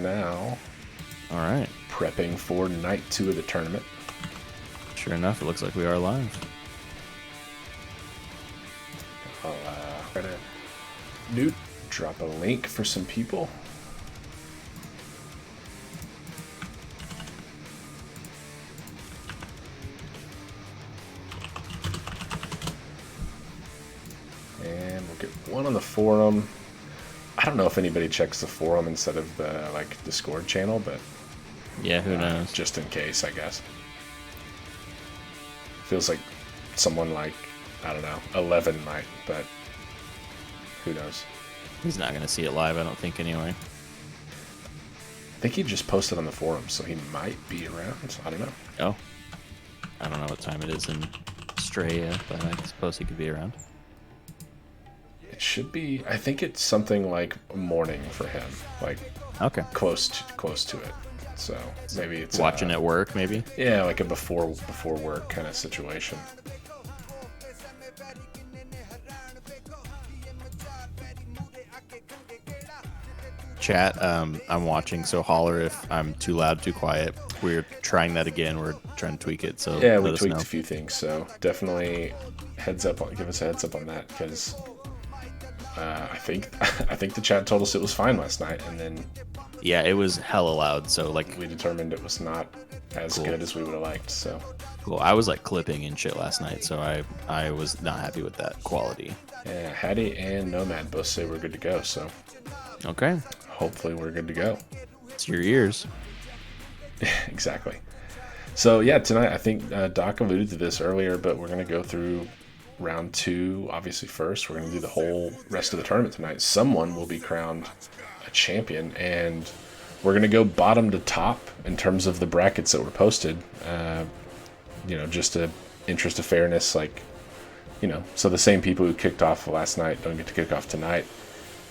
now. All right. Prepping for night 2 of the tournament. Sure enough, it looks like we are live. I'll try to drop a link for some people. And we'll get one on the forum. I don't know if anybody checks the forum instead of the Discord channel, but yeah, who knows? Just in case, I guess. Feels like someone I don't know, 11 might, but who knows? He's not going to see it live, I don't think, anyway. I think he just posted on the forum, so he might be around. I don't know. Oh. I don't know what time it is in SWA, but I suppose he could be around. It should be, I think it's something like morning for him, okay, close to it. So maybe it's watching at work, maybe. Yeah, like a before work kind of situation. Chat, I'm watching, so holler if I'm too loud, too quiet. We're trying that again. We're trying to tweak it. So yeah, we tweaked a few things. So definitely give us a heads up on that, because I think the chat told us it was fine last night, and then yeah, it was hella loud. So we determined it was not as good as we would have liked. So cool. I was clipping and shit last night, so I was not happy with that quality. Yeah, Hattie and Nomad both say we're good to go. So okay. Hopefully we're good to go. It's your ears. Exactly. So yeah, tonight I think Doc alluded to this earlier, but we're going to go through round 2. Obviously first, we're going to do the whole rest of the tournament tonight. Someone will be crowned a champion, and we're going to go bottom to top in terms of the brackets that were posted. Just to interest of fairness, so the same people who kicked off last night don't get to kick off tonight.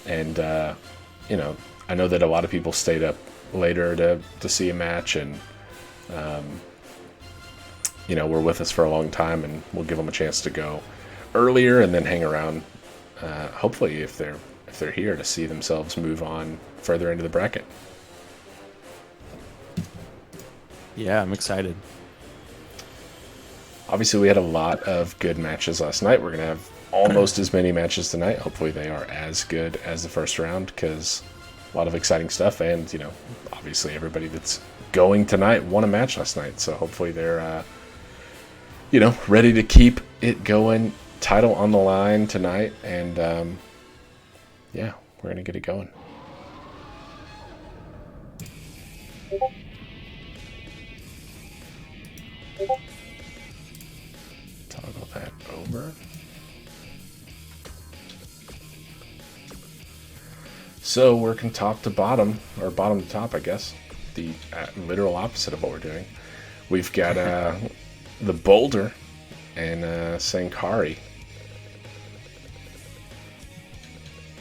And I know that a lot of people stayed up later to see a match, and were with us for a long time, and we'll give them a chance to go earlier and then hang around. Hopefully, if they're here, to see themselves move on further into the bracket. Yeah, I'm excited. Obviously, we had a lot of good matches last night. We're gonna have almost as many matches tonight. Hopefully, they are as good as the first round, because a lot of exciting stuff, and obviously everybody that's going tonight won a match last night, so hopefully they're ready to keep it going. Title on the line tonight, and we're gonna get it going. Toggle that over. So working top to bottom, or bottom to top, I guess. The literal opposite of what we're doing. We've got the Boulder and Sankari.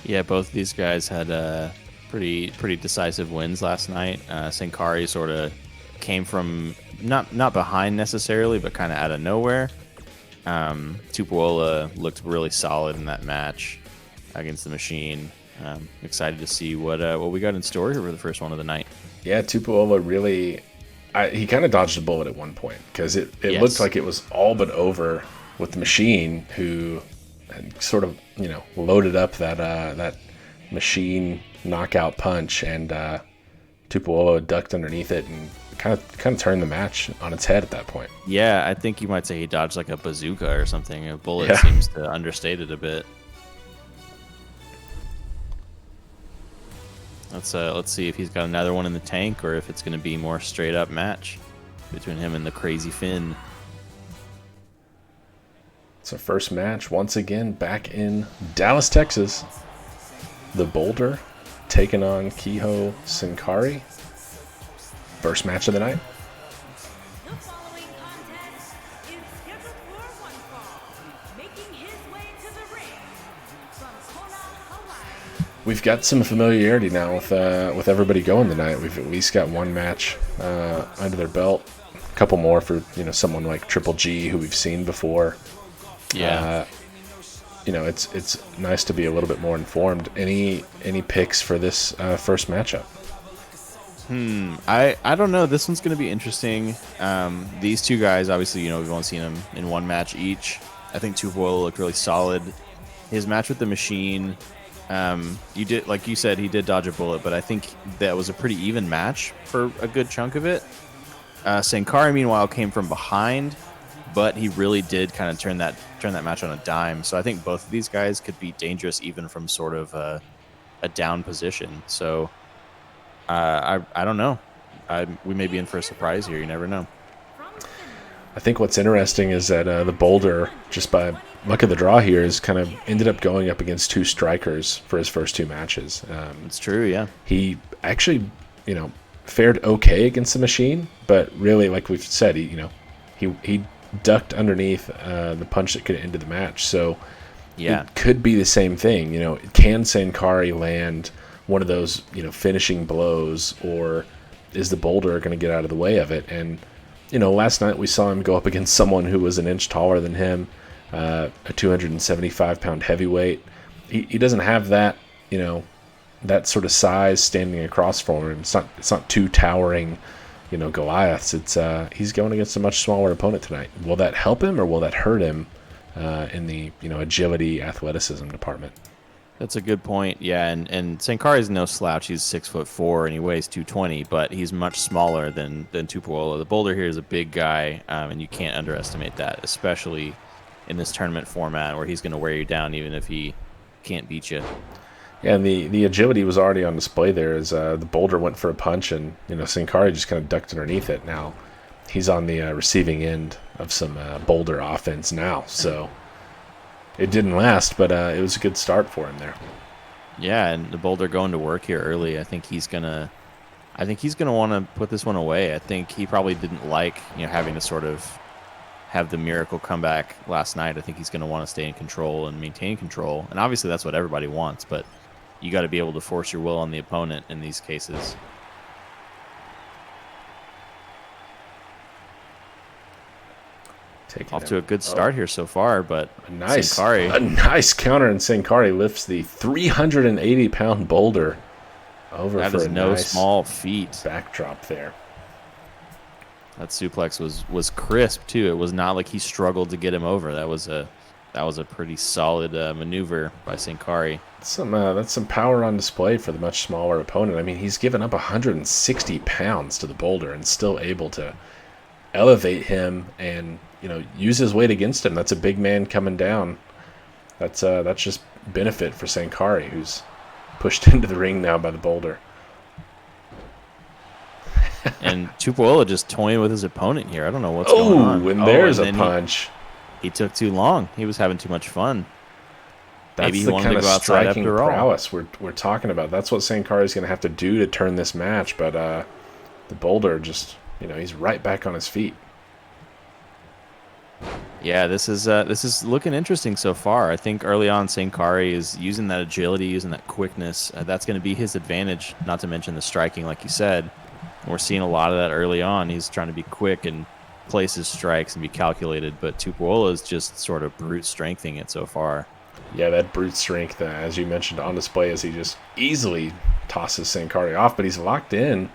Yeah, both of these guys had pretty decisive wins last night. Sankari sort of came from not behind necessarily, but kind of out of nowhere. Tupuola looked really solid in that match against the Machine. Excited to see what we got in store here for the first one of the night. Yeah, Tupuola really, he kind of dodged a bullet at one point, because it yes. looked like it was all but over with the Machine, who had sort of loaded up that Machine knockout punch, and Tupuola ducked underneath it and kind of turned the match on its head at that point. Yeah, I think you might say he dodged like a bazooka or something. A bullet seems to understate it a bit. Let's see if he's got another one in the tank, or if it's going to be more straight up match between him and the Crazy Finn. It's our first match once again back in Dallas, Texas. The Boulder taking on Kiho Sankari. First match of the night. The following contest is scheduled for one fall, making his way to the ring from Kona, Hawaii. We've got some familiarity now with everybody going tonight. We've at least got one match under their belt. A couple more for someone like Triple G, who we've seen before. Yeah. It's nice to be a little bit more informed. Any picks for this first matchup? I don't know. This one's going to be interesting. These two guys, obviously, we've only seen them in one match each. I think Tupuola looked really solid. His match with the Machine, you did, like you said, he did dodge a bullet, but I think that was a pretty even match for a good chunk of it. Sankari, meanwhile, came from behind, but he really did kind of turn that match on a dime. So I think both of these guys could be dangerous even from sort of a down position. So I don't know. We may be in for a surprise here. You never know. I think what's interesting is that the Boulder, just by luck of the draw here, is kind of ended up going up against two strikers for his first two matches. It's true, yeah. He actually, fared okay against the Machine, but really, like we've said, he ducked underneath the punch that could have ended the match. So yeah, it could be the same thing. Can Sankari land one of those, finishing blows, or is the Boulder going to get out of the way of it? And last night we saw him go up against someone who was an inch taller than him, a 275-pound heavyweight. He doesn't have that, that sort of size standing across from him. It's not two towering, Goliaths. It's he's going against a much smaller opponent tonight. Will that help him or will that hurt him in the agility, athleticism department? That's a good point. Yeah, and Sankari is no slouch. He's 6'4" and he weighs 220, but he's much smaller than Tupuola. The Boulder here is a big guy, and you can't underestimate that, especially in this tournament format where he's going to wear you down even if he can't beat you. Yeah, and the agility was already on display there as the Boulder went for a punch, and Sankari just kind of ducked underneath it. Now he's on the receiving end of some Boulder offense now, so it didn't last, but it was a good start for him there. Yeah, and the Boulder going to work here early. I think he's gonna want to put this one away. I think he probably didn't like having to sort of have the miracle comeback last night. I think he's going to want to stay in control and maintain control, and obviously that's what everybody wants. But you got to be able to force your will on the opponent in these cases. Off to a good start here so far, but a nice counter, and Sankari lifts the 380-pound Boulder over. That for is a no nice small feat. Backdrop there. That suplex was crisp too. It was not like he struggled to get him over. That was a pretty solid maneuver by Sankari. That's some power on display for the much smaller opponent. I mean, he's given up 160 pounds to the Boulder and still able to elevate him and use his weight against him. That's a big man coming down. That's just benefit for Sankari, who's pushed into the ring now by the Boulder. And Tupuola just toying with his opponent here. I don't know what's going on. And there's a punch. He took too long. He was having too much fun. That's Maybe he the wanted kind to of go outside striking after all. prowess we're talking about. That's what Sankari's going to have to do to turn this match. But the Boulder just, he's right back on his feet. Yeah, this is looking interesting so far. I think early on, Sankari is using that agility, using that quickness. That's going to be his advantage, not to mention the striking, like you said. We're seeing a lot of that early on. He's trying to be quick and place his strikes and be calculated, but Tupuola is just sort of brute strengthening it so far. Yeah, that brute strength, as you mentioned, on display as he just easily tosses Sankari off, but he's locked in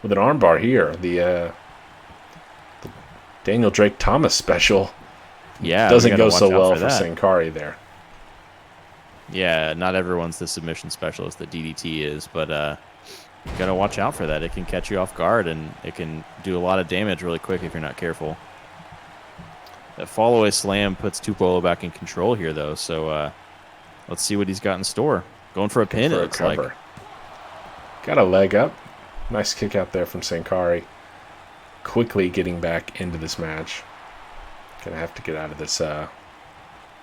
with an armbar here. The Daniel Drake Thomas special doesn't go so well for Sankari there. Yeah, not everyone's the submission specialist that DDT is, but you got to watch out for that. It can catch you off guard, and it can do a lot of damage really quick if you're not careful. That fall-away slam puts Tupuola back in control here, though, so let's see what he's got in store. Going for a pin, it looks like. Got a leg up. Nice kick out there from Sankari. Quickly getting back into this match. Gonna have to get out of this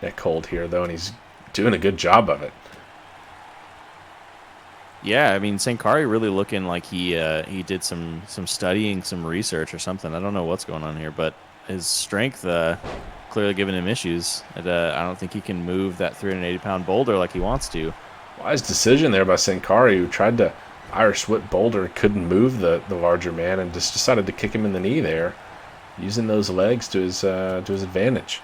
neck hold here, though, and he's doing a good job of it. Yeah, I mean, Sankari really looking like he did some studying, some research or something. I don't know what's going on here, but his strength clearly giving him issues. And, I don't think he can move that 380-pound Boulder like he wants to. Wise decision there by Sankari, who tried to Irish whip Boulder, couldn't move the larger man, and just decided to kick him in the knee there, using those legs to his advantage.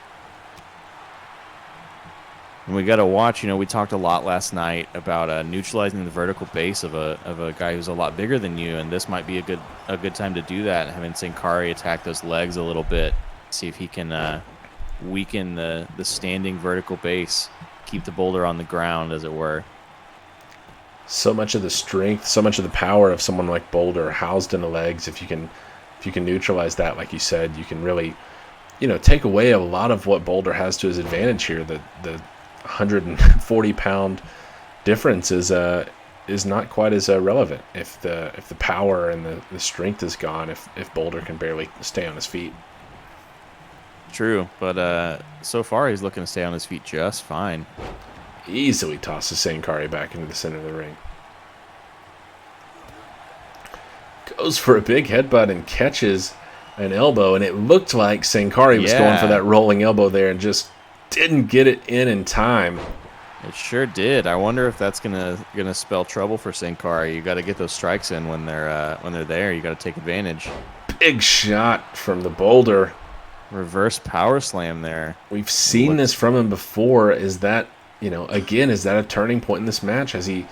And we got to watch. We talked a lot last night about neutralizing the vertical base of a guy who's a lot bigger than you, and this might be a good time to do that. Having Sankari attack those legs a little bit, see if he can weaken the standing vertical base, keep the boulder on the ground, as it were. So much of the strength, so much of the power of someone like Boulder housed in the legs. If you can neutralize that, like you said, you can really, take away a lot of what Boulder has to his advantage here. The 140-pound difference is not quite as relevant if the power and the strength is gone. If Boulder can barely stay on his feet. True, but so far he's looking to stay on his feet just fine. Easily tosses Sankari back into the center of the ring. Goes for a big headbutt and catches an elbow, and it looked like Sankari was going for that rolling elbow there and just didn't get it in time. It sure did. I wonder if that's gonna spell trouble for Sankari. You got to get those strikes in when they're there. You got to take advantage. Big shot from the Boulder. Reverse power slam there. We've seen this from him before. Is that is that a turning point in this match? Has he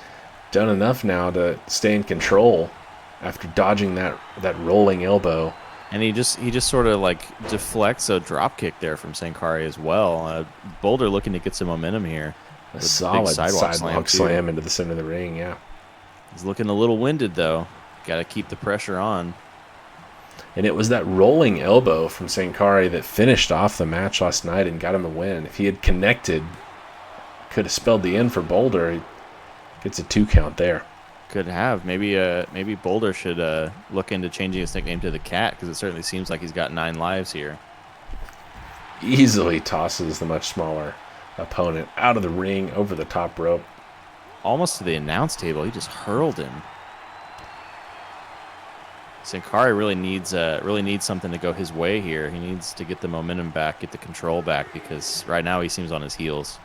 done enough now to stay in control after dodging that rolling elbow? And he just sort of like deflects a drop kick there from Sankari as well. Boulder looking to get some momentum here. A solid sidewalk slam into the center of the ring, yeah. He's looking a little winded, though. Got to keep the pressure on. And it was that rolling elbow from Sankari that finished off the match last night and got him a win. If he had connected, could have spelled the end for Boulder. He gets a 2 count there. Could have. Maybe Boulder should look into changing his nickname to the Cat, because it certainly seems like he's got 9 lives here. Easily tosses the much smaller opponent out of the ring, over the top rope. Almost to the announce table. He just hurled him. Sankari really needs something to go his way here. He needs to get the momentum back, get the control back, because right now he seems on his heels.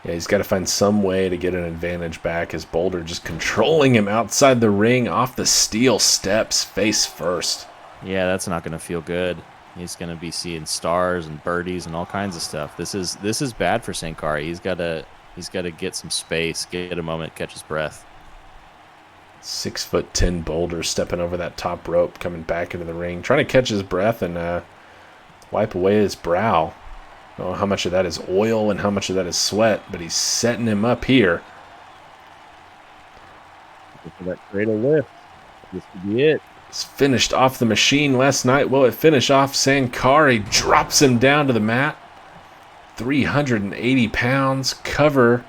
Yeah, he's got to find some way to get an advantage back as Boulder just controlling him outside the ring off the steel steps face first. Yeah, that's not going to feel good. He's going to be seeing stars and birdies and all kinds of stuff. This is bad for Sankari. He's got to get some space, get a moment, catch his breath. 6'10" Boulder stepping over that top rope, coming back into the ring, trying to catch his breath and wipe away his brow. I don't know how much of that is oil and how much of that is sweat, but he's setting him up here. For that cradle lift. This could be it. It's finished off the machine last night. Will it finish off? Sankari drops him down to the mat. 380 pounds. Cover.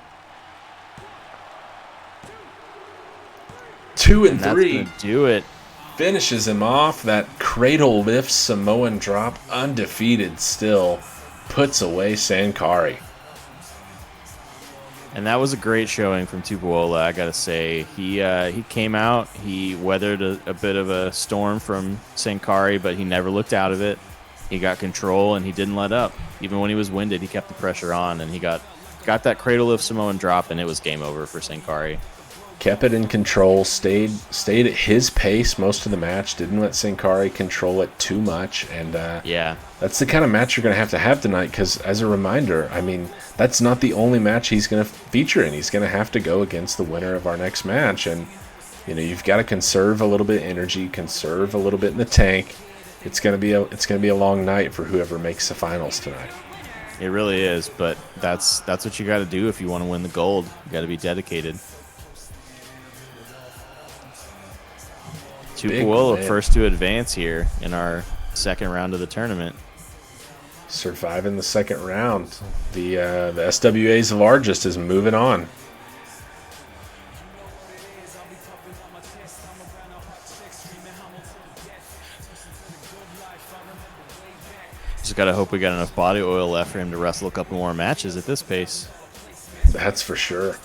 2 and 3. That's gonna do it. Finishes him off. That cradle lift Samoan drop. Undefeated still. Puts away Sankari. And that was a great showing from Tupuola, I gotta say. He came out, he weathered a bit of a storm from Sankari, but he never looked out of it. He got control and he didn't let up. Even when he was winded, he kept the pressure on, and he got that cradle lift Samoan drop, and it was game over for Sankari. Kept it in control, stayed at his pace most of the match, didn't let Sankari control it too much, and yeah, that's the kind of match you're going to have tonight, because as a reminder, I mean, that's not the only match he's going to feature in. He's going to have to go against the winner of our next match, and you've got to conserve a little bit of energy, conserve a little bit in the tank. It's going to be a long night for whoever makes the finals tonight. It really is, but that's what you got to do if you want to win the gold. You got to be dedicated. Tupuola first to advance here in our second round of the tournament. Surviving the second round. The SWA's largest is moving on. Just got to hope we got enough body oil left for him to wrestle a couple more matches at this pace. That's for sure.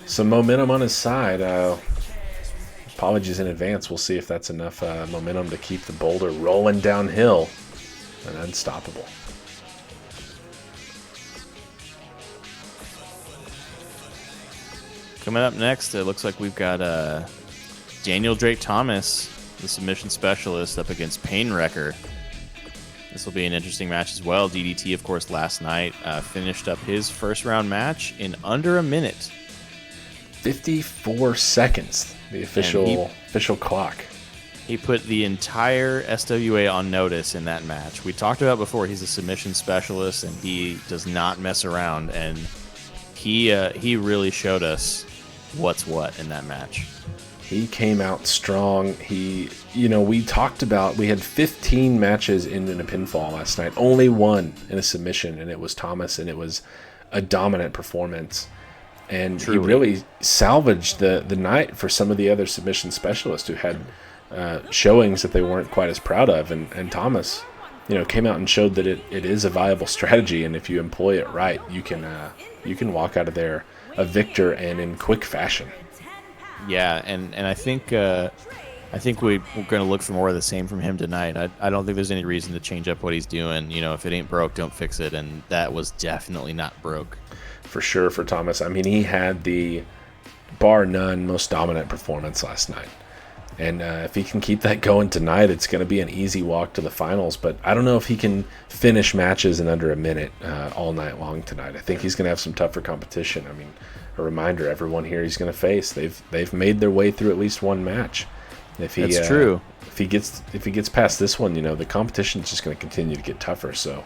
Some momentum on his side. Apologies in advance. We'll see if that's enough momentum to keep the Boulder rolling downhill and unstoppable. Coming up next, it looks like we've got Daniel Drake Thomas, the submission specialist, up against Pain Wrecker. This will be an interesting match as well. DDT, of course, last night finished up his first round match in under a minute. 54 seconds, the official clock. He put the entire SWA on notice in that match. We talked about before, he's a submission specialist, and he does not mess around. And he really showed us what's what in that match. He came out strong. We talked about, we had 15 matches ended in a pinfall last night. Only one in a submission, and it was Thomas, and it was a dominant performance. And Truly. He really salvaged the night for some of the other submission specialists who had showings that they weren't quite as proud of. And Thomas, came out and showed that it is a viable strategy, and if you employ it right, you can walk out of there a victor and in quick fashion. Yeah, and I think we're going to look for more of the same from him tonight. I don't think there's any reason to change up what he's doing. If it ain't broke, don't fix it, and that was definitely not broke. For sure for Thomas. I mean, he had the bar none most dominant performance last night. And if he can keep that going tonight, it's going to be an easy walk to the finals. But I don't know if he can finish matches in under a minute all night long tonight. I think he's going to have some tougher competition. I mean, a reminder, everyone here he's going to face, they've made their way through at least one match. That's true. If he gets past this one, the competition is just going to continue to get tougher. So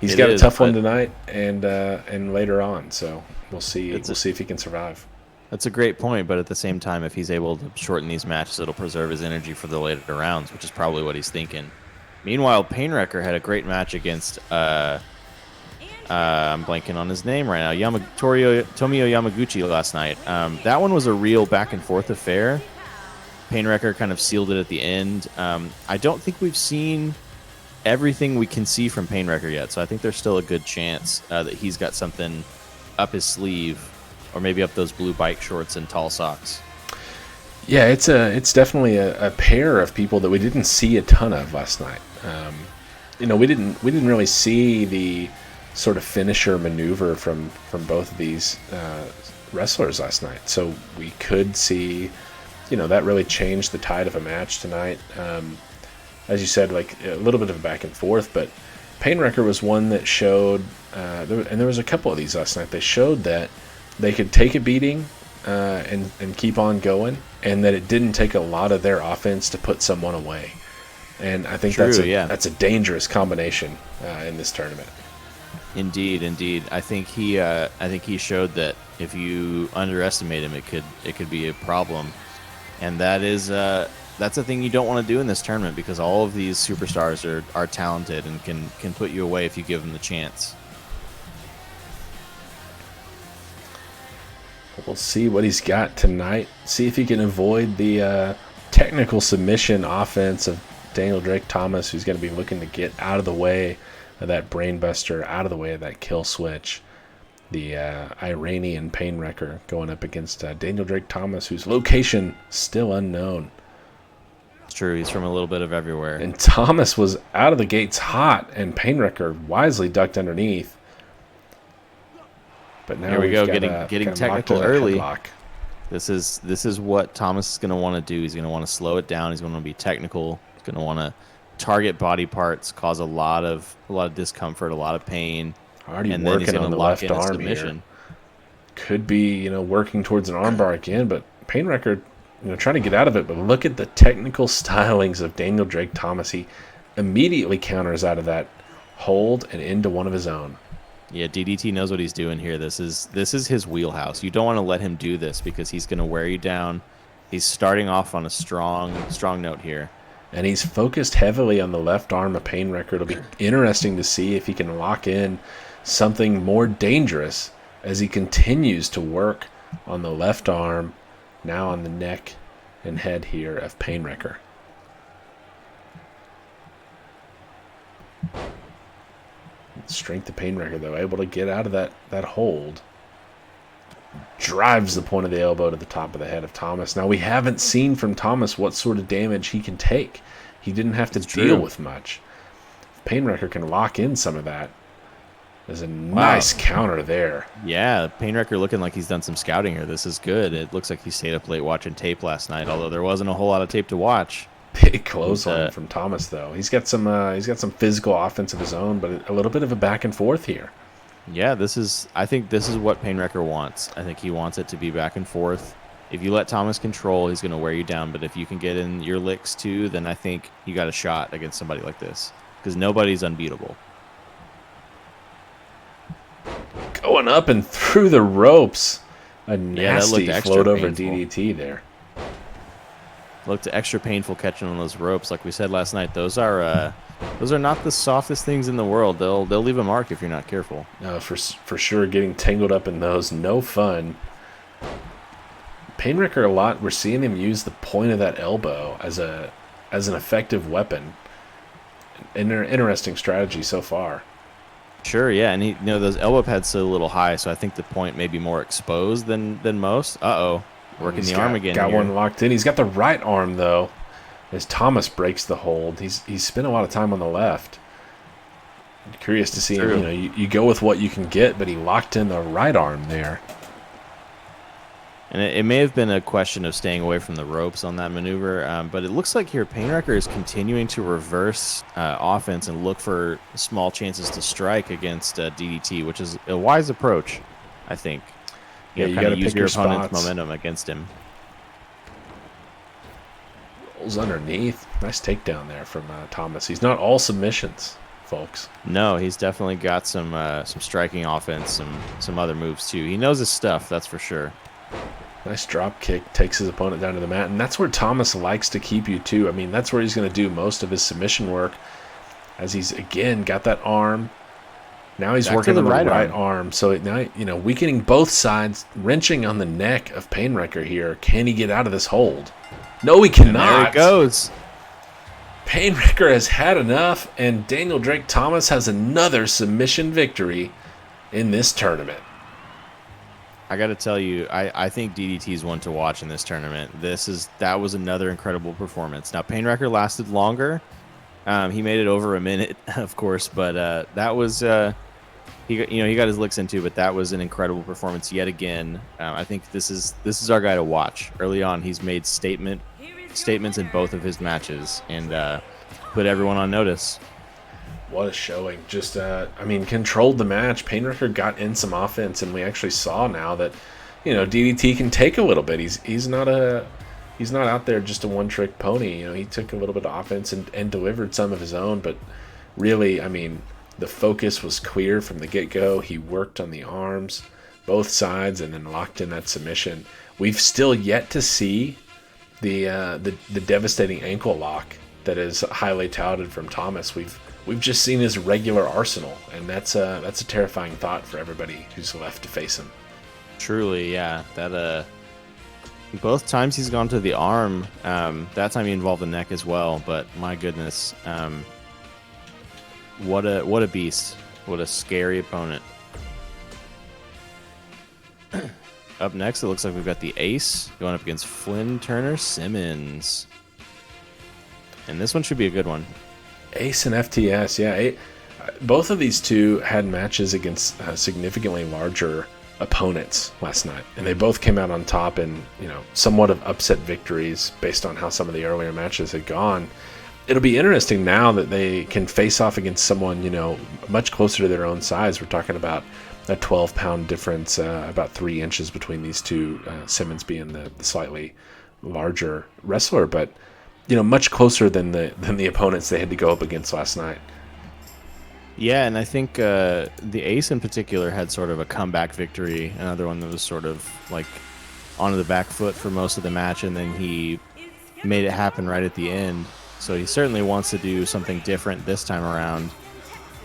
he's got a tough one tonight and later on. So we'll see. We'll see if he can survive. That's a great point, but at the same time, if he's able to shorten these matches, it'll preserve his energy for the later rounds, which is probably what he's thinking. Meanwhile, Painwrecker had a great match against I'm blanking on his name right now, Tomio Yamaguchi last night. That one was a real back and forth affair. Painwrecker kind of sealed it at the end. I don't think we've seen everything we can see from Painwrecker yet, so I think there's still a good chance that he's got something up his sleeve, or maybe up those blue bike shorts and tall socks. Yeah, it's definitely a pair of people that we didn't see a ton of last night. We didn't really see the sort of finisher maneuver from both of these wrestlers last night. So we could see, that really changed the tide of a match tonight. As you said, like a little bit of a back and forth, but Painwrecker was one that showed, and there was a couple of these last night, they showed that they could take a beating and keep on going, and that it didn't take a lot of their offense to put someone away. And I think that's a dangerous combination in this tournament. Indeed. I think he showed that if you underestimate him, it could be a problem, and that's a thing you don't want to do in this tournament, because all of these superstars are talented and can put you away if you give them the chance. We'll see what he's got tonight. See if he can avoid the technical submission offense of Daniel Drake Thomas, who's going to be looking to get out of the way of that brainbuster, out of the way of that kill switch. The Iranian Painwrecker going up against Daniel Drake Thomas, whose location still unknown. It's true. He's from a little bit of everywhere. And Thomas was out of the gates hot, and Painwrecker wisely ducked underneath. But now here we go, getting kind of technical early. This is what Thomas is going to want to do. He's going to want to slow it down. He's going to be technical. He's going to want to target body parts, cause a lot of discomfort, a lot of pain. Already and working then he's on the left arm here. Could be, working towards an armbar again, but Painwrecker, trying to get out of it. But look at the technical stylings of Daniel Drake Thomas. He immediately counters out of that hold and into one of his own. Yeah, DDT knows what he's doing here. This is his wheelhouse. You don't want to let him do this, because he's going to wear you down. He's starting off on a strong note here. And he's focused heavily on the left arm of Painwrecker. It'll be interesting to see if he can lock in something more dangerous as he continues to work on the left arm, now on the neck and head here of Painwrecker. Strength of Painwrecker, though, able to get out of that hold. Drives the point of the elbow to the top of the head of Thomas. Now, we haven't seen from Thomas what sort of damage he can take. He didn't have to deal with much. If Painwrecker can lock in some of that, there's a nice counter there. Yeah, Painwrecker looking like he's done some scouting here. This is good. It looks like he stayed up late watching tape last night, although there wasn't a whole lot of tape to watch. Big clothesline He's, from Thomas, though. He's got some physical offense of his own, but a little bit of a back and forth here. Yeah, I think this is what Painwrecker wants. I think he wants it to be back and forth. If you let Thomas control, he's going to wear you down. But if you can get in your licks too, then I think you got a shot against somebody like this because nobody's unbeatable. Going up and through the ropes. A nasty extra float over painful. DDT there. Looked extra painful catching on those ropes. Like we said last night, those are not the softest things in the world. They'll leave a mark if you're not careful. No, for sure, getting tangled up in those, no fun. Painwrecker a lot. We're seeing him use the point of that elbow as an effective weapon. Interesting strategy so far. Sure, yeah, and those elbow pads sit a little high, so I think the point may be more exposed than most. Working the arm again. Got here. one locked in. He's got the right arm though, as Thomas breaks the hold. He's spent a lot of time on the left. I'm curious to see him. You go with what you can get, but he locked in the right arm there. And it may have been a question of staying away from the ropes on that maneuver, but it looks like here Painwrecker is continuing to reverse offense and look for small chances to strike against DDT, which is a wise approach, I think. You got to use pick your your opponent's spots. momentum against him. Rolls underneath. Nice takedown there from Thomas. He's not all submissions, folks. No, he's definitely got some striking offense, some other moves too. He knows his stuff, that's for sure. Nice drop kick, takes his opponent down to the mat, and that's where Thomas likes to keep you too. I mean, that's where he's going to do most of his submission work, as he's again got that arm. Now he's working on the right arm. So now, weakening both sides, wrenching on the neck of Painwrecker here. Can he get out of this hold? No, he cannot. And there it goes. Painwrecker has had enough, and Daniel Drake Thomas has another submission victory in this tournament. I got to tell you, I think DDT is one to watch in this tournament. That was another incredible performance. Now, Painwrecker lasted longer. He made it over a minute, of course, but that was he got his licks into. But that was an incredible performance yet again. I think this is our guy to watch. Early on, he's made statements in both of his matches and put everyone on notice. What a showing. Just, controlled the match. Painwrecker got in some offense, and we actually saw now that, DDT can take a little bit. He's not out there just a one-trick pony. He took a little bit of offense and delivered some of his own, but really, the focus was clear from the get-go. He worked on the arms, both sides, and then locked in that submission. We've still yet to see the devastating ankle lock that is highly touted from Thomas. We've just seen his regular arsenal, and that's a terrifying thought for everybody who's left to face him. Truly, yeah. That both times he's gone to the arm. That time he involved the neck as well. But my goodness, what a beast! What a scary opponent. Up next, it looks like we've got the Ace going up against Flynn Turner Simmons, and this one should be a good one. Ace and FTS, yeah. Both of these two had matches against significantly larger opponents last night, and they both came out on top in somewhat of upset victories based on how some of the earlier matches had gone. It'll be interesting now that they can face off against someone much closer to their own size. We're talking about a 12-pound difference, about 3 inches between these two. Simmons being the slightly larger wrestler, but much closer than the opponents they had to go up against last night. Yeah, and I think the Ace in particular had sort of a comeback victory, another one that was sort of like onto the back foot for most of the match, and then he made it happen right at the end. So he certainly wants to do something different this time around.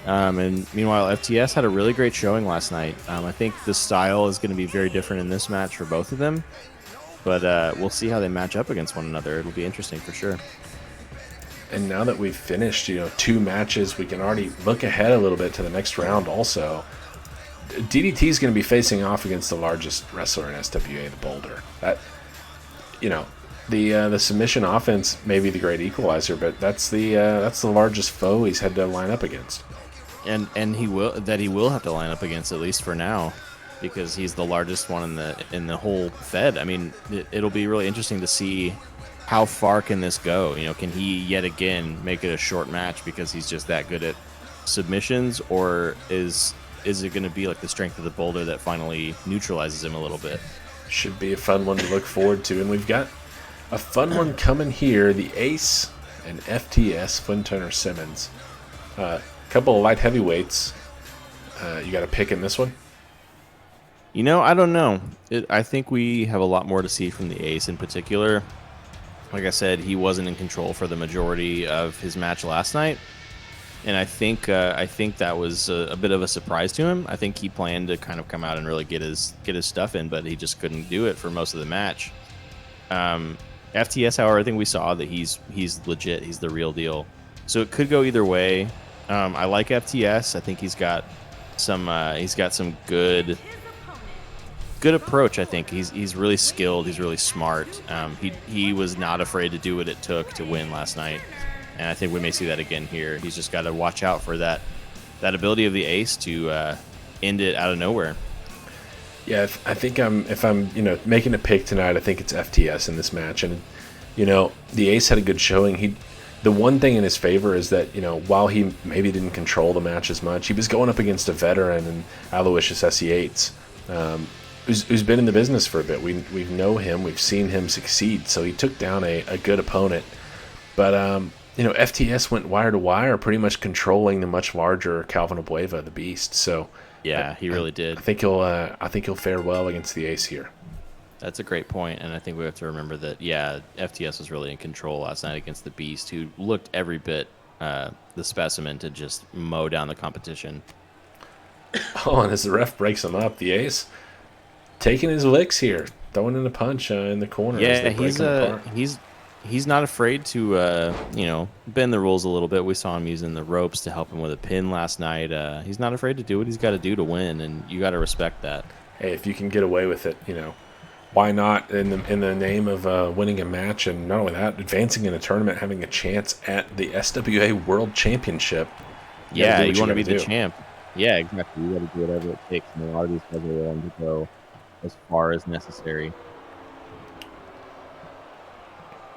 And meanwhile, FTS had a really great showing last night. I think the style is going to be very different in this match for both of them. But we'll see how they match up against one another. It'll be interesting for sure. And now that we've finished, 2 matches, we can already look ahead a little bit to the next round also. DDT is going to be facing off against the largest wrestler in SWA, the Boulder. That, the submission offense may be the great equalizer, but that's the largest foe he's had to line up against. And he will have to line up against, at least for now, because he's the largest one in the whole Fed. It'll be really interesting to see how far can this go? You know, can he yet again make it a short match because he's just that good at submissions, or is it going to be like the strength of the boulder that finally neutralizes him a little bit? Should be a fun one to look forward to. And we've got a fun one coming here. The Ace and FTS, Flynn Turner Simmons. A couple of light heavyweights. You got a pick in this one? You know, I don't know. I think we have a lot more to see from the Ace in particular. Like I said, he wasn't in control for the majority of his match last night, and I think that was a bit of a surprise to him. I think he planned to kind of come out and really get his stuff in, but he just couldn't do it for most of the match. FTS, however, I think we saw that he's legit. He's the real deal. So it could go either way. I like FTS. I think he's got some good approach. I think he's really skilled. He's really smart. He was not afraid to do what it took to win last night, and I think we may see that again here. He's just got to watch out for that ability of the Ace to end it out of nowhere. Yeah, if I'm making a pick tonight, I think it's FTS in this match. And the Ace had a good showing. The one thing in his favor is that while he maybe didn't control the match as much, he was going up against a veteran in Aloysius S.E. Yates, who's been in the business for a bit. We know him, we've seen him succeed, so he took down a good opponent. But FTS went wire to wire, pretty much controlling the much larger Calvin Abueva, the Beast. So yeah, he really did. I think he'll fare well against the Ace here. That's a great point, and I think we have to remember that, FTS was really in control last night against the Beast, who looked every bit the specimen to just mow down the competition. Oh, and as the ref breaks him up, the Ace taking his licks here, throwing in a punch in the corner. Yeah, he's not afraid to bend the rules a little bit. We saw him using the ropes to help him with a pin last night. He's not afraid to do what he's got to do to win, and you got to respect that. Hey, if you can get away with it, why not in the name of winning a match, and not only that, advancing in a tournament, having a chance at the SWA World Championship. You want to be the champ. Yeah, exactly. You got to do whatever it takes, and a lot of these guys are willing to go as far as necessary.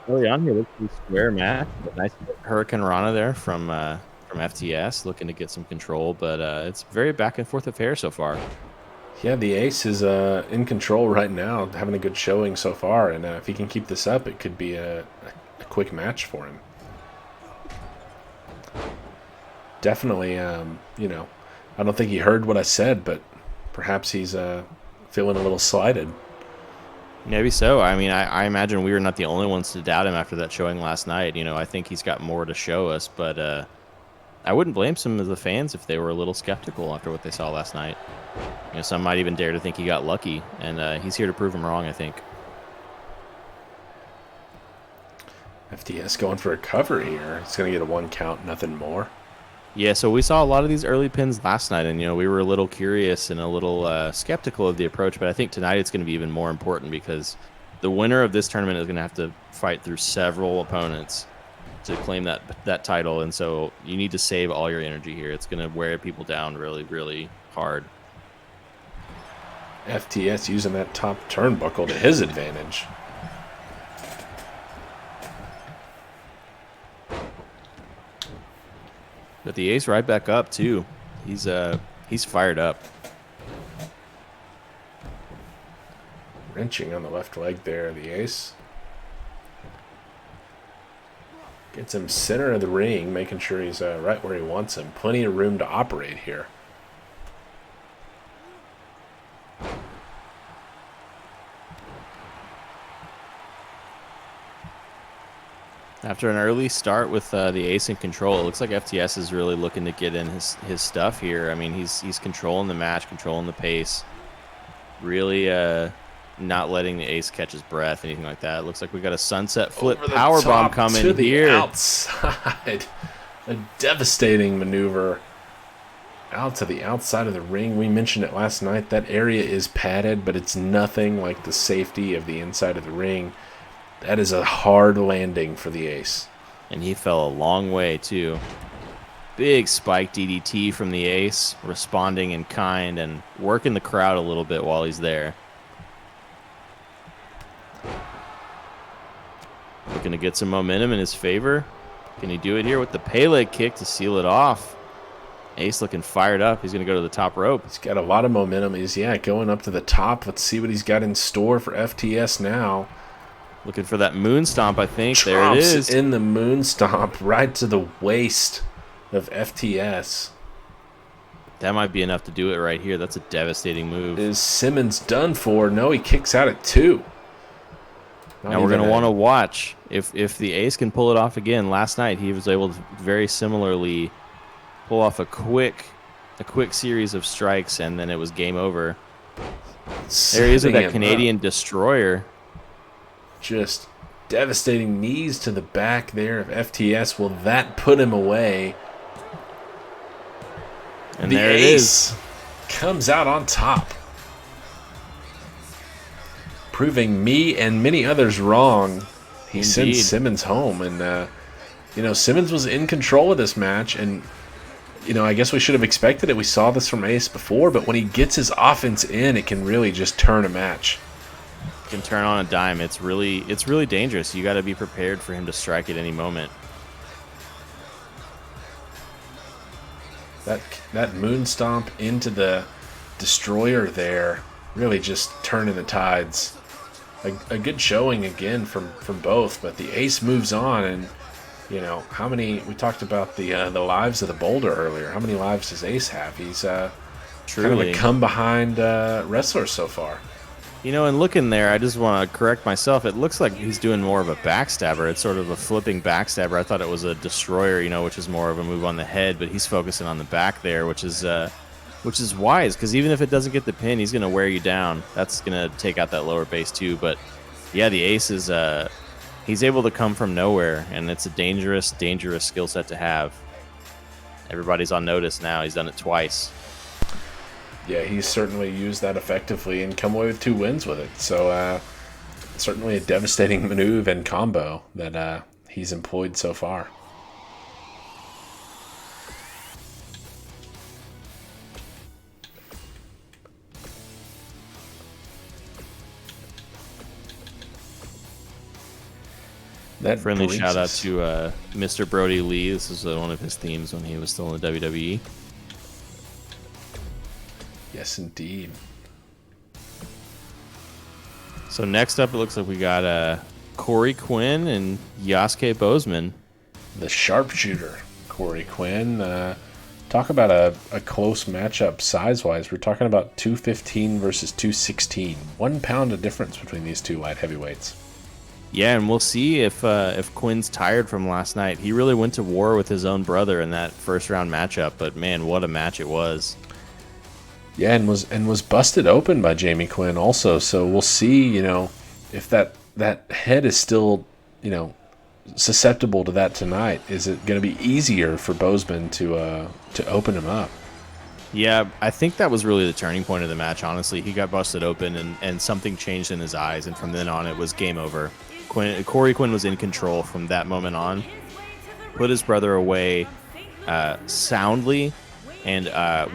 Early on here, looks like a square match. Nice Hurricane Rana there from FTS, looking to get some control, but it's very back and forth affair so far. Yeah, the Ace is in control right now, having a good showing so far, and if he can keep this up, it could be a quick match for him. Definitely, I don't think he heard what I said, but perhaps he's feeling a little slighted. Maybe so. I mean, I imagine we were not the only ones to doubt him after that showing last night. I think he's got more to show us, but I wouldn't blame some of the fans if they were a little skeptical after what they saw last night. Some might even dare to think he got lucky, and he's here to prove them wrong, I think. FTS going for a cover here. It's going to get a 1 count, nothing more. Yeah, so we saw a lot of these early pins last night, and we were a little curious and a little skeptical of the approach, but I think tonight it's going to be even more important because the winner of this tournament is going to have to fight through several opponents to claim that title, and so you need to save all your energy here. It's going to wear people down really, really hard. FTS using that top turnbuckle to his advantage. But the Ace right back up too. He's fired up. Wrenching on the left leg there, the Ace. Gets him center of the ring, making sure he's right where he wants him. Plenty of room to operate here. After an early start with the Ace in control, it looks like FTS is really looking to get in his stuff here. I mean, he's controlling the match, controlling the pace, really not letting the Ace catch his breath, anything like that. It looks like we got a sunset flip powerbomb coming to the here. Outside, a devastating maneuver out to the outside of the ring. We mentioned it last night. That area is padded, but it's nothing like the safety of the inside of the ring. That is a hard landing for the Ace. And he fell a long way, too. Big spike DDT from the Ace, responding in kind and working the crowd a little bit while he's there. looking to get some momentum in his favor. Can he do it here with the Pele kick to seal it off? Ace looking fired up. He's going to go to the top rope. He's got a lot of momentum. He's, going up to the top. Let's see what he's got in store for FTS now. Looking for that moon stomp, I think. Tromps there it is. In the moon stomp right to the waist of FTS. That might be enough to do it right here. That's a devastating move. Is Simmons done for? No, he kicks out at 2. Now we're going to want to watch if the Ace can pull it off again. Last night he was able to very similarly pull off a quick series of strikes, and then it was game over. There he is with that Canadian destroyer. Just devastating knees to the back there of FTS. Will that put him away? And there it is. Comes out on top, proving me and many others wrong. He sends Simmons home, and Simmons was in control of this match, and I guess we should have expected it. We saw this from Ace before, but when he gets his offense in, it can really just turn a match. It can turn on a dime. It's really dangerous. You got to be prepared for him to strike at any moment. That moon stomp into the destroyer there, really just turning the tides. A good showing again from both, but the Ace moves on, and how many, we talked about the lives of the boulder earlier. How many lives does Ace have? He's kind of a come behind wrestler so far. And looking there, I just want to correct myself. It looks like he's doing more of a backstabber. It's sort of a flipping backstabber. I thought it was a destroyer, which is more of a move on the head, but he's focusing on the back there, which is wise, because even if it doesn't get the pin, he's going to wear you down. That's going to take out that lower base too. But yeah, the Ace is he's able to come from nowhere, and it's a dangerous skill set to have. Everybody's on notice now. He's done it twice. Yeah, he's certainly used that effectively and come away with 2 wins with it. So certainly a devastating maneuver and combo that he's employed so far. That friendly shout out to Mr. Brody Lee. This is one of his themes when he was still in the WWE. Yes, indeed. So next up, it looks like we got Corey Quinn and Yasuke Bozeman. The sharpshooter, Corey Quinn. Talk about a close matchup size-wise. We're talking about 215 versus 216. 1 pound of difference between these two light heavyweights. Yeah, and we'll see if Quinn's tired from last night. He really went to war with his own brother in that first round matchup, but man, what a match it was. Yeah, and was busted open by Jamie Quinn also. So we'll see, if that head is still, susceptible to that tonight. Is it going to be easier for Bozeman to open him up? Yeah, I think that was really the turning point of the match, honestly. He got busted open, and something changed in his eyes, and from then on, it was game over. Corey Quinn was in control from that moment on. Put his brother away soundly, and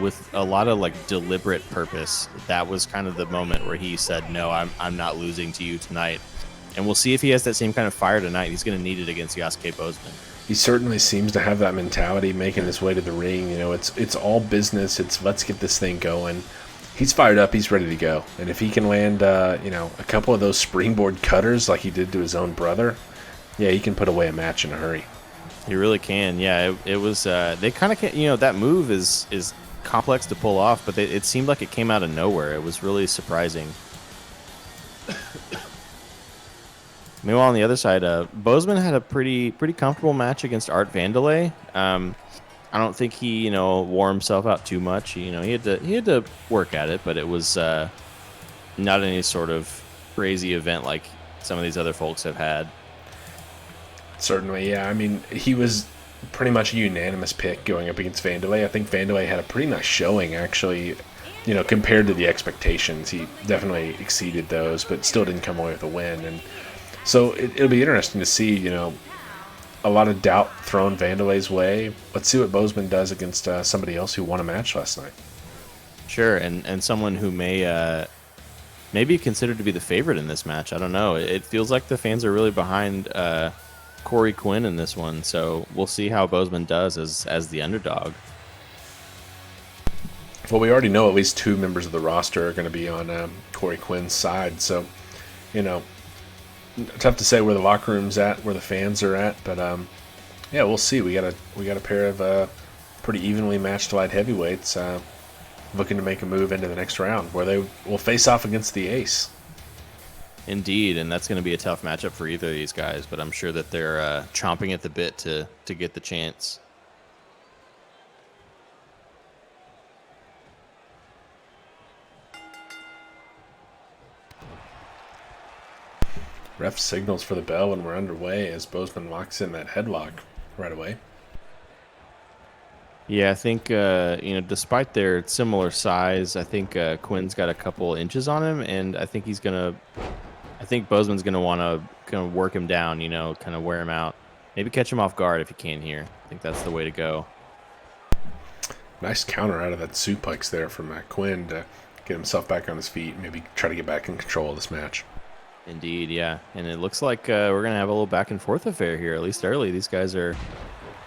with a lot of deliberate purpose. That was kind of the moment where he said, "No, I'm not losing to you tonight." And we'll see if he has that same kind of fire tonight. He's going to need it against Yasuke Bozeman. He certainly seems to have that mentality, making his way to the ring. It's all business. It's let's get this thing going. He's fired up. He's ready to go. And if he can land, a couple of those springboard cutters like he did to his own brother, yeah, he can put away a match in a hurry. He really can. Yeah, it was. They kind of, that move is complex to pull off, but it seemed like it came out of nowhere. It was really surprising. Meanwhile, on the other side, Bozeman had a pretty comfortable match against Art Vandelay. I don't think he, wore himself out too much. He had to work at it, but it was not any sort of crazy event like some of these other folks have had. Certainly, yeah. I mean, he was pretty much a unanimous pick going up against Vandelay. I think Vandelay had a pretty nice showing, actually, compared to the expectations. He definitely exceeded those, but still didn't come away with a win. And so it'll be interesting to see, a lot of doubt thrown Vandelay's way. Let's see what Bozeman does against somebody else who won a match last night. Sure, and someone who may maybe considered to be the favorite in this match. I don't know. It feels like the fans are really behind Corey Quinn in this one, so we'll see how Bozeman does as the underdog. Well, we already know at least 2 members of the roster are going to be on Corey Quinn's side, so tough to say where the locker room's at, where the fans are at, but yeah, we'll see. We got a pair of pretty evenly matched light heavyweights looking to make a move into the next round, where they will face off against the Ace. Indeed, and that's going to be a tough matchup for either of these guys, but I'm sure that they're chomping at the bit to get the chance. Ref signals for the bell when we're underway as Bozeman locks in that headlock right away. Yeah, I think despite their similar size, I think Quinn's got a couple inches on him, and I think I think Bozeman's gonna want to kind of work him down, kind of wear him out, maybe catch him off guard if he can here. I think that's the way to go. Nice counter out of that suplex there from Quinn to get himself back on his feet, maybe try to get back in control of this match. Indeed, yeah. And it looks like we're going to have a little back and forth affair here, at least early. These guys are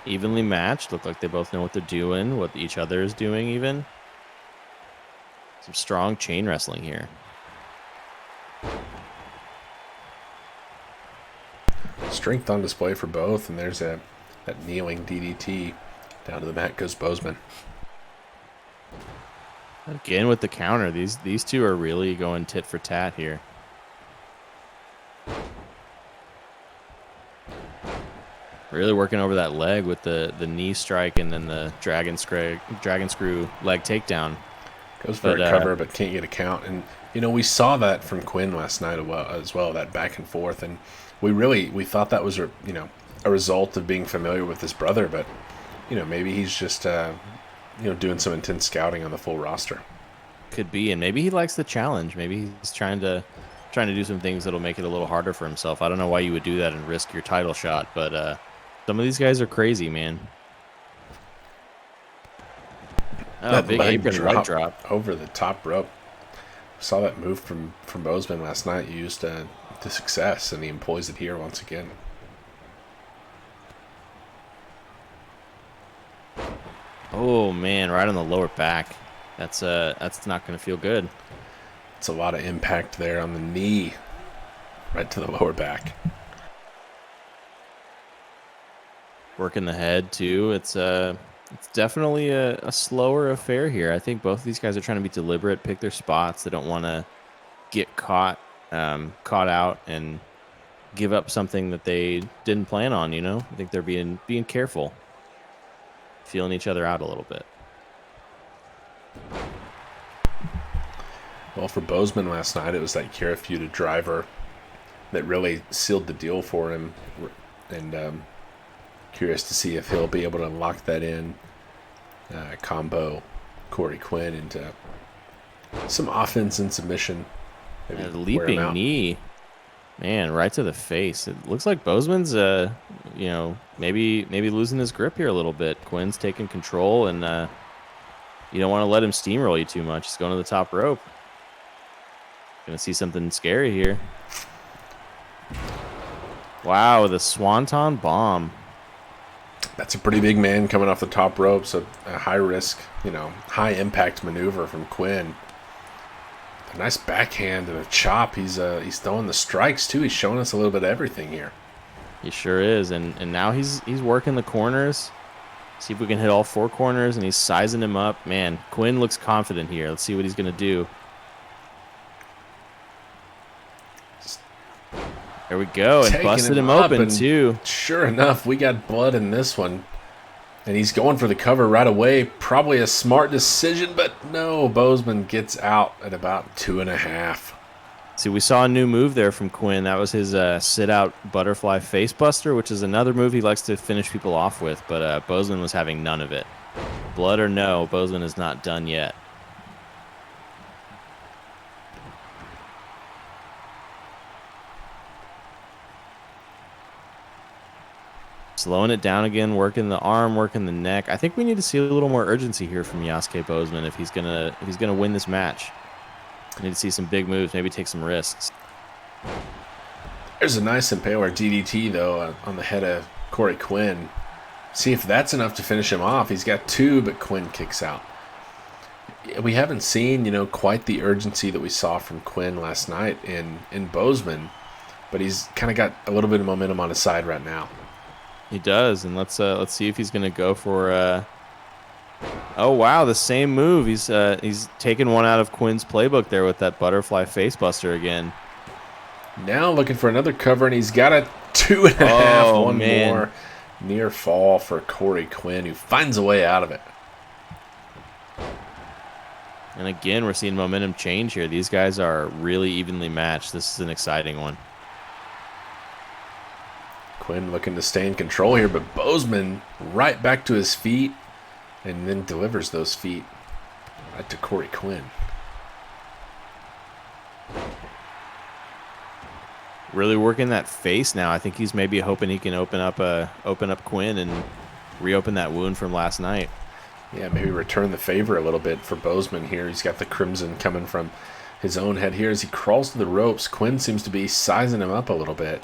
evenly matched. Look like they both know what they're doing, what each other is doing even. Some strong chain wrestling here. Strength on display for both, and there's that kneeling DDT. Down to the mat goes Bozeman. Again with the counter. These two are really going tit for tat here. Really working over that leg with the knee strike and then the dragon screw leg takedown. Goes for a cover but can't get a count. And, we saw that from Quinn last night as well, that back and forth. And we thought that was a result of being familiar with his brother. But, maybe he's just, doing some intense scouting on the full roster. Could be. And maybe he likes the challenge. Maybe he's trying to do some things that'll make it a little harder for himself. I don't know why you would do that and risk your title shot, but some of these guys are crazy, man. Oh, that big apron leg drop over the top rope. Saw that move from Bozeman last night, used to success, and he employs it here once again. Oh man, right on the lower back. That's not going to feel good. It's a lot of impact there on the knee, right to the lower back. Working the head too. It's definitely a slower affair here. I think both of these guys are trying to be deliberate, pick their spots. They don't want to get caught out and give up something that they didn't plan on. I think they're being careful, feeling each other out a little bit. Well, for Bozeman last night, it was that Kirifuda driver that really sealed the deal for him, and curious to see if he'll be able to lock that in, combo Corey Quinn into some offense and submission. Maybe a leaping knee, man, right to the face. It looks like Bozeman's, maybe losing his grip here a little bit. Quinn's taking control, and you don't want to let him steamroll you too much. He's going to the top rope. Gonna see something scary here. Wow, the Swanton bomb. That's a pretty big man coming off the top rope, so a high risk, high impact maneuver from Quinn. A nice backhand and a chop. He's throwing the strikes too. He's showing us a little bit of everything here. He sure is, and now he's working the corners. See if we can hit all 4 corners, and he's sizing him up. Man, Quinn looks confident here. Let's see what he's gonna do. There we go, and busted him open too. Sure enough, we got blood in this one. And he's going for the cover right away. Probably a smart decision, but no, Bozeman gets out at about 2.5. See, we saw a new move there from Quinn. That was his sit-out butterfly facebuster, which is another move he likes to finish people off with, but Bozeman was having none of it. Blood or no, Bozeman is not done yet. Slowing it down again, working the arm, working the neck. I think we need to see a little more urgency here from Yasuke Bozeman if he's gonna win this match. Need to see some big moves, maybe take some risks. There's a nice Impaler DDT, though, on the head of Corey Quinn. See if that's enough to finish him off. He's got 2, but Quinn kicks out. We haven't seen, quite the urgency that we saw from Quinn last night in Bozeman, but he's kind of got a little bit of momentum on his side right now. He does, and let's see if he's going to go for. Oh wow, the same move. He's taken one out of Quinn's playbook there with that butterfly facebuster again. Now looking for another cover, and he's got a 2.5. Oh, one man. more near fall for Corey Quinn, who finds a way out of it. And again, we're seeing momentum change here. These guys are really evenly matched. This is an exciting one. Quinn looking to stay in control here, but Bozeman right back to his feet and then delivers those feet right to Corey Quinn. Really working that face now. I think he's maybe hoping he can open up Quinn and reopen that wound from last night. Yeah, maybe return the favor a little bit for Bozeman here. He's got the crimson coming from his own head here as he crawls to the ropes. Quinn seems to be sizing him up a little bit.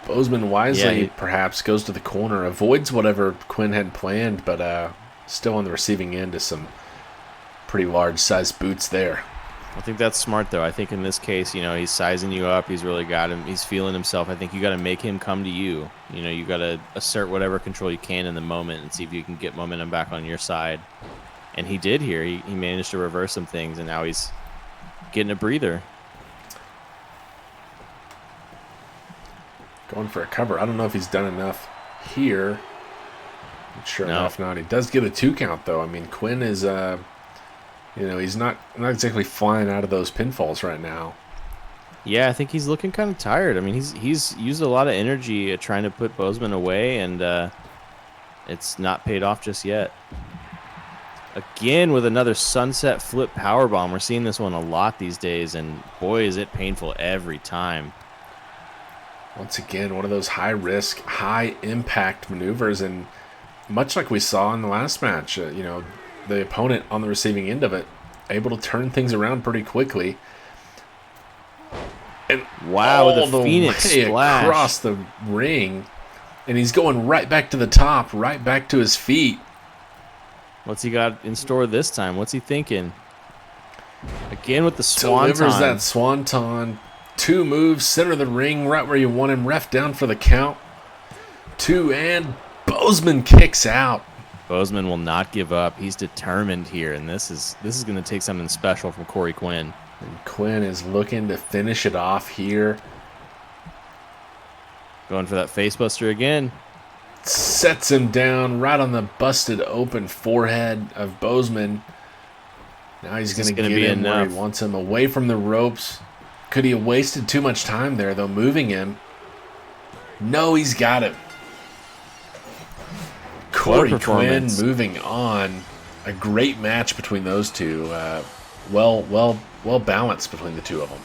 Bozeman wisely perhaps goes to the corner, avoids whatever Quinn had planned, but still on the receiving end of some pretty large-sized boots there. I think that's smart, though. I think in this case, he's sizing you up. He's really got him. He's feeling himself. I think you got to make him come to you. You got to assert whatever control you can in the moment and see if you can get momentum back on your side. And he did here. He managed to reverse some things, and now he's getting a breather. Going for a cover. I don't know if he's done enough here. Sure enough, not. He does get a 2 count, though. I mean, Quinn is, he's not exactly flying out of those pinfalls right now. Yeah, I think he's looking kind of tired. I mean, he's used a lot of energy at trying to put Bozeman away, and it's not paid off just yet. Again with another sunset flip powerbomb. We're seeing this one a lot these days, and boy, is it painful every time. Once again, one of those high-risk, high-impact maneuvers, and much like we saw in the last match, the opponent on the receiving end of it, able to turn things around pretty quickly. And wow, all with a the Phoenix way splash across the ring, and he's going right back to the top, right back to his feet. What's he got in store this time? What's he thinking? Again with the swanton. Delivers that swanton. 2 moves, center of the ring, right where you want him. Ref down for the count. 2, and Bozeman kicks out. Bozeman will not give up. He's determined here, and this is going to take something special from Corey Quinn. And Quinn is looking to finish it off here. Going for that facebuster again. Sets him down right on the busted open forehead of Bozeman. Now he's going to get him where he wants him, away from the ropes. Could he have wasted too much time there, though, moving him? No, he's got him. Corey Quinn moving on. A great match between those two. Well balanced between the two of them.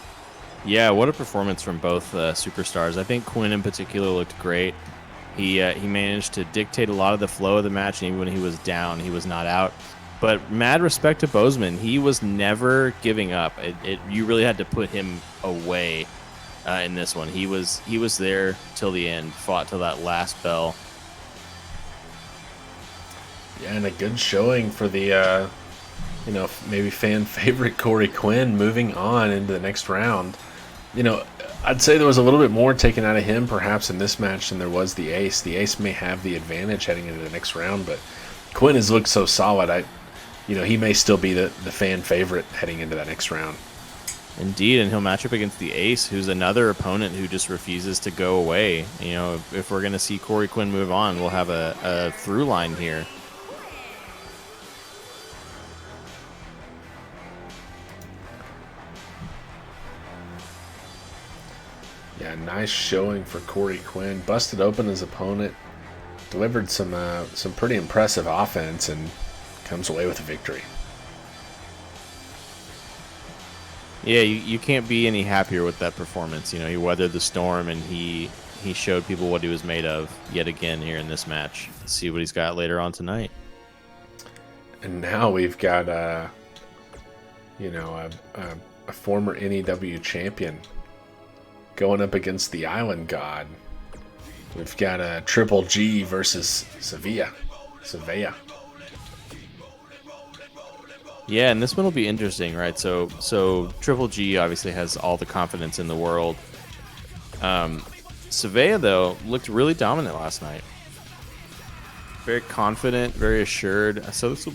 Yeah, what a performance from both superstars. I think Quinn in particular looked great. He managed to dictate a lot of the flow of the match, and even when he was down, he was not out. But mad respect to Bozeman. He was never giving up. You really had to put him away in this one. He was there till the end, fought till that last bell. Yeah, and a good showing for the, maybe fan favorite Corey Quinn moving on into the next round. I'd say there was a little bit more taken out of him perhaps in this match than there was the Ace. The Ace may have the advantage heading into the next round, but Quinn has looked so solid. He may still be the fan favorite heading into that next round. Indeed, and he'll match up against the Ace, who's another opponent who just refuses to go away. If we're going to see Corey Quinn move on, we'll have a through line here. Yeah, nice showing for Corey Quinn. Busted open his opponent, delivered some pretty impressive offense, and comes away with a victory. Yeah, you can't be any happier with that performance. He weathered the storm, and he showed people what he was made of yet again here in this match. Let's see what he's got later on tonight. And now we've got you know, a former NEW champion going up against the Island God. We've got a Triple G versus Sevilla. Yeah, and this one will be interesting, right? So Triple G obviously has all the confidence in the world. Sevilla, though, looked really dominant last night. Very confident, very assured. So this will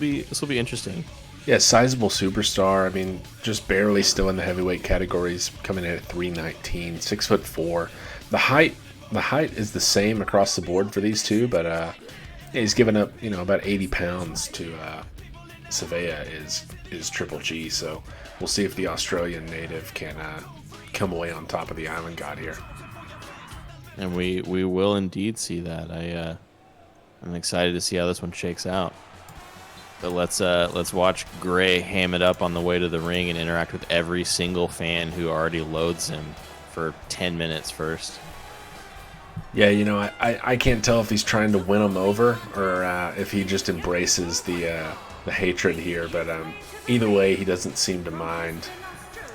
be interesting. Yeah, sizable superstar. I mean, just barely still in the heavyweight categories, coming in at 319, 6'4". The height is the same across the board for these two, but yeah, he's given up, you know, about 80 pounds to Sevilla is Triple G. So we'll see if the Australian native can come away on top of the Island God here. And we will indeed see that. I'm excited to see how this one shakes out. But let's watch Gray ham it up on the way to the ring and interact with every single fan who already loads him for 10 minutes first. Yeah, you know, I can't tell if he's trying to win them over or if he just embraces the hatred here. But either way, he doesn't seem to mind.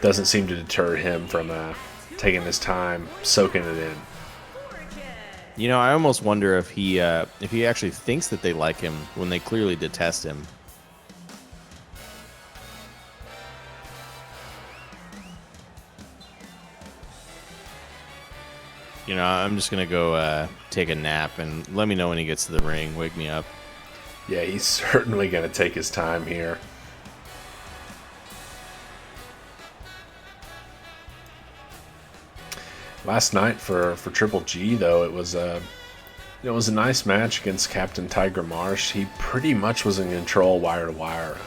Doesn't seem to deter him from taking his time, soaking it in. You know, I almost wonder if he actually thinks that they like him when they clearly detest him. You know, I'm just going to go take a nap and let me know when he gets to the ring. Wake me up. Yeah, he's certainly going to take his time here. Last night for Triple G, though, it was a nice match against Captain Tiger Marsh. He pretty much was in control wire to wire.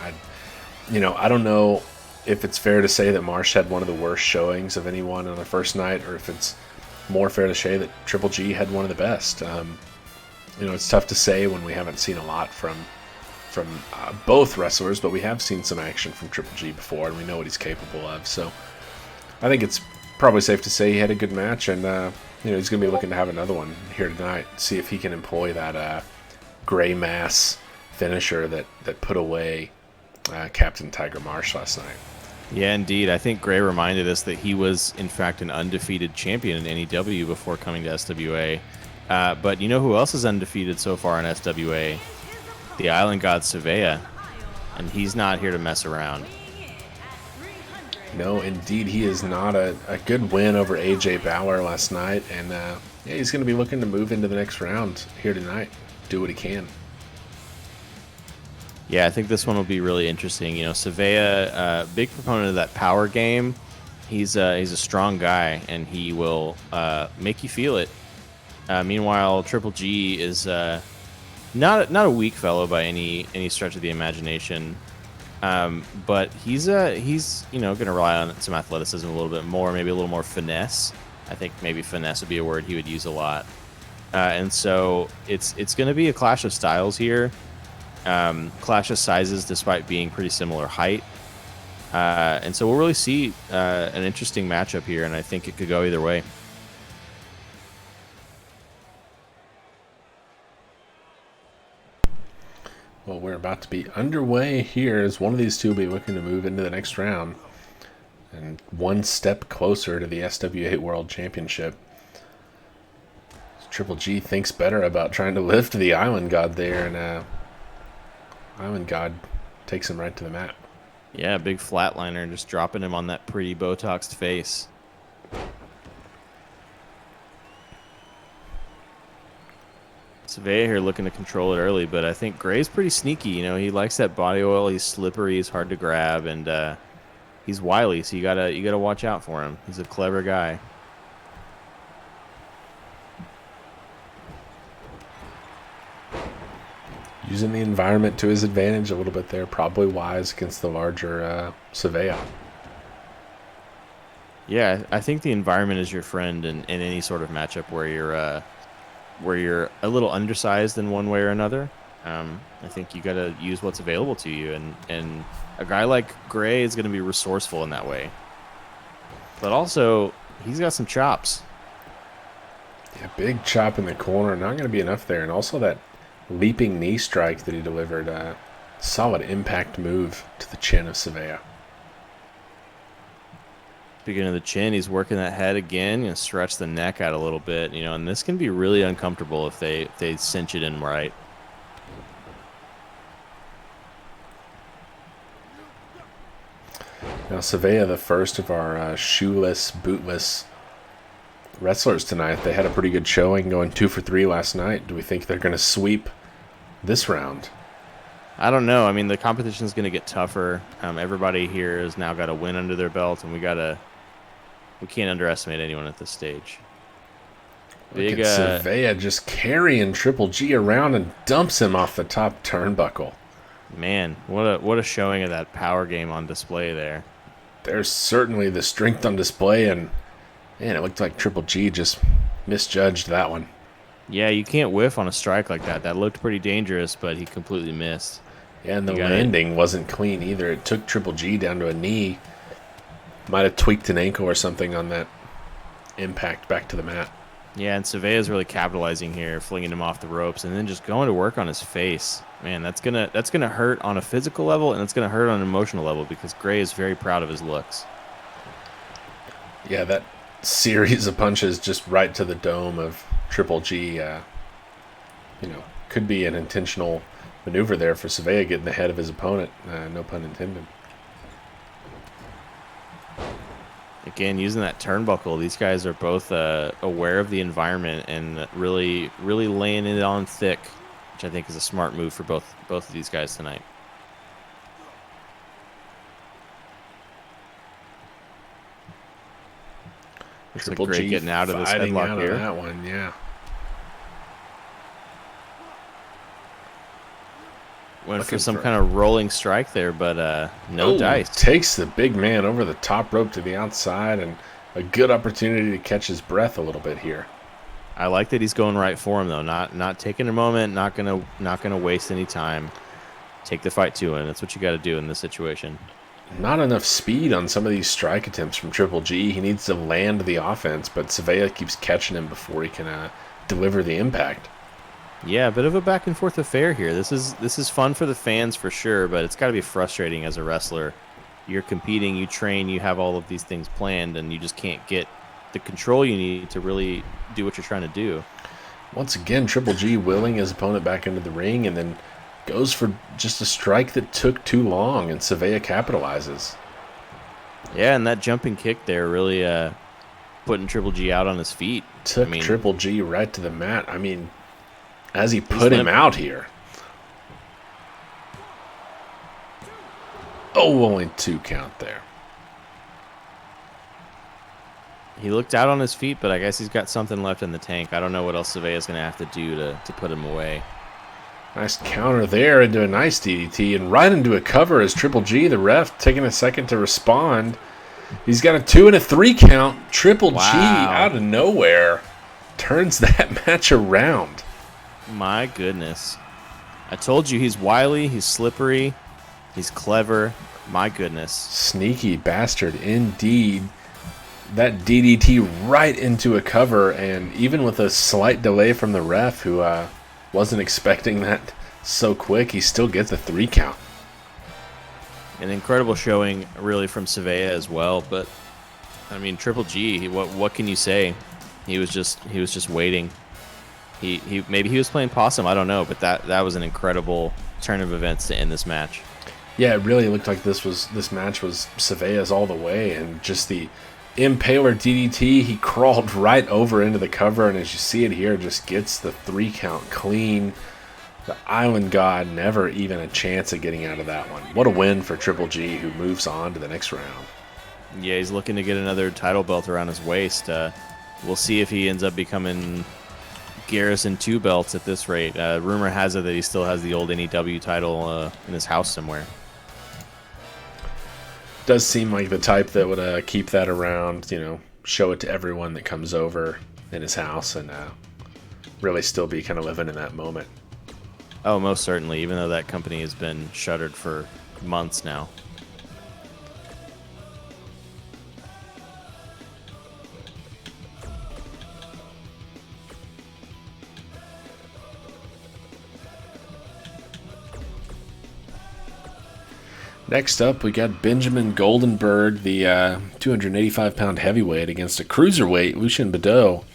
I don't know if it's fair to say that Marsh had one of the worst showings of anyone on the first night, or if it's more fair to say that Triple G had one of the best. It's tough to say when we haven't seen a lot from both wrestlers, but we have seen some action from Triple G before, and we know what he's capable of. So I think it's probably safe to say he had a good match, and he's going to be looking to have another one here tonight. See if he can employ that gray mass finisher that put away Captain Tiger Marsh last night. Yeah, indeed. I think Gray reminded us that he was, in fact, an undefeated champion in NEW before coming to SWA. But you know who else is undefeated so far in SWA? The Island God Sevilla. And he's not here to mess around. No, indeed, he is not. A good win over AJ Bauer last night. And he's going to be looking to move into the next round here tonight. Do what he can. Yeah, I think this one will be really interesting. You know, Sevilla, big proponent of that power game. He's a strong guy, and he will make you feel it. Meanwhile, Triple G is not a weak fellow by any stretch of the imagination, but he's going to rely on some athleticism a little bit more, maybe a little more finesse. I think maybe finesse would be a word he would use a lot, and so it's going to be a clash of styles here. Clash of sizes despite being pretty similar height. And so we'll really see an interesting matchup here, and I think it could go either way. Well, we're about to be underway here as one of these two will be looking to move into the next round and one step closer to the SWA World Championship. Triple G thinks better about trying to lift the Island God there, and Island God takes him right to the mat. Yeah, big flatliner, just dropping him on that pretty Botoxed face. Sevilla here looking to control it early, but I think Gray's pretty sneaky. You know, he likes that body oil. He's slippery. He's hard to grab, and he's wily. So you gotta watch out for him. He's a clever guy. Using the environment to his advantage a little bit there. Probably wise against the larger Sevilla. Yeah, I think the environment is your friend in any sort of matchup where you're a little undersized in one way or another. I think you got to use what's available to you, and a guy like Gray is going to be resourceful in that way. But also, he's got some chops. Yeah, big chop in the corner. Not going to be enough there, and also that leaping knee strike that he delivered. Solid impact move to the chin of Sevilla. Beginning of the chin, he's working that head again. Stretch the neck out a little bit, and this can be really uncomfortable if they cinch it in right. Now, Savea, the first of our shoeless, bootless wrestlers tonight. They had a pretty good showing, going 2 for 3 last night. Do we think they're going to sweep this round? I don't know. I mean, the competition is going to get tougher. Everybody here has now got a win under their belt, and we can't underestimate anyone at this stage. Look at Savea just carrying Triple G around and dumps him off the top turnbuckle. Man, what a showing of that power game on display there. There's certainly the strength on display, and man, it looked like Triple G just misjudged that one. Yeah, you can't whiff on a strike like that. That looked pretty dangerous, but he completely missed. Yeah, and the landing wasn't clean either. It took Triple G down to a knee. Might have tweaked an ankle or something on that impact back to the mat. Yeah, and Savea's really capitalizing here, flinging him off the ropes, and then just going to work on his face. Man, that's gonna hurt on a physical level, and it's gonna hurt on an emotional level because Gray is very proud of his looks. Yeah, that series of punches just right to the dome of Triple G, could be an intentional maneuver there for Savea, getting the head of his opponent. No pun intended. Again, using that turnbuckle, these guys are both aware of the environment and really, really laying it on thick, which I think is a smart move for both of these guys tonight. Triple G getting out of this headlock here. That one, yeah. Went for some kind of rolling strike there, but no dice. Takes the big man over the top rope to the outside, and a good opportunity to catch his breath a little bit here. I like that he's going right for him though, not taking a moment, not gonna waste any time. Take the fight to him. That's what you got to do in this situation. Not enough speed on some of these strike attempts from Triple G. He needs to land the offense, but Savea keeps catching him before he can deliver the impact. Yeah, a bit of a back and forth affair here. This is fun for the fans for sure, but it's got to be frustrating as a wrestler. You're competing, you train, you have all of these things planned, and you just can't get the control you need to really do what you're trying to do. Once again, Triple G willing his opponent back into the ring, and then goes for just a strike that took too long, and Savea capitalizes. Yeah, and that jumping kick there really putting Triple G out on his feet. Took Triple G right to the mat. I mean, as he put him out here. Oh, only 2 count there. He looked out on his feet, but I guess he's got something left in the tank. I don't know what else Savea's going to have to do to put him away. Nice counter there into a nice DDT and right into a cover as Triple G, the ref, taking a second to respond. He's got a 2 and a 3 count. Triple G out of nowhere turns that match around. My goodness. I told you he's wily, he's slippery, he's clever. My goodness. Sneaky bastard indeed. That DDT right into a cover, and even with a slight delay from the ref who wasn't expecting that so quick, he still gets a 3 count. An incredible showing really from Savea as well, but I mean Triple G, what can you say? He was just waiting. He maybe he was playing possum, I don't know, but that was an incredible turn of events to end this match. Yeah, it really looked like this match was Savea's all the way, and just the Impaler DDT, he crawled right over into the cover, and as you see it here, just gets the 3 count clean. The Island God never even a chance at getting out of that one. What a win for Triple G, who moves on to the next round. Yeah, he's looking to get another title belt around his waist. We'll see if he ends up becoming Garrison 2 belts at this rate. Rumor has it that he still has the old NEW title in his house somewhere. Does seem like the type that would keep that around, show it to everyone that comes over in his house, and really still be kind of living in that moment. Oh, most certainly, even though that company has been shuttered for months now. Next up, we got Benjamin Goldenberg, the 285-pound heavyweight, against a cruiserweight, Lucien Badeau,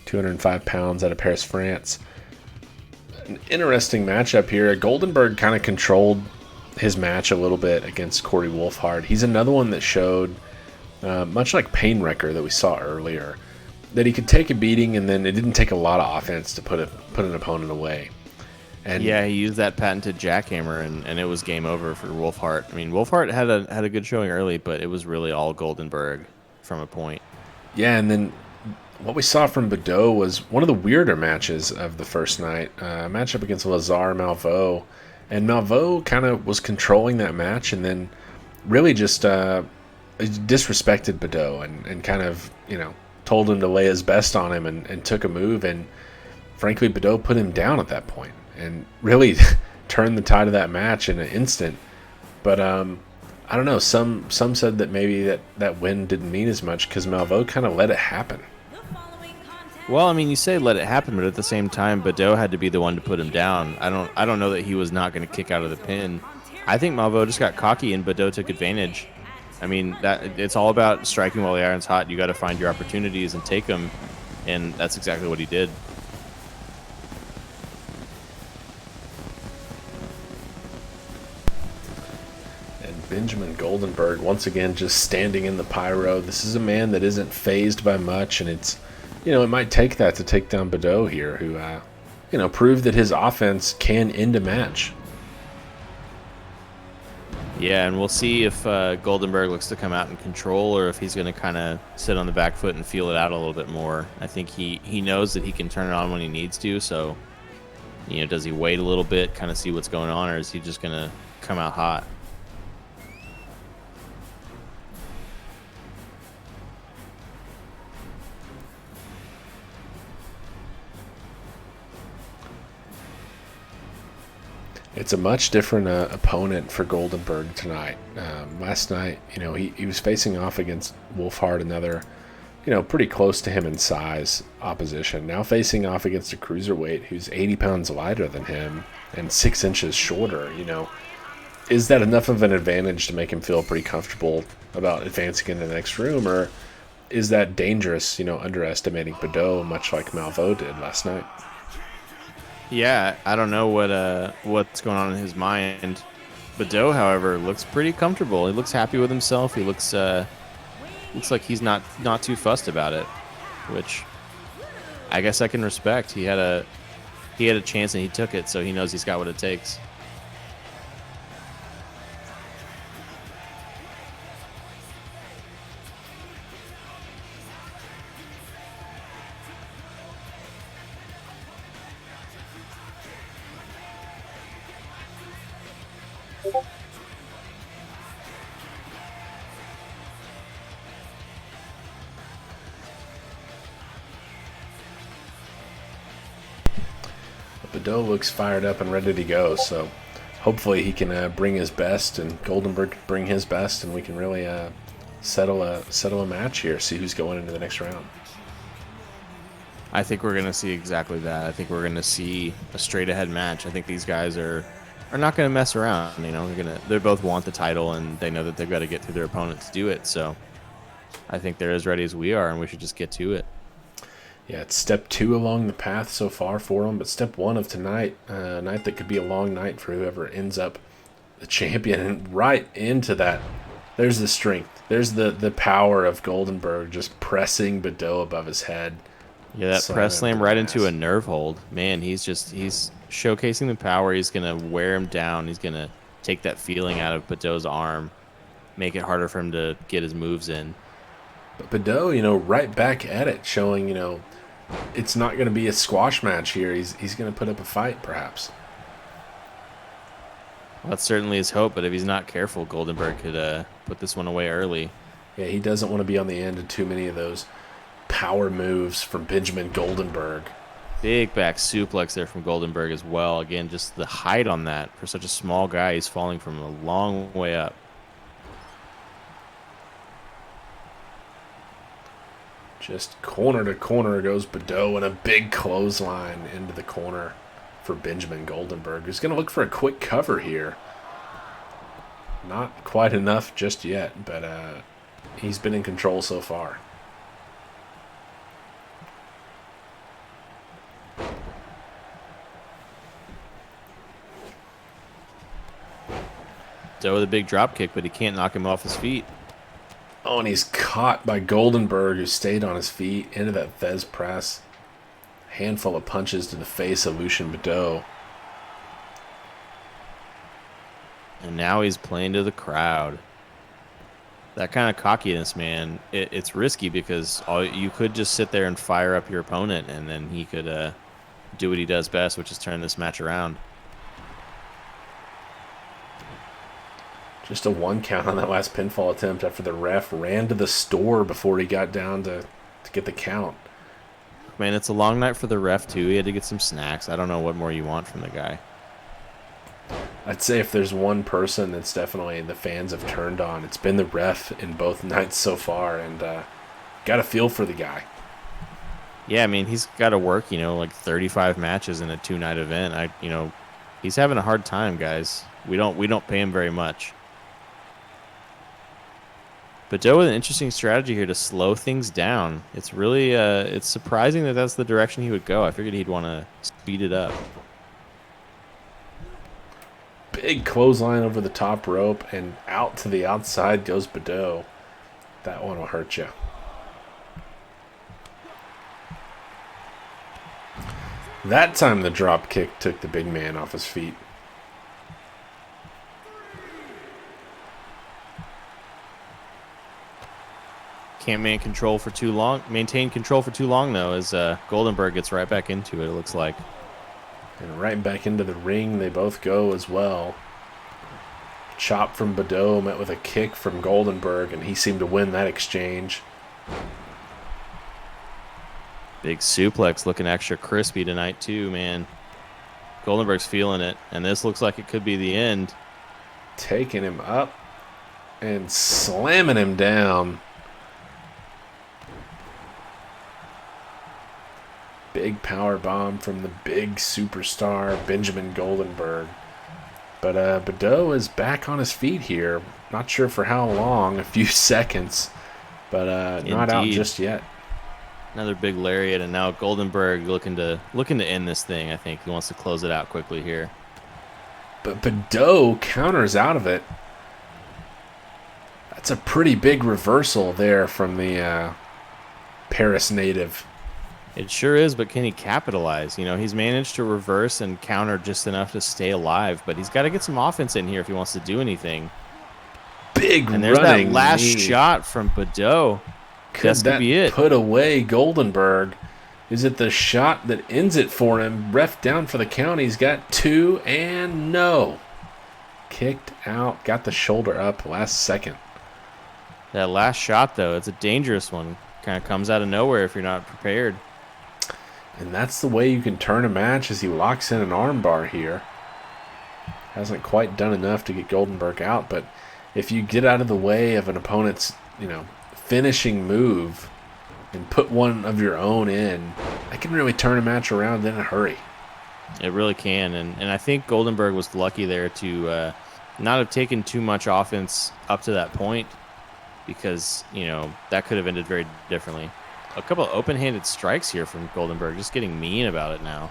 205 pounds, out of Paris, France. An interesting matchup here. Goldenberg kind of controlled his match a little bit against Corey Wolfhard. He's another one that showed, much like Painwrecker that we saw earlier, that he could take a beating, and then it didn't take a lot of offense to put an opponent away. And yeah, he used that patented jackhammer, and it was game over for Wolfhard. I mean, Wolfhard had a good showing early, but it was really all Goldenberg from a point. Yeah, and then what we saw from Badeau was one of the weirder matches of the first night, a matchup against Lazare Malveaux. And Malveaux kind of was controlling that match, and then really just disrespected Badeau and kind of, told him to lay his best on him and took a move. And frankly, Badeau put him down at that point and really turned the tide of that match in an instant. But I don't know. Some said that maybe that win didn't mean as much because Malveaux kind of let it happen. Well, I mean, you say let it happen, but at the same time, Badeau had to be the one to put him down. I don't know that he was not going to kick out of the pin. I think Malveaux just got cocky and Badeau took advantage. I mean, that it's all about striking while the iron's hot. You got to find your opportunities and take them, and that's exactly what he did. Benjamin Goldenberg, once again, just standing in the pyro. This is a man that isn't phased by much, and it's, it might take that to take down Badeau here, who, proved that his offense can end a match. Yeah, and we'll see if Goldenberg looks to come out and control, or if he's going to kind of sit on the back foot and feel it out a little bit more. I think he knows that he can turn it on when he needs to, so, does he wait a little bit, kind of see what's going on, or is he just going to come out hot? It's a much different opponent for Goldenberg tonight. Last night, he was facing off against Wolfhard, another, pretty close to him in size opposition. Now facing off against a cruiserweight who's 80 pounds lighter than him and 6 inches shorter. Is that enough of an advantage to make him feel pretty comfortable about advancing into the next room, or is that dangerous, underestimating Badeau, much like Malveaux did last night? Yeah, I don't know what's going on in his mind. Badeau, however, looks pretty comfortable. He looks happy with himself. He looks like he's not too fussed about it, which I guess I can respect. He had a chance and he took it, so he knows he's got what it takes. Badeau looks fired up and ready to go, so hopefully he can bring his best, and Goldenberg can bring his best, and we can really settle a match here, see who's going into the next round. I think we're going to see exactly that. I think we're going to see a straight-ahead match. I think these guys are not going to mess around. They both want the title, and they know that they've got to get through their opponent to do it. So I think they're as ready as we are, and we should just get to it. Yeah, it's step 2 along the path so far for them, but step 1 of tonight, a night that could be a long night for whoever ends up the champion. And right into that, there's the strength. There's the power of Goldenberg just pressing Badeau above his head. Yeah, that press slam right into a nerve hold. Man, he's showcasing the power. He's going to wear him down. He's going to take that feeling out of Badeau's arm, make it harder for him to get his moves in. But Badeau, right back at it, showing, it's not going to be a squash match here. He's going to put up a fight, perhaps. Well, that's certainly his hope, but if he's not careful, Goldenberg could put this one away early. Yeah, he doesn't want to be on the end of too many of those power moves from Benjamin Goldenberg. Big back suplex there from Goldenberg as well. Again, just the height on that. For such a small guy, he's falling from a long way up. Just corner to corner goes Badeau, and a big clothesline into the corner for Benjamin Goldenberg, who's going to look for a quick cover here. Not quite enough just yet, but he's been in control so far. So with a big drop kick, but he can't knock him off his feet. Oh, and he's caught by Goldenberg, who stayed on his feet into that Fez press. Handful of punches to the face of Lucian Bedeau. And now he's playing to the crowd. That kind of cockiness, man, it's risky because you could just sit there and fire up your opponent, and then he could do what he does best, which is turn this match around. Just a 1 count on that last pinfall attempt after the ref ran to the store before he got down to get the count. Man, it's a long night for the ref, too. He had to get some snacks. I don't know what more you want from the guy. I'd say if there's one person that's definitely the fans have turned on, it's been the ref in both nights so far, and got a feel for the guy. Yeah, I mean, he's got to work, like 35 matches in a 2-night event. He's having a hard time, guys. We don't pay him very much. But Joe with an interesting strategy here to slow things down. It's really it's surprising that that's the direction he would go. I figured he'd want to speed it up. Big clothesline over the top rope, and out to the outside goes Bedeau. That one will hurt you. That time the drop kick took the big man off his feet. Can't maintain control for too long, though, as Goldenberg gets right back into it, it looks like. And right back into the ring they both go as well. Chop from Bedeau met with a kick from Goldenberg, and he seemed to win that exchange. Big suplex looking extra crispy tonight, too, man. Goldenberg's feeling it, and this looks like it could be the end. Taking him up and slamming him down. Big power bomb from the big superstar Benjamin Goldenberg. But Bedeau is back on his feet here. Not sure for how long, a few seconds. But not out just yet. Another big lariat, and now Goldenberg looking to end this thing, I think. He wants to close it out quickly here. But Bedeau counters out of it. That's a pretty big reversal there from the Paris native. It sure is, but can he capitalize? He's managed to reverse and counter just enough to stay alive, but he's got to get some offense in here if he wants to do anything. Big and there's running that last knee. Shot from Bedeau. That's going to be it. Put away Goldenberg. Is it the shot that ends it for him? Ref down for the count. He's got 2, and no. Kicked out. Got the shoulder up last second. That last shot, though, it's a dangerous one. Kind of comes out of nowhere if you're not prepared. And that's the way you can turn a match, as he locks in an armbar here. Hasn't quite done enough to get Goldenberg out, but if you get out of the way of an opponent's, finishing move and put one of your own in, that can really turn a match around in a hurry. It really can, and I think Goldenberg was lucky there to not have taken too much offense up to that point, because, that could have ended very differently. A couple of open-handed strikes here from Goldenberg, just getting mean about it now.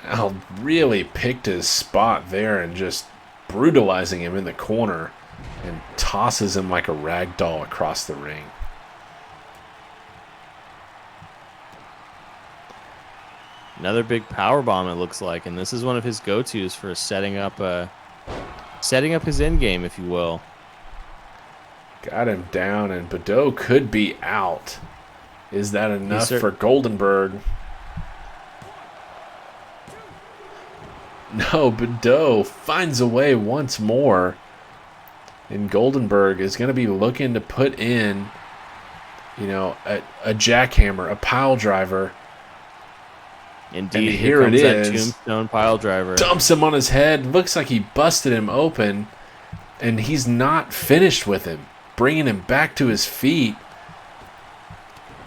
Al really picked his spot there and just brutalizing him in the corner and tosses him like a rag doll across the ring. Another big power bomb, it looks like, and this is one of his go-tos for setting up his end game, if you will. Got him down, and Bedeau could be out. Is that enough for Goldenberg? No, Bedeau finds a way once more. And Goldenberg is going to be looking to put in, a jackhammer, a pile driver. Indeed, and here it is. That tombstone pile driver. Dumps him on his head. Looks like he busted him open. And he's not finished with him. Bringing him back to his feet.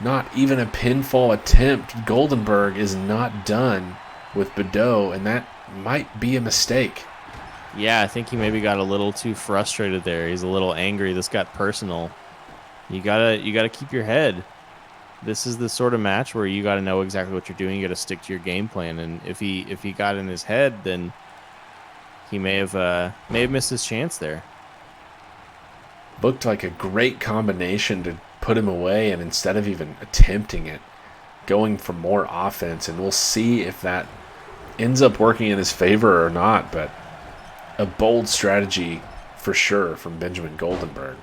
Not even a pinfall attempt. Goldenberg is not done. with Badeau, and that might be a mistake. Yeah, I think he maybe got a little too frustrated there. He's a little angry. This got personal. You gotta keep your head. This is the sort of match where you gotta know exactly what you're doing. You gotta stick to your game plan. And if he got in his head, then he may have missed his chance there. Looked like a great combination to put him away, and instead of even attempting it, going for more offense, and we'll see if that ends up working in his favor or not, but a bold strategy for sure from Benjamin Goldenberg.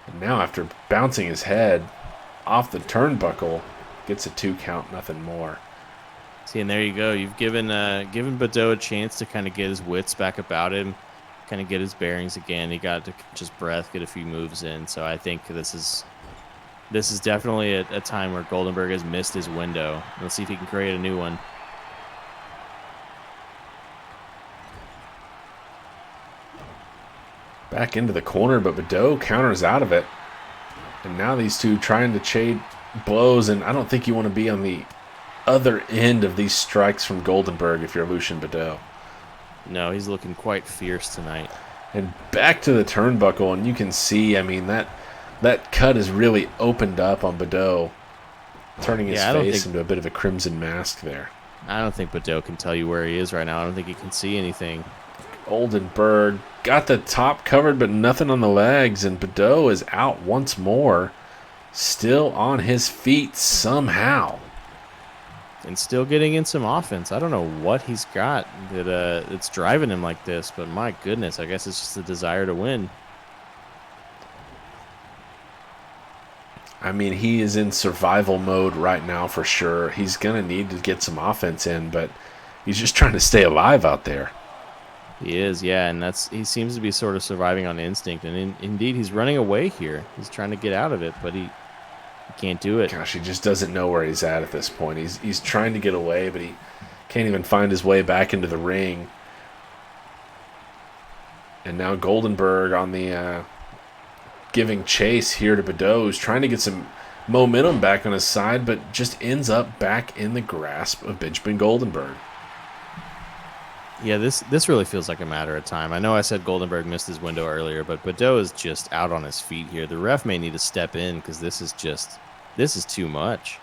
And now after bouncing his head off the turnbuckle, gets a 2 count, nothing more. See, and there you go. You've given Badeau a chance to kind of get his wits back about him, kind of get his bearings again. He got to catch his breath, get a few moves in. So I think this is definitely a time where Goldenberg has missed his window. Let's see if he can create a new one. Back into the corner, but Badeau counters out of it. And now these two trying to trade blows, and I don't think you want to be on the other end of these strikes from Goldenberg if you're Lucien Badeau. No, he's looking quite fierce tonight. And back to the turnbuckle, and you can see, I mean, that cut is really opened up on Badeau, turning his face into a bit of a crimson mask there. I don't think Badeau can tell you where he is right now. I don't think he can see anything. Goldenberg got the top covered, but nothing on the legs, and Badeau is out once more, still on his feet somehow. And still getting in some offense. I don't know what he's got that's driving him like this, but my goodness, I guess it's just the desire to win. I mean, he is in survival mode right now for sure. He's going to need to get some offense in, but he's just trying to stay alive out there. He is, yeah, and he seems to be sort of surviving on instinct, and indeed he's running away here. He's trying to get out of it, but he can't do it. Gosh, he just doesn't know where he's at this point. He's trying to get away, but he can't even find his way back into the ring. And now Goldenberg on the giving chase here to Badeau, who's trying to get some momentum back on his side, but just ends up back in the grasp of Benjamin Goldenberg. Yeah, this really feels like a matter of time. I know I said Goldenberg missed his window earlier, but Badeau is just out on his feet here. The ref may need to step in because this is too much.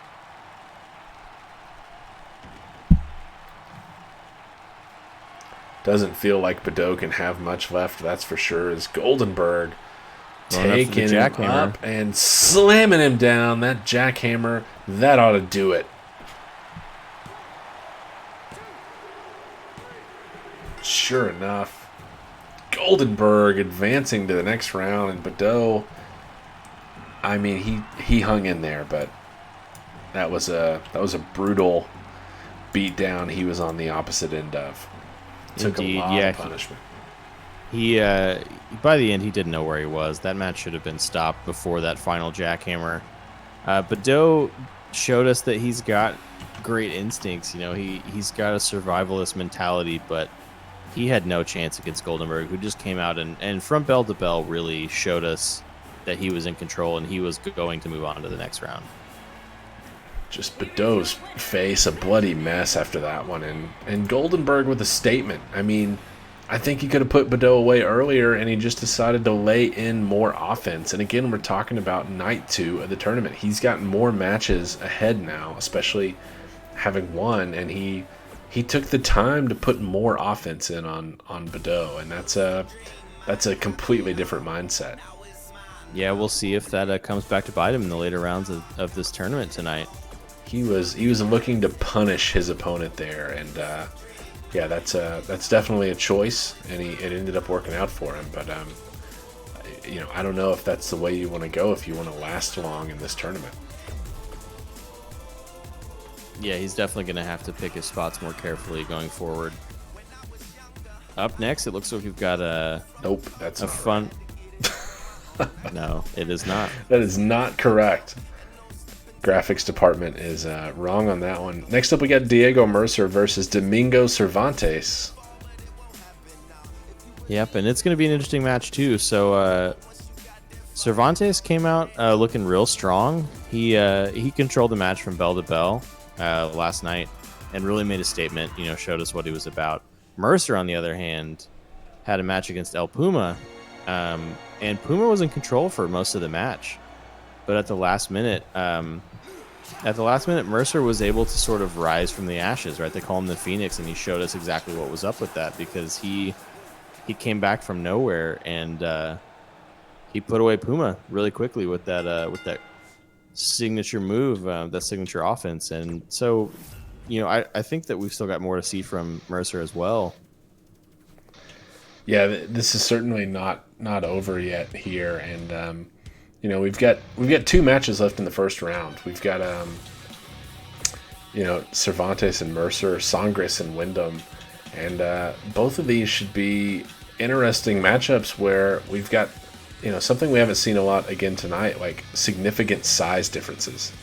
Doesn't feel like Badeau can have much left, that's for sure, as Goldenberg taking him up and slamming him down. That jackhammer, that ought to do it. Sure enough, Goldenberg advancing to the next round, and Badeau, I mean, he hung in there, but that was a brutal beatdown he was on the opposite end of. Took Indeed, a lot of punishment. He by the end, he didn't know where he was. That match should have been stopped before that final jackhammer. Badeau showed us that he's got great instincts. You know, he's got a survivalist mentality, but he had no chance against Goldenberg, who just came out and from bell to bell really showed us that he was in control and he was going to move on to the next round. Just Badeau's face, a bloody mess after that one. And Goldenberg with a statement. I mean, I think he could have put Badeau away earlier, and he just decided to lay in more offense. And again, we're talking about night 2 of the tournament. He's got more matches ahead now, especially having won, and he took the time to put more offense in on Badeau, and that's a completely different mindset. Yeah, we'll see if that comes back to bite him in the later rounds of this tournament tonight. He was looking to punish his opponent there, and yeah, that's definitely a choice, and it ended up working out for him. But you know, I don't know if that's the way you want to go if you want to last long in this tournament. Yeah, he's definitely going to have to pick his spots more carefully going forward. Up next, it looks like we've got Nope, that's a fun. Right. No, it is not. That is not correct. Graphics department is wrong on that one. Next up, we got Diego Mercer versus Domingo Cervantes. Yep, and it's going to be an interesting match too. So Cervantes came out looking real strong. He controlled the match from bell to bell last night and really made a statement. Showed us what he was about. Mercer, on the other hand, had a match against El Puma, and Puma was in control for most of the match. But at the last minute, Mercer was able to sort of rise from the ashes. Right, they call him the Phoenix, and he showed us exactly what was up with that because he came back from nowhere and. He put away Puma really quickly with that signature move, that signature offense, and so, I think that we've still got more to see from Mercer as well. Yeah, this is certainly not over yet here, and we've got 2 matches left in the first round. We've got Cervantes and Mercer, Sangres and Wyndham, and both of these should be interesting matchups where we've got. Something we haven't seen a lot again tonight, like significant size differences.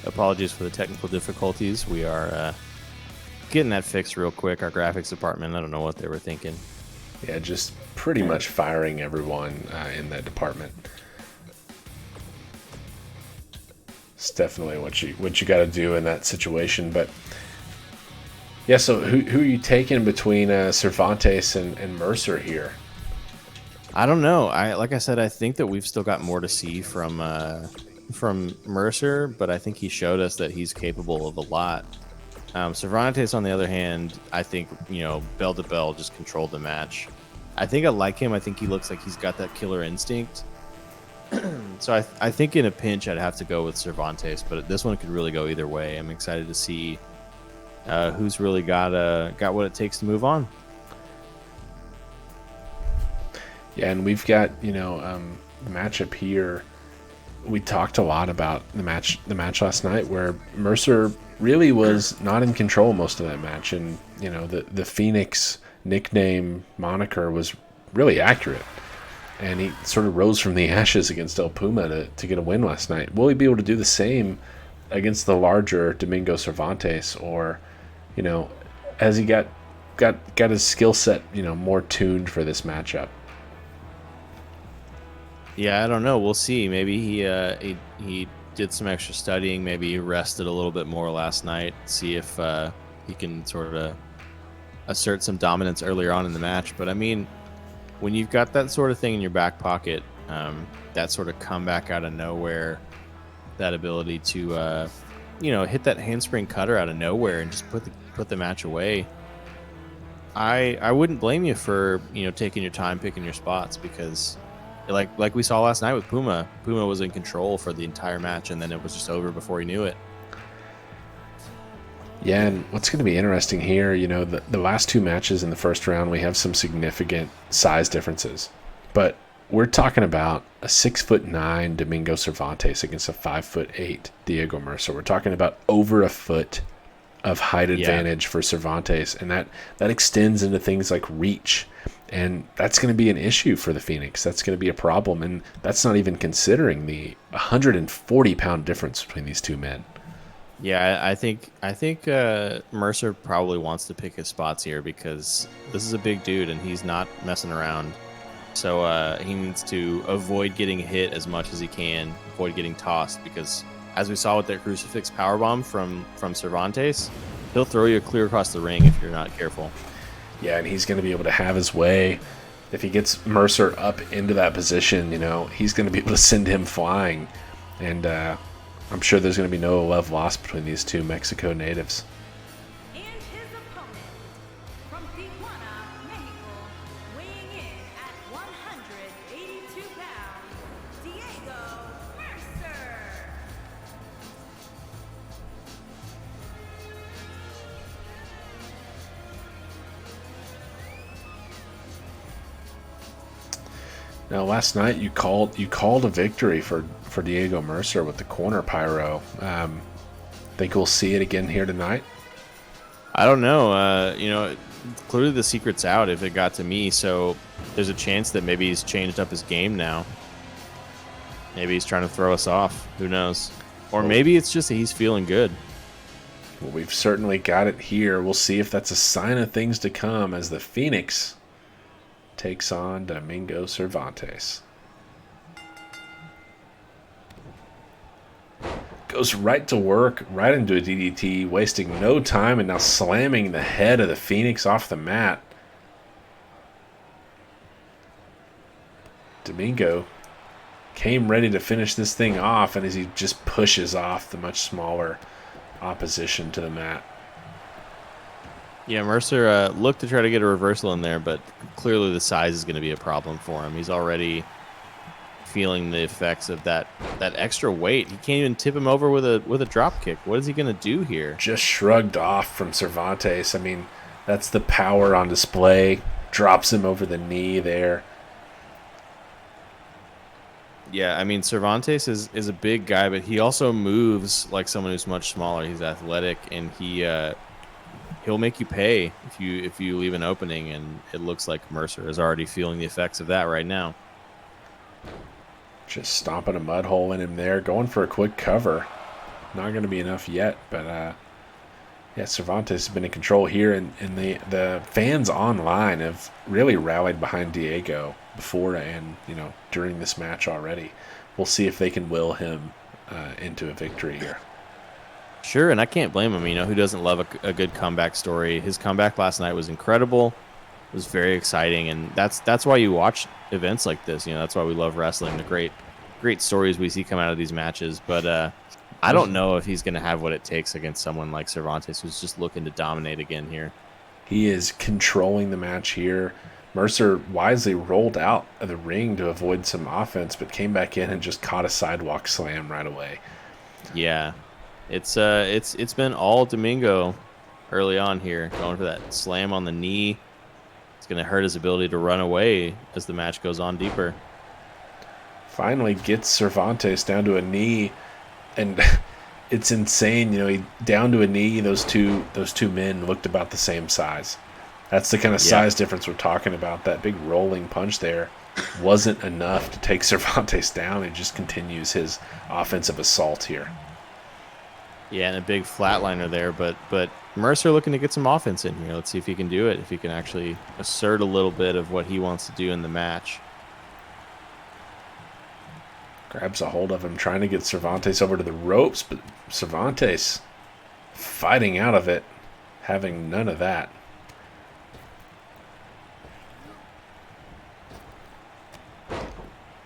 Apologies for the technical difficulties. We are getting that fixed real quick. Our graphics department, I don't know what they were thinking. Yeah, just pretty much firing everyone in that department. It's definitely what you got to do in that situation. But yeah, so who are you taking between Cervantes and Mercer here? I don't know. Like I said, I think that we've still got more to see from Mercer, but I think he showed us that he's capable of a lot. Cervantes, on the other hand, I think bell to bell just controlled the match. I think I like him. I think he looks like he's got that killer instinct. So I think in a pinch I'd have to go with Cervantes, but this one could really go either way. I'm excited to see who's really got what it takes to move on. Yeah, and we've got the matchup here. We talked a lot about the match last night where Mercer really was not in control most of that match, and the Phoenix nickname moniker was really accurate. And he sort of rose from the ashes against El Puma to get a win last night. Will he be able to do the same against the larger Domingo Cervantes, or, has he got his skill set, more tuned for this matchup? Yeah, I don't know. We'll see. Maybe he did some extra studying. Maybe he rested a little bit more last night. See if he can sort of assert some dominance earlier on in the match. But I mean, when you've got that sort of thing in your back pocket, that sort of comeback out of nowhere, that ability to, hit that handspring cutter out of nowhere and just put the match away. I wouldn't blame you for taking your time picking your spots, because like we saw last night with Puma was in control for the entire match, and then it was just over before he knew it. Yeah, and what's going to be interesting here, the last 2 matches in the first round, we have some significant size differences. But we're talking about a 6'9" Domingo Cervantes against a 5'8" Diego Mercer. We're talking about over a foot of height advantage for Cervantes, and that extends into things like reach. And that's going to be an issue for the Phoenix. That's going to be a problem, and that's not even considering the 140-pound difference between these two men. Yeah, I think Mercer probably wants to pick his spots here, because this is a big dude and he's not messing around. So he needs to avoid getting hit as much as he can, avoid getting tossed, because as we saw with that crucifix powerbomb from Cervantes, he'll throw you clear across the ring if you're not careful. Yeah, and he's going to be able to have his way. If he gets Mercer up into that position, he's going to be able to send him flying. And I'm sure there's going to be no love lost between these two Mexico natives. And his opponent, from Tijuana, Mexico, weighing in at 182 pounds, Diego Mercer. Now, last night you called a victory for Diego Mercer with the corner pyro. Think we'll see it again here tonight? I don't know. Clearly the secret's out if it got to me, so there's a chance that maybe he's changed up his game now. Maybe he's trying to throw us off. Who knows? Or maybe it's just that he's feeling good. Well, we've certainly got it here. We'll see if that's a sign of things to come as the Phoenix takes on Domingo Cervantes. Goes right to work, right into a DDT, wasting no time, and now slamming the head of the Phoenix off the mat. Domingo came ready to finish this thing off, and as he just pushes off the much smaller opposition to the mat. Yeah, Mercer looked to try to get a reversal in there, but clearly the size is going to be a problem for him. He's already feeling the effects of that extra weight. He can't even tip him over with a drop kick. What is he going to do here? Just shrugged off from Cervantes. I mean, that's the power on display. Drops him over the knee there. Yeah, I mean, Cervantes is a big guy, but he also moves like someone who's much smaller. He's athletic, and he'll make you pay if you leave an opening, and it looks like Mercer is already feeling the effects of that right now. Just stomping a mud hole in him there, going for a quick cover. Not going to be enough yet, but yeah, Cervantes has been in control here, and the fans online have really rallied behind Diego before and during this match already. We'll see if they can will him into a victory here. Sure, and I can't blame him. Who doesn't love a good comeback story? His comeback last night was incredible. It was very exciting, and that's why you watch events like this. That's why we love wrestling. The great stories we see come out of these matches. But I don't know if he's going to have what it takes against someone like Cervantes, who's just looking to dominate again here. He is controlling the match here. Mercer wisely rolled out of the ring to avoid some offense, but came back in and just caught a sidewalk slam right away. Yeah, it's been all Domingo early on here, going for that slam on the knee. It's going to hurt his ability to run away as the match goes on deeper. Finally gets Cervantes down to a knee, and it's insane. He down to a knee. Those two men looked about the same size. That's the kind of size difference we're talking about. That big rolling punch there wasn't enough to take Cervantes down. He just continues his offensive assault here. Yeah, and a big flatliner there, but Mercer looking to get some offense in here. Let's see if he can do it, if he can actually assert a little bit of what he wants to do in the match. Grabs a hold of him, trying to get Cervantes over to the ropes, but Cervantes fighting out of it, having none of that.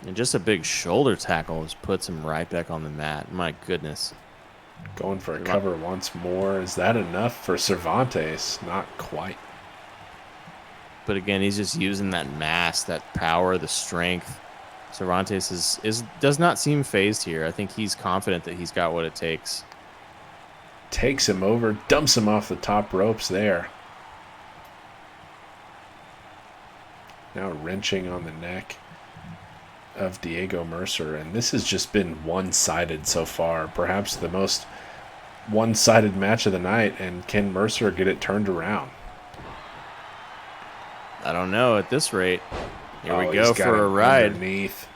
And just a big shoulder tackle just puts him right back on the mat. My goodness. Going for a cover once more. Is that enough for Cervantes? Not quite. But again, he's just using that mass, that power, the strength. Cervantes does not seem phased here. I think he's confident that he's got what it takes. Takes him over, dumps him off the top ropes there. Now wrenching on the neck of Diego Mercer, and this has just been one-sided so far, perhaps the most one-sided match of the night. And can Mercer get it turned around? I don't know at this rate. Here we go for a ride. Underneath.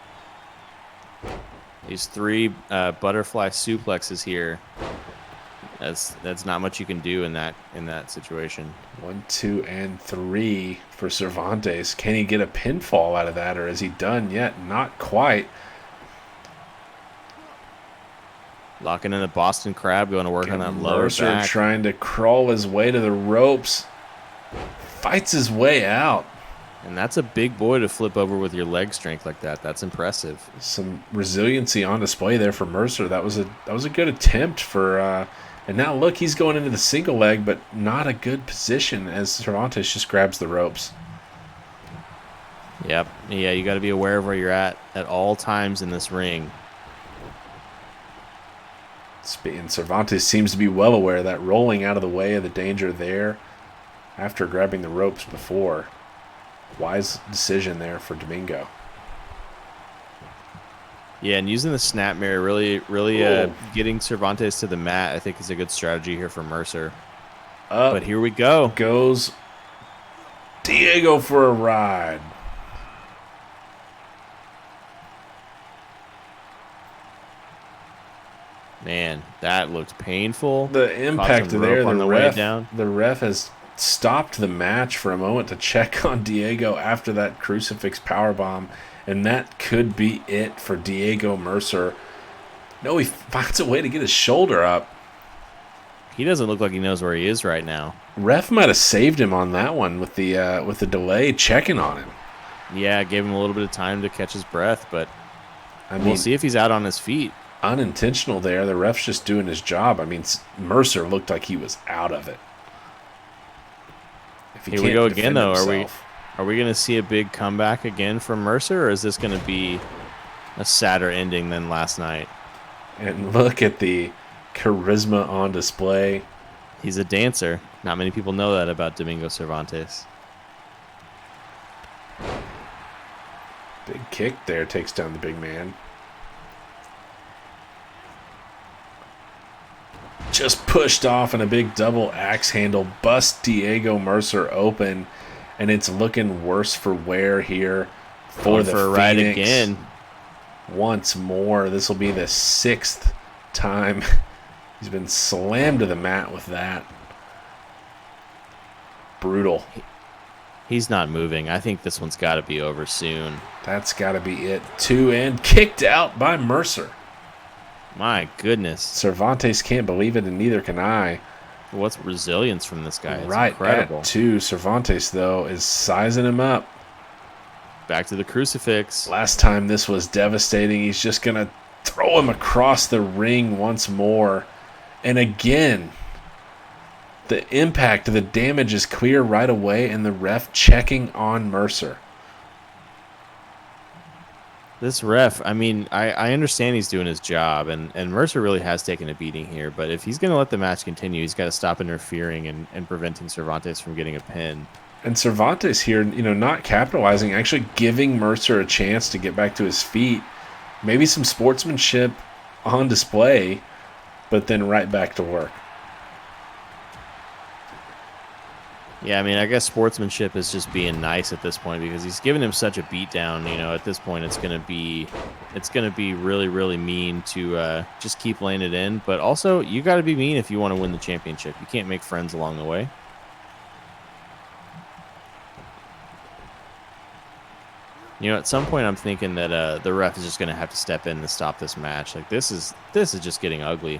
These three butterfly suplexes here. That's not much you can do in that situation. 1, 2, and 3 for Cervantes. Can he get a pinfall out of that, or is he done yet? Not quite. Locking in the Boston Crab, going to work on that lower Mercer back. trying to crawl his way to the ropes. Fights his way out. And that's a big boy to flip over with your leg strength like that. That's impressive. Some resiliency on display there for Mercer. That was a good attempt for. And now look, he's going into the single leg, but not a good position as Cervantes just grabs the ropes. Yep. Yeah, you got to be aware of where you're at all times in this ring. And Cervantes seems to be well aware of that, rolling out of the way of the danger there after grabbing the ropes before. Wise decision there for Domingo. Yeah, and using the snap mirror, really getting Cervantes to the mat, I think is a good strategy here for Mercer. But here we go. Goes Diego for a ride. Man, that looked painful. The Caught impact some there, rope on the the way ref, down. the ref has stopped the match for a moment to check on Diego after that crucifix powerbomb, and that could be it for Diego Mercer. No, he finds a way to get his shoulder up. He doesn't look like he knows where he is right now. Ref might have saved him on that one with the delay checking on him. Yeah, gave him a little bit of time to catch his breath, but I mean, we'll see if he's out on his feet. unintentional there. The ref's just doing his job. I mean, Mercer looked like he was out of it. If he Here we can't go again, defend though. himself- Are we going to see a big comeback again from Mercer, or is this going to be a sadder ending than last night? And look at the charisma on display. He's a dancer. Not many people know that about Domingo Cervantes. Big kick there takes down the big man. Just pushed off, and a big double axe handle busts Diego Mercer open, and it's looking worse for wear here for Going the for a ride Phoenix. again. Once more, this will be the 6th time he's been slammed to the mat with that. Brutal. He's not moving. I think this one's got to be over soon. That's got to be it. 2 and kicked out by Mercer. My goodness. Cervantes can't believe it, and neither can I. What's resilience from this guy? It's Right incredible. at 2. Cervantes, though, is sizing him up. Back to the crucifix. Last time this was devastating. He's just going to throw him across the ring once more. And again, the impact, the damage is clear right away, and the ref checking on Mercer. This ref, I mean, I understand he's doing his job, and Mercer really has taken a beating here, but if he's going to let the match continue, he's got to stop interfering and preventing Cervantes from getting a pin. And Cervantes here, not capitalizing, actually giving Mercer a chance to get back to his feet. Maybe some sportsmanship on display, but then right back to work. Yeah, I mean, I guess sportsmanship is just being nice at this point because he's given him such a beatdown. At this point, it's gonna be really, really mean to just keep laying it in. But also, you got to be mean if you want to win the championship. You can't make friends along the way. At some point, I'm thinking that the ref is just gonna have to step in to stop this match. Like this is just getting ugly.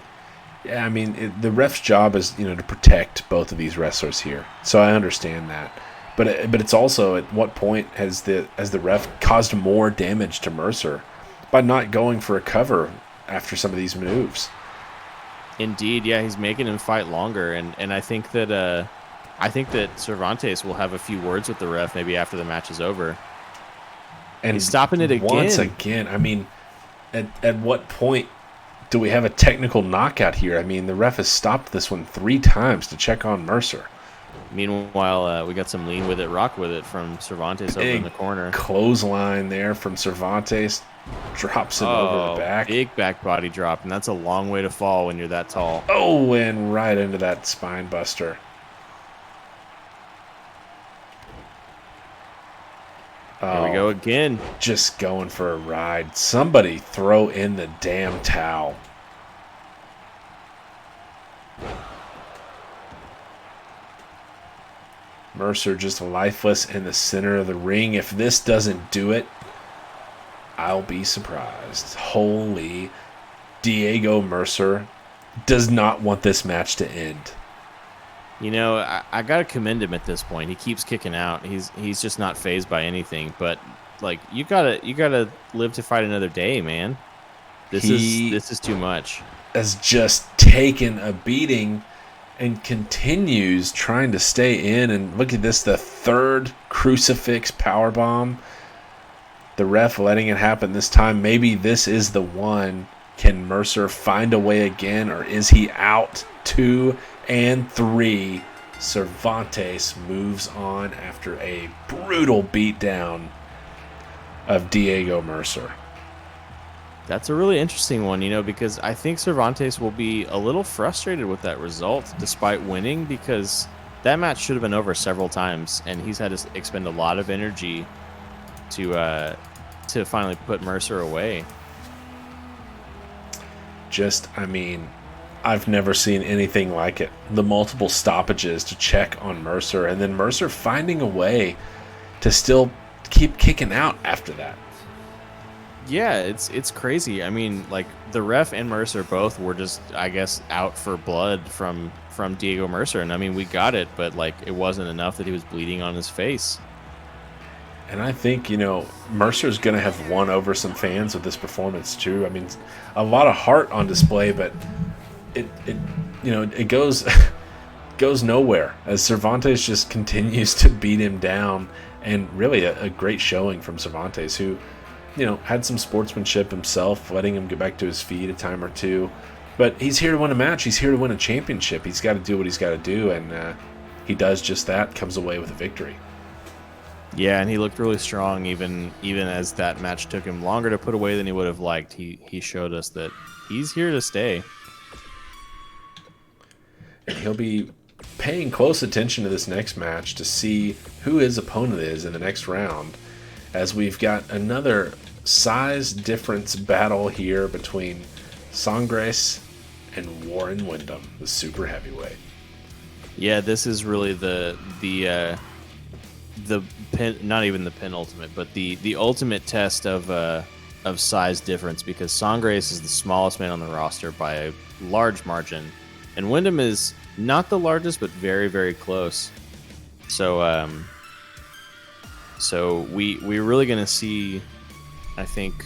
Yeah, I mean, the ref's job is, to protect both of these wrestlers here. So I understand that. But it's also at what point has the ref caused more damage to Mercer by not going for a cover after some of these moves? Indeed, yeah, he's making him fight longer, and I think that Cervantes will have a few words with the ref maybe after the match is over. And he's stopping it again. Once again, I mean, at what point do we have a technical knockout here? I mean, the ref has stopped this one 3 times to check on Mercer. Meanwhile, we got some lean with it, rock with it from Cervantes over in the corner. Clothesline there from Cervantes. Drops him over the back. Big back body drop, and that's a long way to fall when you're that tall. Oh, and right into that spine buster. Here we go again. Just going for a ride. Somebody throw in the damn towel. Mercer just lifeless in the center of the ring. If this doesn't do it, I'll be surprised. Holy, Diego Mercer does not want this match to end. I gotta commend him at this point. He keeps kicking out. He's just not fazed by anything. But like you gotta live to fight another day, man. This is too much. Has just taken a beating and continues trying to stay in. And look at this, the 3rd crucifix powerbomb. The ref letting it happen this time. Maybe this is the one. Can Mercer find a way again, or is he out? 2 and 3. Cervantes moves on after a brutal beatdown of Diego Mercer. That's a really interesting one, because I think Cervantes will be a little frustrated with that result despite winning, because that match should have been over several times, and he's had to expend a lot of energy to finally put Mercer away. just, I mean, I've never seen anything like it. The multiple stoppages to check on Mercer, and then Mercer finding a way to still keep kicking out after that. Yeah, it's crazy. I mean, like the ref and Mercer both were just, I guess, out for blood from Diego Mercer, and I mean, we got it, but like it wasn't enough that he was bleeding on his face. And I think, Mercer's going to have won over some fans with this performance too. I mean, a lot of heart on display, but it goes goes nowhere as Cervantes just continues to beat him down, and really a great showing from Cervantes, who had some sportsmanship himself, letting him get back to his feet a time or two. But he's here to win a match. He's here to win a championship. He's got to do what he's got to do, and he does just that, comes away with a victory. Yeah, and he looked really strong even as that match took him longer to put away than he would have liked. He showed us that he's here to stay. And he'll be paying close attention to this next match to see who his opponent is in the next round, as we've got another size difference battle here between Sangres and Warren Windham, the super heavyweight. Yeah, this is really the not even the penultimate, but the ultimate test of size difference, because Sangres is the smallest man on the roster by a large margin, and Windham is not the largest, but very, very close. So we're really gonna see, I think,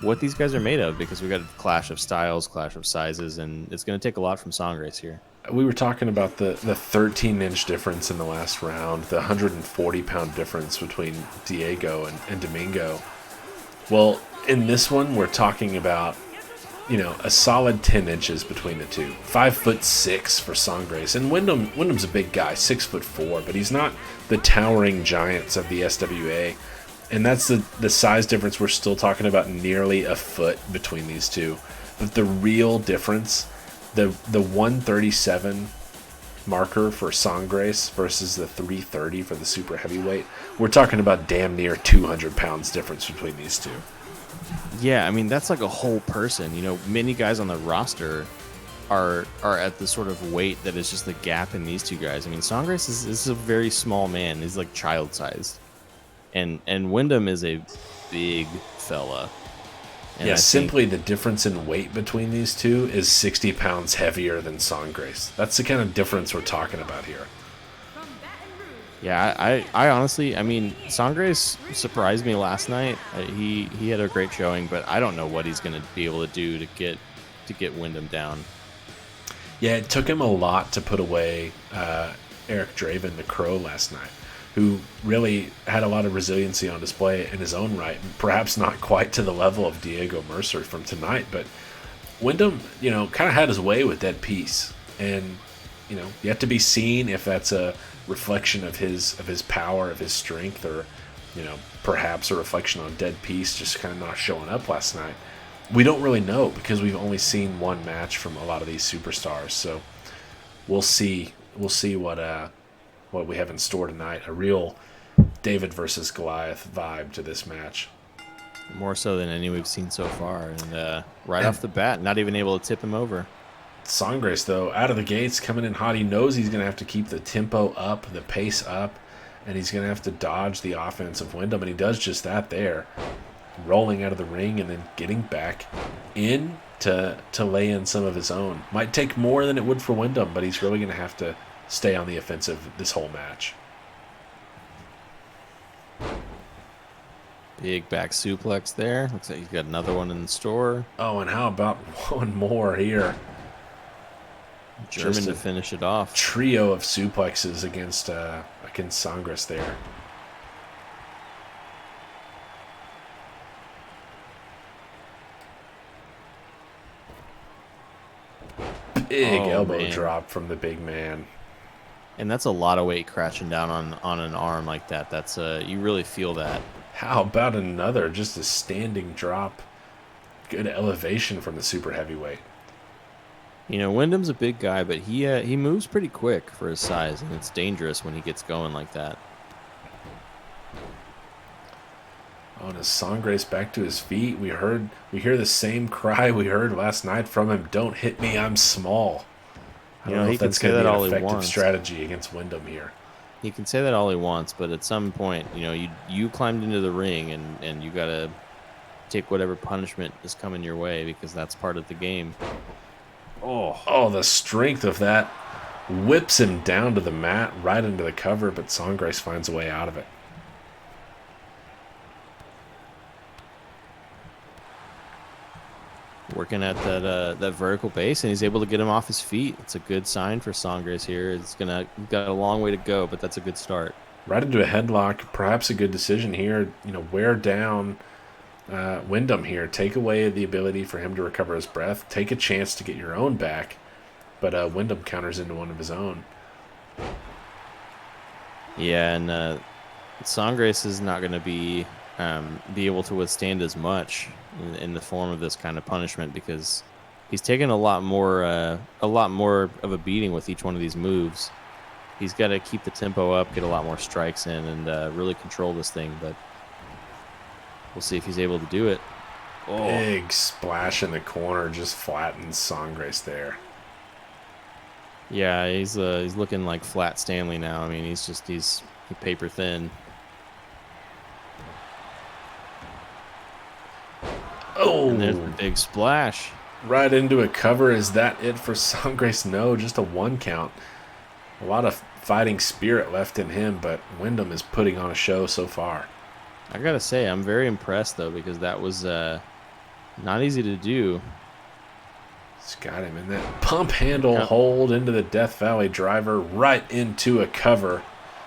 what these guys are made of, because we got a clash of styles, clash of sizes, and it's gonna take a lot from Sangres here. We were talking about the 13-inch difference in the last round, the 140-pound difference between Diego and Domingo. Well, in this one, we're talking about, a solid 10 inches between the two. 5'6" for Sangres. And Windham's a big guy, 6'4", but he's not the towering giants of the SWA. And that's the size difference. We're still talking about nearly a foot between these two. But the real difference, the 137 marker for Sangres versus the 330 for the super heavyweight, we're talking about damn near 200 pounds difference between these two. Yeah, I mean, that's like a whole person. Many guys on the roster are at the sort of weight that is just the gap in these two guys. I mean, Sangres is a very small man. He's like child-sized. And Windham is a big fella. And simply the difference in weight between these two is 60 pounds heavier than Sangres. That's the kind of difference we're talking about here. Yeah, I honestly, I mean, Sangres surprised me last night. He had a great showing, but I don't know what he's going to be able to do to get Windham down. Yeah, it took him a lot to put away Eric Draven, the Crow, last night, who really had a lot of resiliency on display in his own right. Perhaps not quite to the level of Diego Mercer from tonight, but Windham, kind of had his way with that piece. And, yet to be seen if that's a reflection of his power, of his strength, or, perhaps a reflection on dead piece just kind of not showing up last night. We don't really know, because we've only seen one match from a lot of these superstars. So we'll see what we have in store tonight. A real David versus Goliath vibe to this match. More so than any we've seen so far. And right off the bat, not even able to tip him over. Sangres, though, out of the gates, coming in hot. He knows he's going to have to keep the tempo up, the pace up, and he's going to have to dodge the offense of Windham, and he does just that there, rolling out of the ring and then getting back in to lay in some of his own. Might take more than it would for Windham, but he's really going to have to stay on the offensive this whole match. Big back suplex there. Looks like he's got another one in the store. Oh, and how about one more here? German to finish it off. Trio of suplexes against Sangres there. Big elbow drop from the big man. And that's a lot of weight crashing down on an arm like that. That's you really feel that. How about another, just a standing drop? Good elevation from the super heavyweight. Windham's a big guy, but he moves pretty quick for his size, and it's dangerous when he gets going like that. Oh, and is Sangres back to his feet? We hear the same cry we heard last night from him. Don't hit me, I'm small. I You don't know, know he if can that's say going to that be all an he effective wants. strategy against Wyndham here. He can say that all he wants, but at some point, you know, you climbed into the ring and you got to take whatever punishment is coming your way because that's part of the game. Oh, the strength of that whips him down to the mat, right into the cover, but Sangres finds a way out of it. Working at that vertical base, and he's able to get him off his feet. It's a good sign for Sangres here. It's got a long way to go, but that's a good start. Right into a headlock, perhaps a good decision here. You know, wear down Wyndham here. Take away the ability for him to recover his breath. Take a chance to get your own back, but Wyndham counters into one of his own. Yeah, and Sangres is not going to be able to withstand as much in the form of this kind of punishment because he's taken a lot more of a beating with each one of these moves. He's got to keep the tempo up, get a lot more strikes in, and really control this thing. But we'll see if he's able to do it. Big splash in the corner just flattens Sangres there. Yeah, he's looking like Flat Stanley now. I mean, he's paper thin. Oh, And there's the big splash. right into a cover. Is that it for Sangres? No, just a 1 count. A lot of fighting spirit left in him, but Wyndham is putting on a show so far. I gotta say, I'm very impressed though because that was not easy to do. He's got him in that pump handle hold into the Death Valley driver, right into a cover.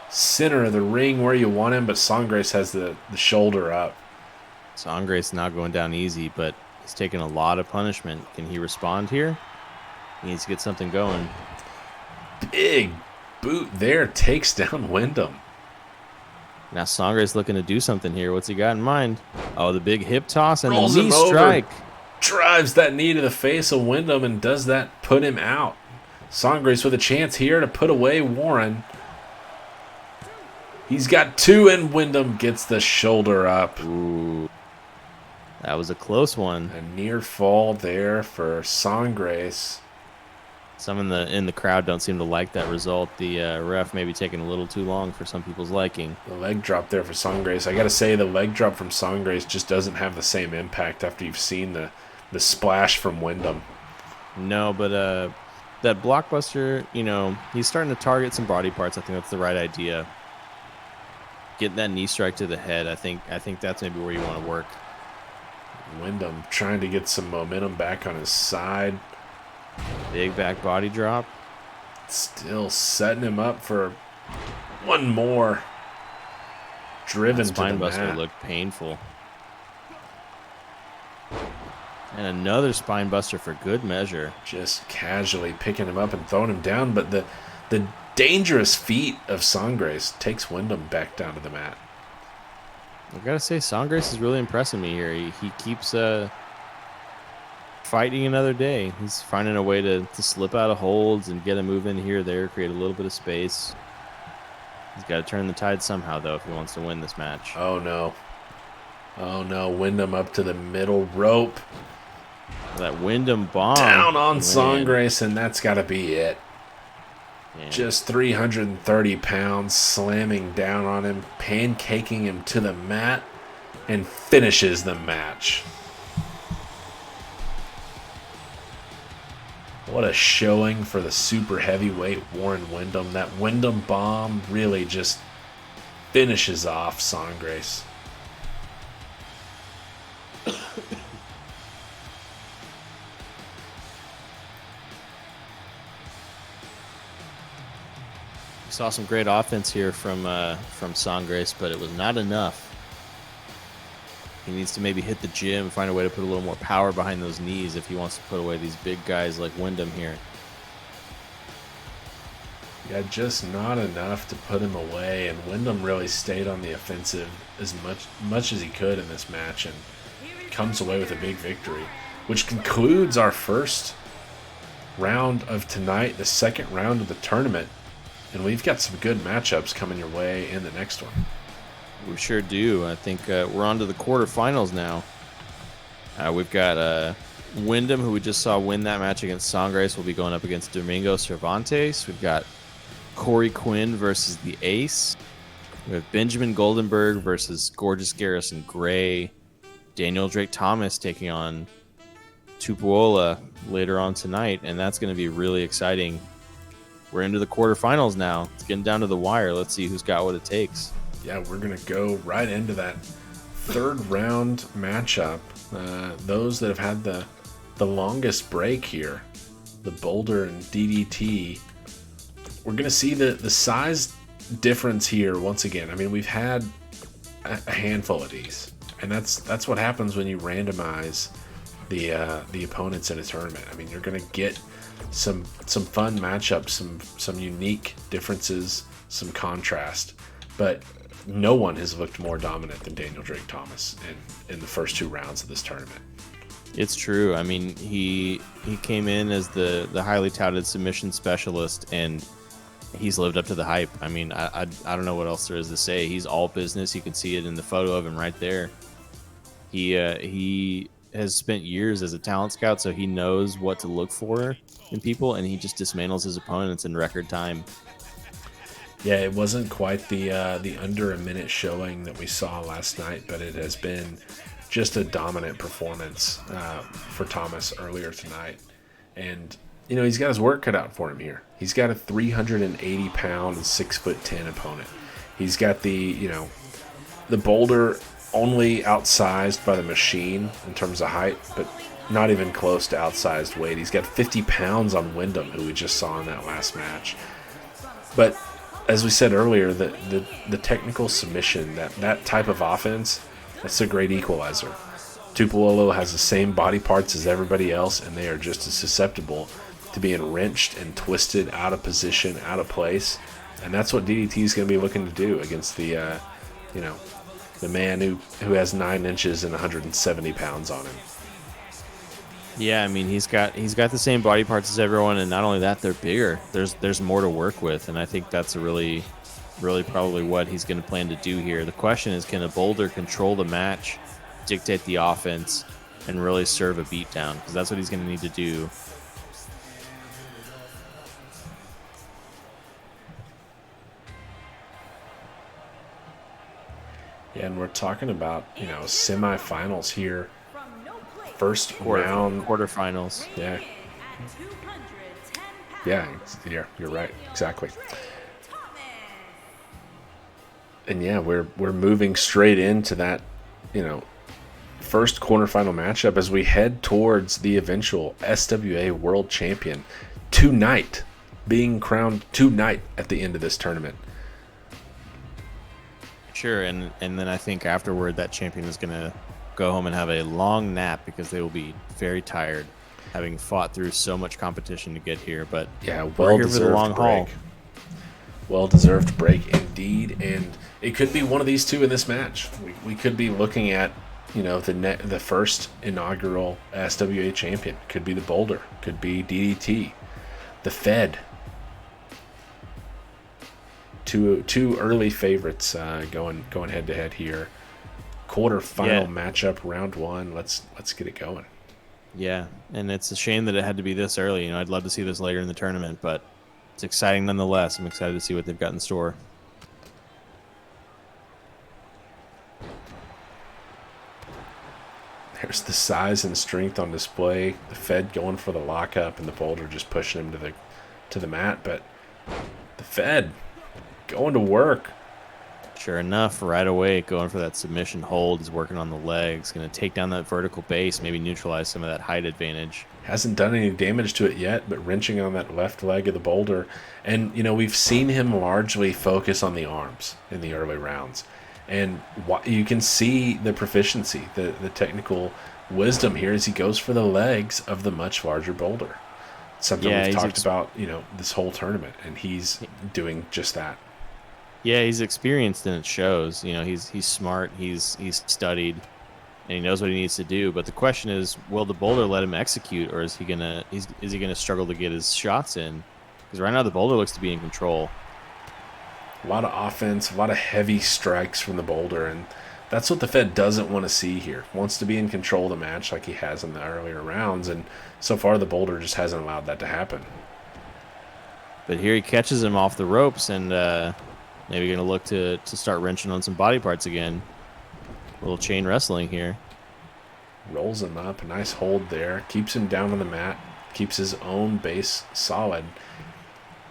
Center of the ring where you want him, but Sangres has the shoulder up. Sangres not going down easy, but he's taking a lot of punishment. Can he respond here? He needs to get something going. Big boot there takes down Wyndham. Now Sangres looking to do something here. What's he got in mind? Oh, the big hip toss and Rolls the knee him over. strike. Drives that knee to the face of Wyndham, and does that put him out? Sangres with a chance here to put away Warren. He's got 2, and Wyndham gets the shoulder up. Ooh, that was a close one. A near fall there for Sangres. Some in the crowd don't seem to like that result. The ref may be taking a little too long for some people's liking. The leg drop there for Sangres. I got to say, the leg drop from Sangres just doesn't have the same impact after you've seen the splash from Wyndham. No, but that blockbuster, you know, he's starting to target some body parts. I think that's the right idea. Getting that knee strike to the head, I think that's maybe where you want to work. Wyndham trying to get some momentum back on his side. Big back body drop. Still setting him up for one more. Driven That to the spine buster mat. looked painful. And another spine buster for good measure. Just casually picking him up and throwing him down, but the dangerous feat of Sangres takes Wyndham back down to the mat. I gotta say, Sangres is really impressing me here. He keeps fighting another day. He's finding a way to slip out of holds and get a move in here or there, create a little bit of space. He's got to turn the tide somehow, though, if he wants to win this match. Oh no. Oh no, Wyndham up to the middle rope. That Wyndham bomb. Down on Man. Sangres, and that's got to be it. Man. Just 330 pounds, slamming down on him, pancaking him to the mat, and finishes the match. What a showing for the super heavyweight Warren Wyndham. That Wyndham bomb really just finishes off Sangres. We saw some great offense here from Sangres, but it was not enough. He needs to maybe hit the gym, find a way to put a little more power behind those knees if he wants to put away these big guys like Wyndham here. Yeah, just not enough to put him away, and Wyndham really stayed on the offensive as much as he could in this match and comes away with a big victory, which concludes our first round of tonight, the second round of the tournament, and we've got some good matchups coming your way in the next one. We sure do. I think we're on to the quarterfinals now. We've got Wyndham, who we just saw win that match against Sangres, will be going up against Domingo Cervantes. We've got Corey Quinn versus the Ace. We have Benjamin Goldenberg versus Gorgeous Garrison Gray. Daniel Drake Thomas taking on Tupuola later on tonight, and that's going to be really exciting. We're into the quarterfinals now. It's getting down to the wire. Let's see who's got what it takes. Yeah, we're going to go right into that third round matchup. Those that have had the longest break here, the Boulder and DDT, we're going to see the size difference here once again. I mean, we've had a handful of these, and that's what happens when you randomize the opponents in a tournament. I mean, you're going to get some fun matchups, some unique differences, some contrast, but no one has looked more dominant than Daniel Drake Thomas in the first two rounds of this tournament. It's true. I mean, he came in as the highly touted submission specialist, and he's lived up to the hype. I mean, I don't know what else there is to say. He's all business. You can see it in the photo of him right there. He has spent years as a talent scout, so he knows what to look for in people, and he just dismantles his opponents in record time. Yeah, it wasn't quite the under a minute showing that we saw last night, but it has been just a dominant performance for Thomas earlier tonight. And, you know, he's got his work cut out for him here. He's got a 380-pound, 6'10" opponent. He's got the Boulder only outsized by the machine in terms of height, but not even close to outsized weight. He's got 50 pounds on Wyndham, who we just saw in that last match. But as we said earlier, the technical submission, that type of offense, that's a great equalizer. Tupuola has the same body parts as everybody else, and they are just as susceptible to being wrenched and twisted out of position, out of place. And that's what DDT is going to be looking to do against the man who has 9 inches and 170 pounds on him. Yeah, I mean, he's got the same body parts as everyone, and not only that, they're bigger. There's more to work with, and I think that's a really probably what he's going to plan to do here. The question is, can a Boulder control the match, dictate the offense, and really serve a beatdown? Because that's what he's going to need to do. Yeah, and we're talking about, semifinals here. From no place, First round. Quarterfinals. Yeah. at 210 pounds. Yeah, you're right. Exactly. Thomas. And yeah, we're moving straight into that, first quarterfinal matchup as we head towards the eventual SWA World Champion tonight, being crowned tonight at the end of this tournament. Sure, and then I think afterward that champion is going to go home and have a long nap because they will be very tired, having fought through so much competition to get here. But Yeah, we're here for the long haul. Well-deserved break indeed, and it could be one of these two in this match. We could be looking at, the first inaugural SWA champion. Could be the Boulder, could be DDT, the Fed. Two early favorites going head to head here. Quarterfinal matchup, round one. Let's get it going. Yeah, and it's a shame that it had to be this early. I'd love to see this later in the tournament, but it's exciting nonetheless. I'm excited to see what they've got in store. There's the size and strength on display. The Fed going for the lockup, and the Boulder just pushing him to the mat. But the Fed going to work. Sure enough, right away, going for that submission hold. He's working on the legs, going to take down that vertical base, maybe neutralize some of that height advantage. Hasn't done any damage to it yet, but wrenching on that left leg of the Boulder. And, we've seen him largely focus on the arms in the early rounds. And you can see the proficiency, the technical wisdom here as he goes for the legs of the much larger Boulder. Something we've talked about, this whole tournament, and he's doing just that. Yeah, he's experienced and it shows. He's smart, he's studied, and he knows what he needs to do. But the question is, will the Boulder let him execute, or is he gonna struggle to get his shots in? Because right now the Boulder looks to be in control. A lot of offense, a lot of heavy strikes from the Boulder, and that's what the Fed doesn't want to see here. Wants to be in control of the match like he has in the earlier rounds, and so far the Boulder just hasn't allowed that to happen. But here he catches him off the ropes, and maybe going to look to start wrenching on some body parts again. A little chain wrestling here. Rolls him up, a nice hold there, keeps him down on the mat, keeps his own base solid,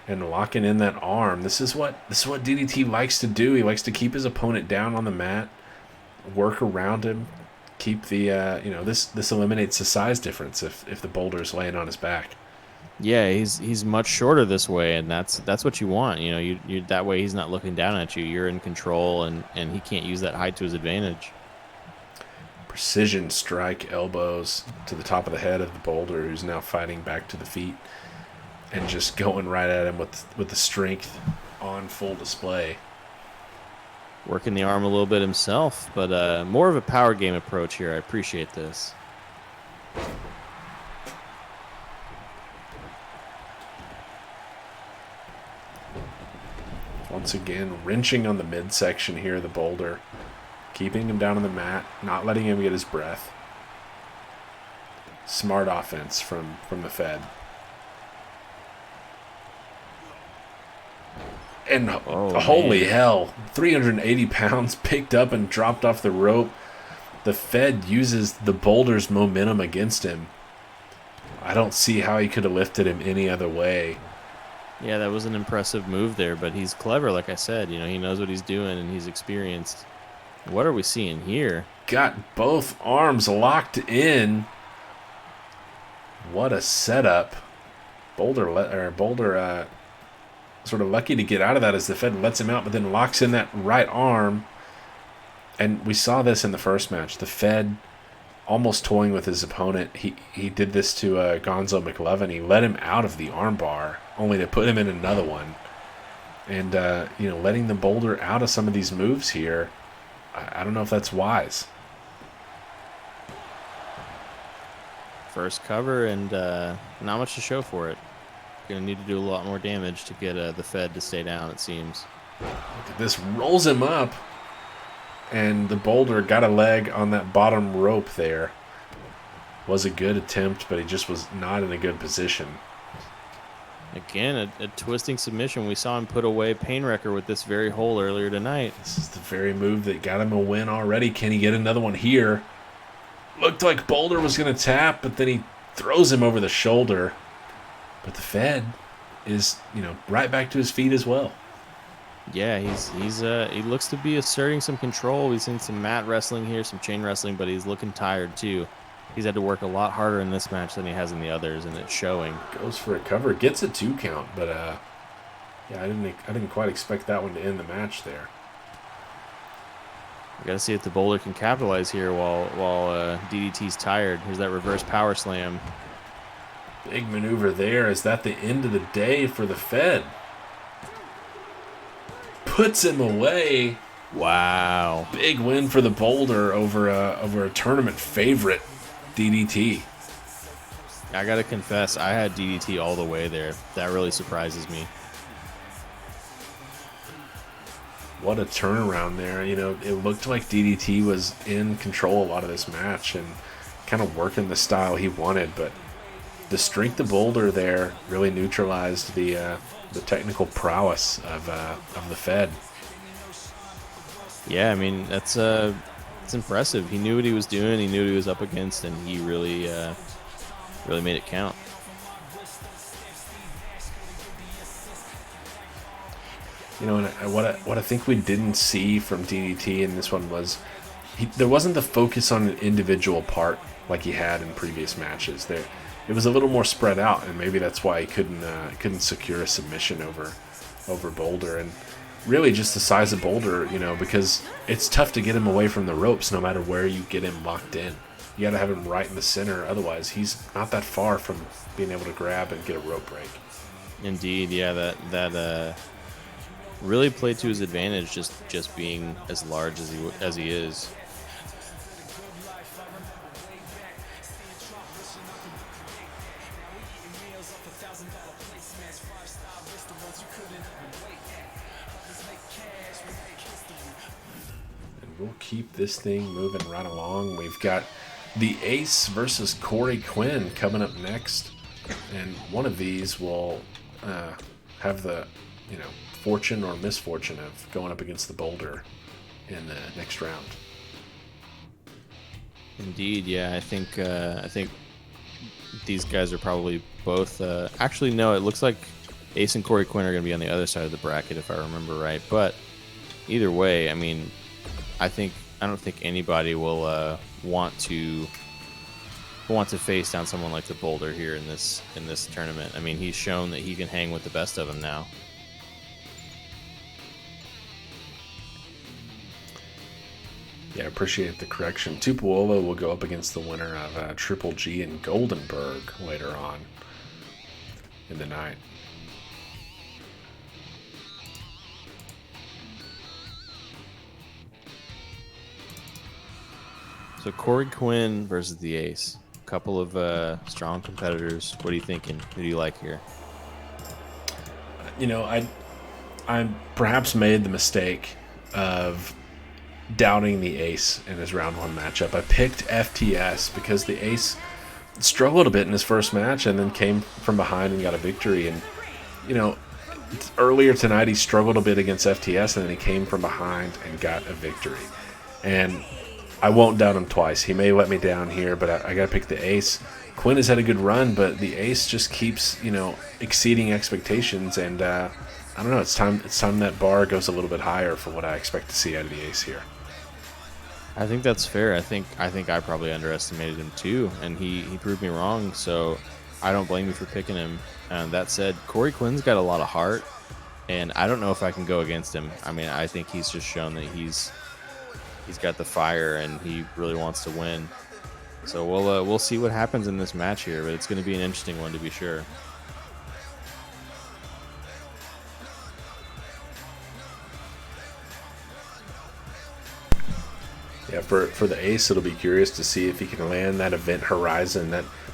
and locking in that arm. This is what DDT likes to do. He likes to keep his opponent down on the mat, work around him, keep the this eliminates the size difference if the Boulder's laying on his back. Yeah, he's much shorter this way, and that's what you want. You know, you that way he's not looking down at you. You're in control, and he can't use that height to his advantage. Precision strike elbows to the top of the head of the Boulder, who's now fighting back to the feet, and just going right at him with the strength on full display. Working the arm a little bit himself, but more of a power game approach here. I appreciate this. Once again, wrenching on the midsection here, the Boulder. Keeping him down on the mat, not letting him get his breath. Smart offense from the Fed. And holy hell, 380 pounds picked up and dropped off the rope. The Fed uses the Boulder's momentum against him. I don't see how he could have lifted him any other way. Yeah, that was an impressive move there, but he's clever, like I said. You know, he knows what he's doing, and he's experienced. What are we seeing here? Got both arms locked in. What a setup. Boulder sort of lucky to get out of that as the Fed lets him out, but then locks in that right arm. And we saw this in the first match. The Fed almost toying with his opponent. He did this to Gonzo McLovin. He let him out of the armbar, only to put him in another one. And, letting the Boulder out of some of these moves here, I don't know if that's wise. First cover, and not much to show for it. Going to need to do a lot more damage to get the Fed to stay down, it seems. Look at this. Rolls him up. And the Boulder got a leg on that bottom rope there. Was a good attempt, but he just was not in a good position. Again, a twisting submission. We saw him put away Painwrecker with this very hole earlier tonight. This is the very move that got him a win already. Can he get another one here? Looked like Boulder was going to tap, but then he throws him over the shoulder. But the Fed is, right back to his feet as well. Yeah, he looks to be asserting some control. We've seen some mat wrestling here, some chain wrestling, but he's looking tired too. He's had to work a lot harder in this match than he has in the others, and it's showing. Goes for a cover, gets a 2 count, but I didn't quite expect that one to end the match there. We got to see if the Boulder can capitalize here while DDT's tired. Here's that reverse power slam. Big maneuver there. Is that the end of the day for the Fed? Puts him away. Wow. Big win for the Boulder over a tournament favorite, DDT. I got to confess, I had DDT all the way there. That really surprises me. What a turnaround there. It looked like DDT was in control a lot of this match and kind of working the style he wanted, but the strength of Boulder there really neutralized the technical prowess of the Fed. Yeah, I mean, it's impressive. He knew what he was doing. He knew what he was up against, and he really made it count. And what I think we didn't see from DDT in this one was there wasn't the focus on an individual part like he had in previous matches. It was a little more spread out, and maybe that's why he couldn't secure a submission over Boulder. And really just the size of Boulder, because it's tough to get him away from the ropes no matter where you get him locked in. You got to have him right in the center, otherwise he's not that far from being able to grab and get a rope break. Indeed, yeah, that really played to his advantage, just being as large as he is. we'll keep this thing moving right along. We've got the Ace versus Corey Quinn coming up next, and one of these will have the fortune or misfortune of going up against the Boulder in the next round. Indeed, yeah. I think these guys are probably both. Actually, no. It looks like Ace and Corey Quinn are going to be on the other side of the bracket, if I remember right. But either way, I mean, I don't think anybody will want to face down someone like the Boulder here in this tournament. I mean, he's shown that he can hang with the best of them now. Yeah, I appreciate the correction. Tupuola will go up against the winner of Triple G and Goldenberg later on in the night. So Corey Quinn versus the Ace. A couple of strong competitors. What are you thinking? Who do you like here? I perhaps made the mistake of doubting the Ace in his round one matchup. I picked FTS because the Ace struggled a bit in his first match and then came from behind and got a victory. And, earlier tonight he struggled a bit against FTS and then he came from behind and got a victory. And I won't doubt him twice. He may let me down here, but I got to pick the Ace. Quinn has had a good run, but the Ace just keeps, exceeding expectations. And I don't know. It's time that bar goes a little bit higher for what I expect to see out of the Ace here. I think that's fair. I think I probably underestimated him too, and he proved me wrong. So I don't blame you for picking him. And that said, Corey Quinn's got a lot of heart, and I don't know if I can go against him. I mean, I think he's just shown that he's got the fire and he really wants to win. So we'll see what happens in this match here, but it's going to be an interesting one to be sure. Yeah, for the Ace, it'll be curious to see if he can land that Event Horizon,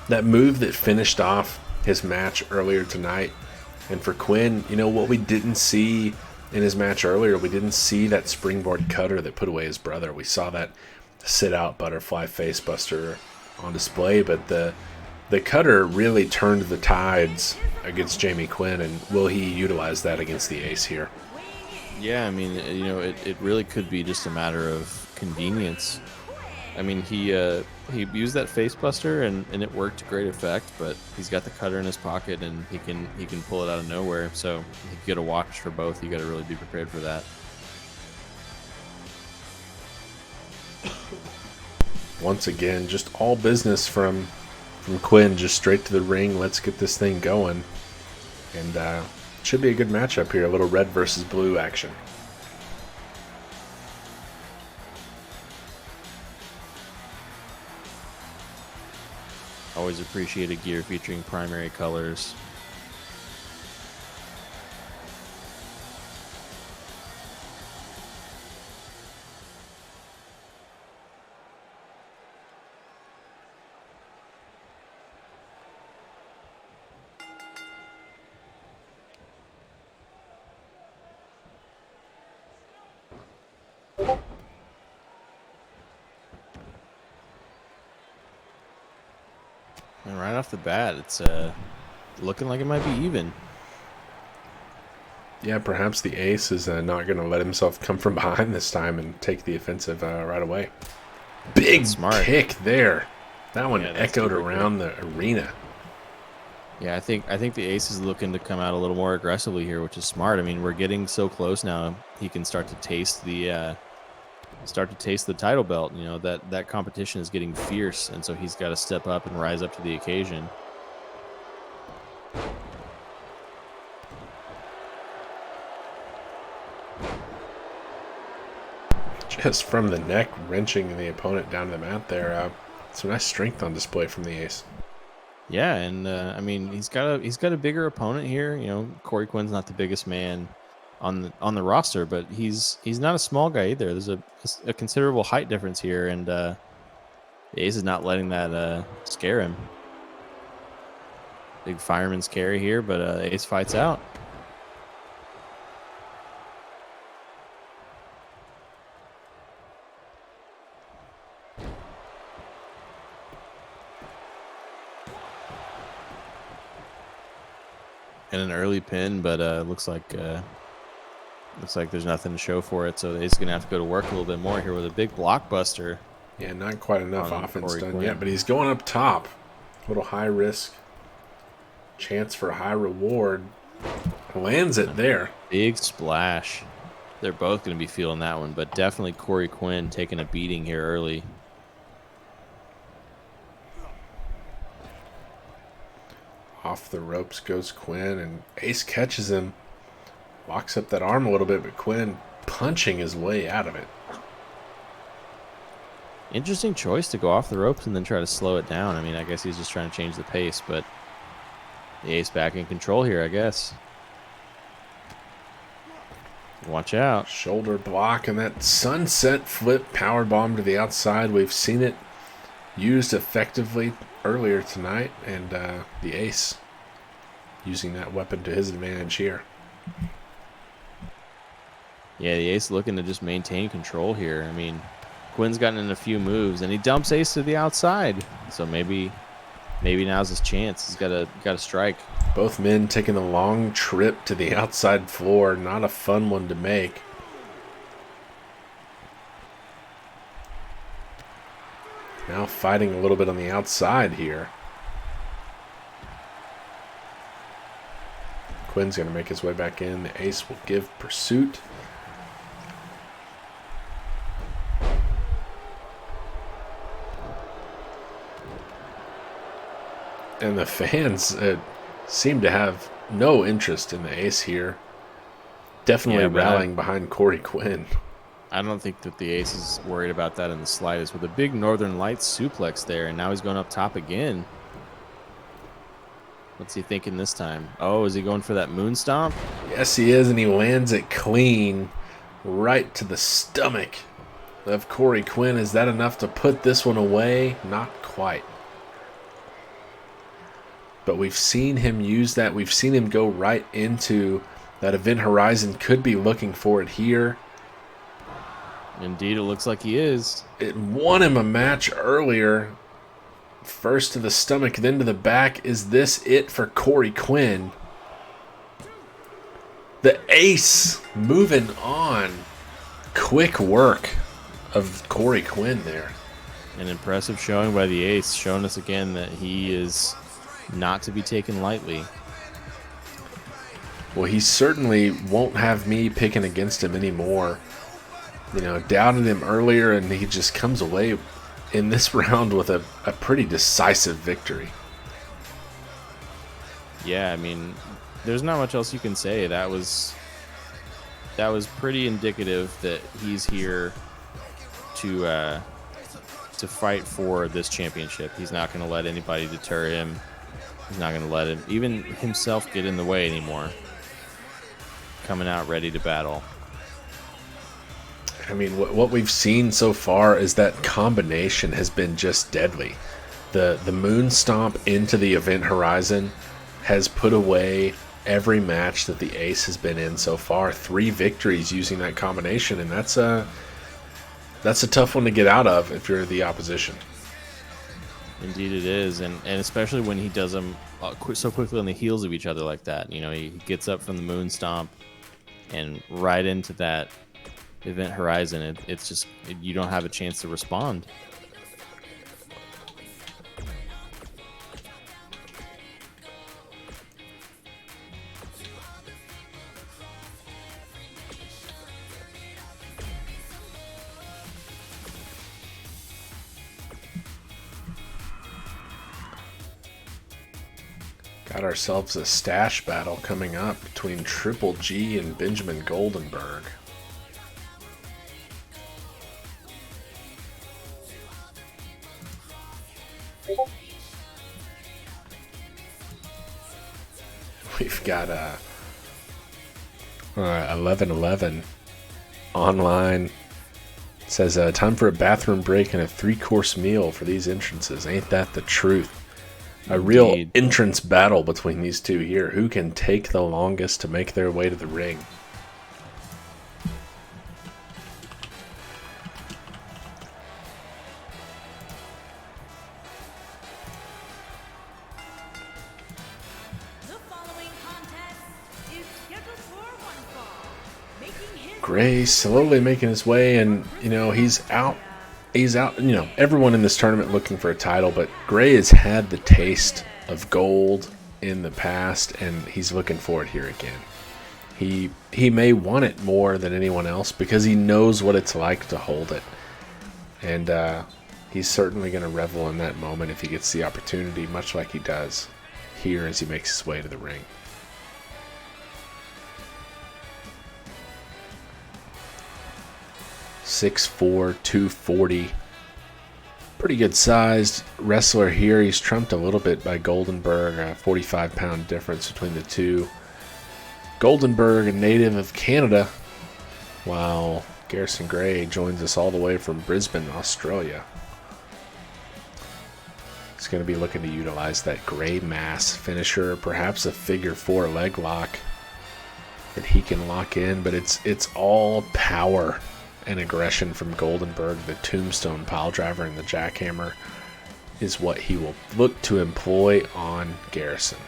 that move that finished off his match earlier tonight. And for Quinn, what we didn't see in his match earlier, we didn't see that springboard cutter that put away his brother. We saw that sit-out butterfly facebuster on display, but the cutter really turned the tides against Jamie Quinn, and will he utilize that against the Ace here? Yeah, I mean, it really could be just a matter of convenience. I mean, he used that facebuster and it worked to great effect, but he's got the cutter in his pocket and he can pull it out of nowhere. So you got to watch for both. You got to really be prepared for that. Once again, just all business from Quinn, just straight to the ring. Let's get this thing going, and should be a good matchup here. A little red versus blue action. Always appreciate a gear featuring primary colors. And right off the bat, it's looking like it might be even. Yeah, perhaps the Ace is not going to let himself come from behind this time and take the offensive right away. Big kick there. That one echoed around the arena. Yeah, I think the Ace is looking to come out a little more aggressively here, which is smart. I mean, we're getting so close now. He can start to taste the title belt. That competition is getting fierce, and so he's got to step up and rise up to the occasion. Just from the neck, wrenching the opponent down to the mat there. Some nice strength on display from the Ace. Yeah, and I mean, he's got a bigger opponent here. Corey Quinn's not the biggest man on the roster, but he's not a small guy either. There's a considerable height difference here, and the Ace is not letting that scare him. Big fireman's carry here, but Ace fights out. and an early pin, but looks like there's nothing to show for it. So the Ace is gonna have to go to work a little bit more here with a big blockbuster. Yeah, not quite enough on offense Corey done Quinn. yet, but he's going up top. A little high risk, chance for a high reward. Lands it there. Big splash. They're both going to be feeling that one, but definitely Corey Quinn taking a beating here early. Off the ropes goes Quinn, and Ace catches him. Locks up that arm a little bit, but Quinn punching his way out of it. Interesting choice to go off the ropes and then try to slow it down. I mean, I guess he's just trying to change the pace, but the Ace back in control here, I guess. Watch out. Shoulder block and that sunset flip power bomb to the outside. We've seen it used effectively earlier tonight, and the Ace using that weapon to his advantage here. Yeah, the Ace looking to just maintain control here. I mean, Quinn's gotten in a few moves, and he dumps Ace to the outside. So maybe now's his chance. He's got to strike. Both men taking a long trip to the outside floor. Not a fun one to make. Now fighting a little bit on the outside here. Quinn's going to make his way back in. The Ace will give pursuit. And the fans seem to have no interest in the Ace here. Definitely Yeah, but rallying behind Corey Quinn. I don't think that the Ace is worried about that in the slightest. With a big Northern Lights suplex there, and now he's going up top again. What's he thinking this time? Oh, is he going for that moon stomp? Yes, he is, and he lands it clean right to the stomach of Corey Quinn. Is that enough to put this one away? Not quite. But we've seen him use that. We've seen him go right into that Event Horizon. Could be looking for it here. Indeed, it looks like he is. It won him a match earlier. First to the stomach, then to the back. Is this it for Corey Quinn? The Ace moving on. Quick work of Corey Quinn there. An impressive showing by the Ace, showing us again that he is not to be taken lightly. Well, he certainly won't have me picking against him anymore. You know, doubted him earlier, and he just comes away in this round with a pretty decisive victory. Yeah, I mean, there's not much else you can say. That was pretty indicative that he's here to fight for this championship. He's not going to let anybody deter him. He's not going to let him, even himself, get in the way anymore. Coming out ready to battle. I mean, what we've seen so far is that combination has been just deadly. The moon stomp into the Event Horizon has put away every match that the Ace has been in so far. 3 victories using that combination, and that's a tough one to get out of if you're the opposition. Indeed it is, and especially when he does them so quickly on the heels of each other like that. You know, he gets up from the moon stomp and right into that Event Horizon. It's just, you don't have a chance to respond. Got ourselves a stash battle coming up between Triple G and Benjamin Goldenberg. We've got 11:11 online. It says time for a bathroom break and a 3-course meal for these entrances. Ain't that the truth? A real Indeed. entrance battle between these two here. Who can take the longest to make their way to the ring? The following contest Gray slowly making his way, and he's out. He's out. Everyone in this tournament looking for a title, but Gray has had the taste of gold in the past, and he's looking for it here again. He may want it more than anyone else because he knows what it's like to hold it, and he's certainly going to revel in that moment if he gets the opportunity, much like he does here as he makes his way to the ring. .6'4", 240. Pretty good sized wrestler here. He's trumped a little bit by Goldenberg, a 45-pound difference between the two. Goldenberg, a native of Canada, while Garrison Gray joins us all the way from Brisbane, Australia. He's going to be looking to utilize that Gray mass finisher, perhaps a figure 4 leg lock that he can lock in, but it's all power and aggression from Goldenberg. The tombstone pile driver and the jackhammer is what he will look to employ on Garrison.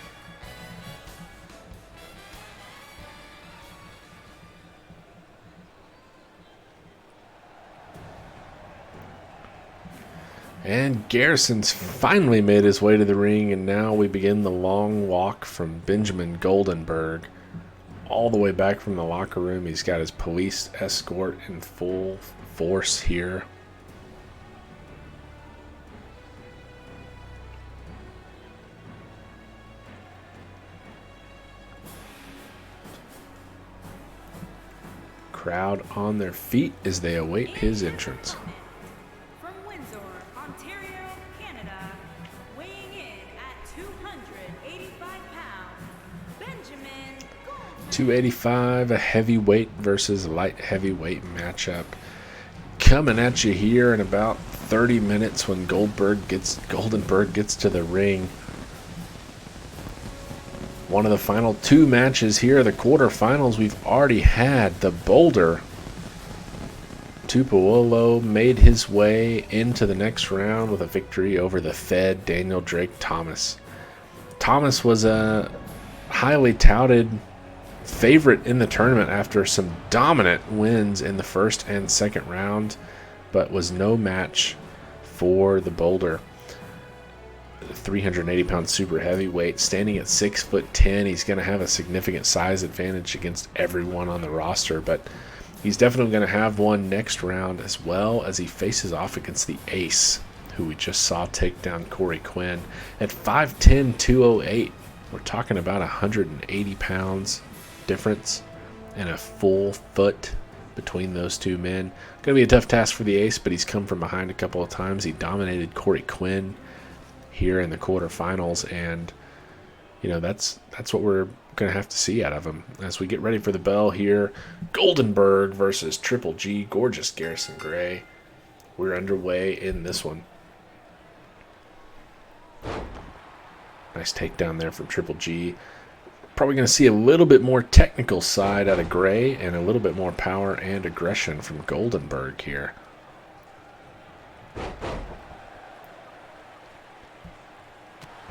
And Garrison's finally made his way to the ring, and now we begin the long walk from Benjamin Goldenberg all the way back from the locker room. He's got his police escort in full force here. Crowd on their feet as they await his entrance. From Windsor, Ontario, Canada, weighing in at 285 pounds, Benjamin Goldenberg. 285, a heavyweight versus light heavyweight matchup. Coming at you here in about 30 minutes when Goldenberg gets to the ring. One of the final two matches here, the quarterfinals, we've already had. The Boulder, Tupuolo, made his way into the next round with a victory over the Fed, Daniel Drake Thomas. Thomas was a highly touted favorite in the tournament after some dominant wins in the first and second round, but was no match for the Boulder. 380-pound super heavyweight, standing at 6'10". He's going to have a significant size advantage against everyone on the roster, but he's definitely going to have one next round, as well as he faces off against the Ace, who we just saw take down Corey Quinn at 5'10", 208. We're talking about 180 pounds difference and a full foot between those two men. Going to be a tough task for the Ace, but he's come from behind a couple of times. He dominated Corey Quinn here in the quarterfinals, and that's what we're going to have to see out of him as we get ready for the bell here. Goldenberg versus Triple G, gorgeous Garrison Gray. We're underway in this one. Nice takedown there from Triple G. Probably going to see a little bit more technical side out of Gray and a little bit more power and aggression from Goldenberg here.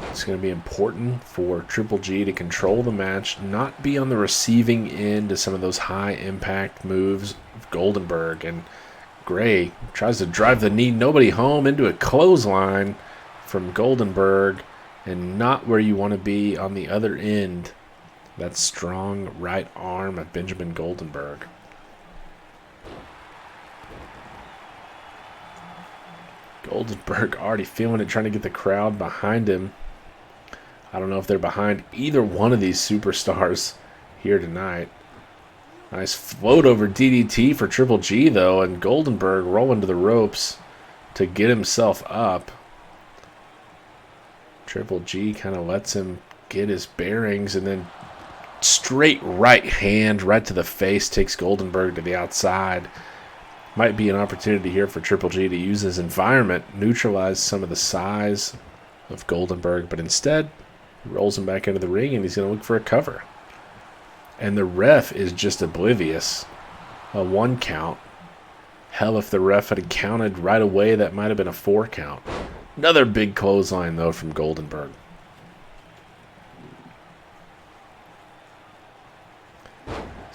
It's going to be important for Triple G to control the match, not be on the receiving end of some of those high-impact moves of Goldenberg. And Gray tries to drive the knee nobody home into a clothesline from Goldenberg, and not where you want to be on the other end. That strong right arm of Benjamin Goldenberg. Goldenberg already feeling it, trying to get the crowd behind him. I don't know if they're behind either one of these superstars here tonight. Nice float over DDT for Triple G, though, and Goldenberg rolling to the ropes to get himself up. Triple G kind of lets him get his bearings, and then straight right hand right to the face takes Goldenberg to the outside. Might be an opportunity here for Triple G to use his environment, neutralize some of the size of Goldenberg, but instead he rolls him back into the ring, and he's going to look for a cover. And the ref is just oblivious. A 1 count. Hell, if the ref had counted right away, that might have been a 4 count. Another big clothesline, though, from Goldenberg.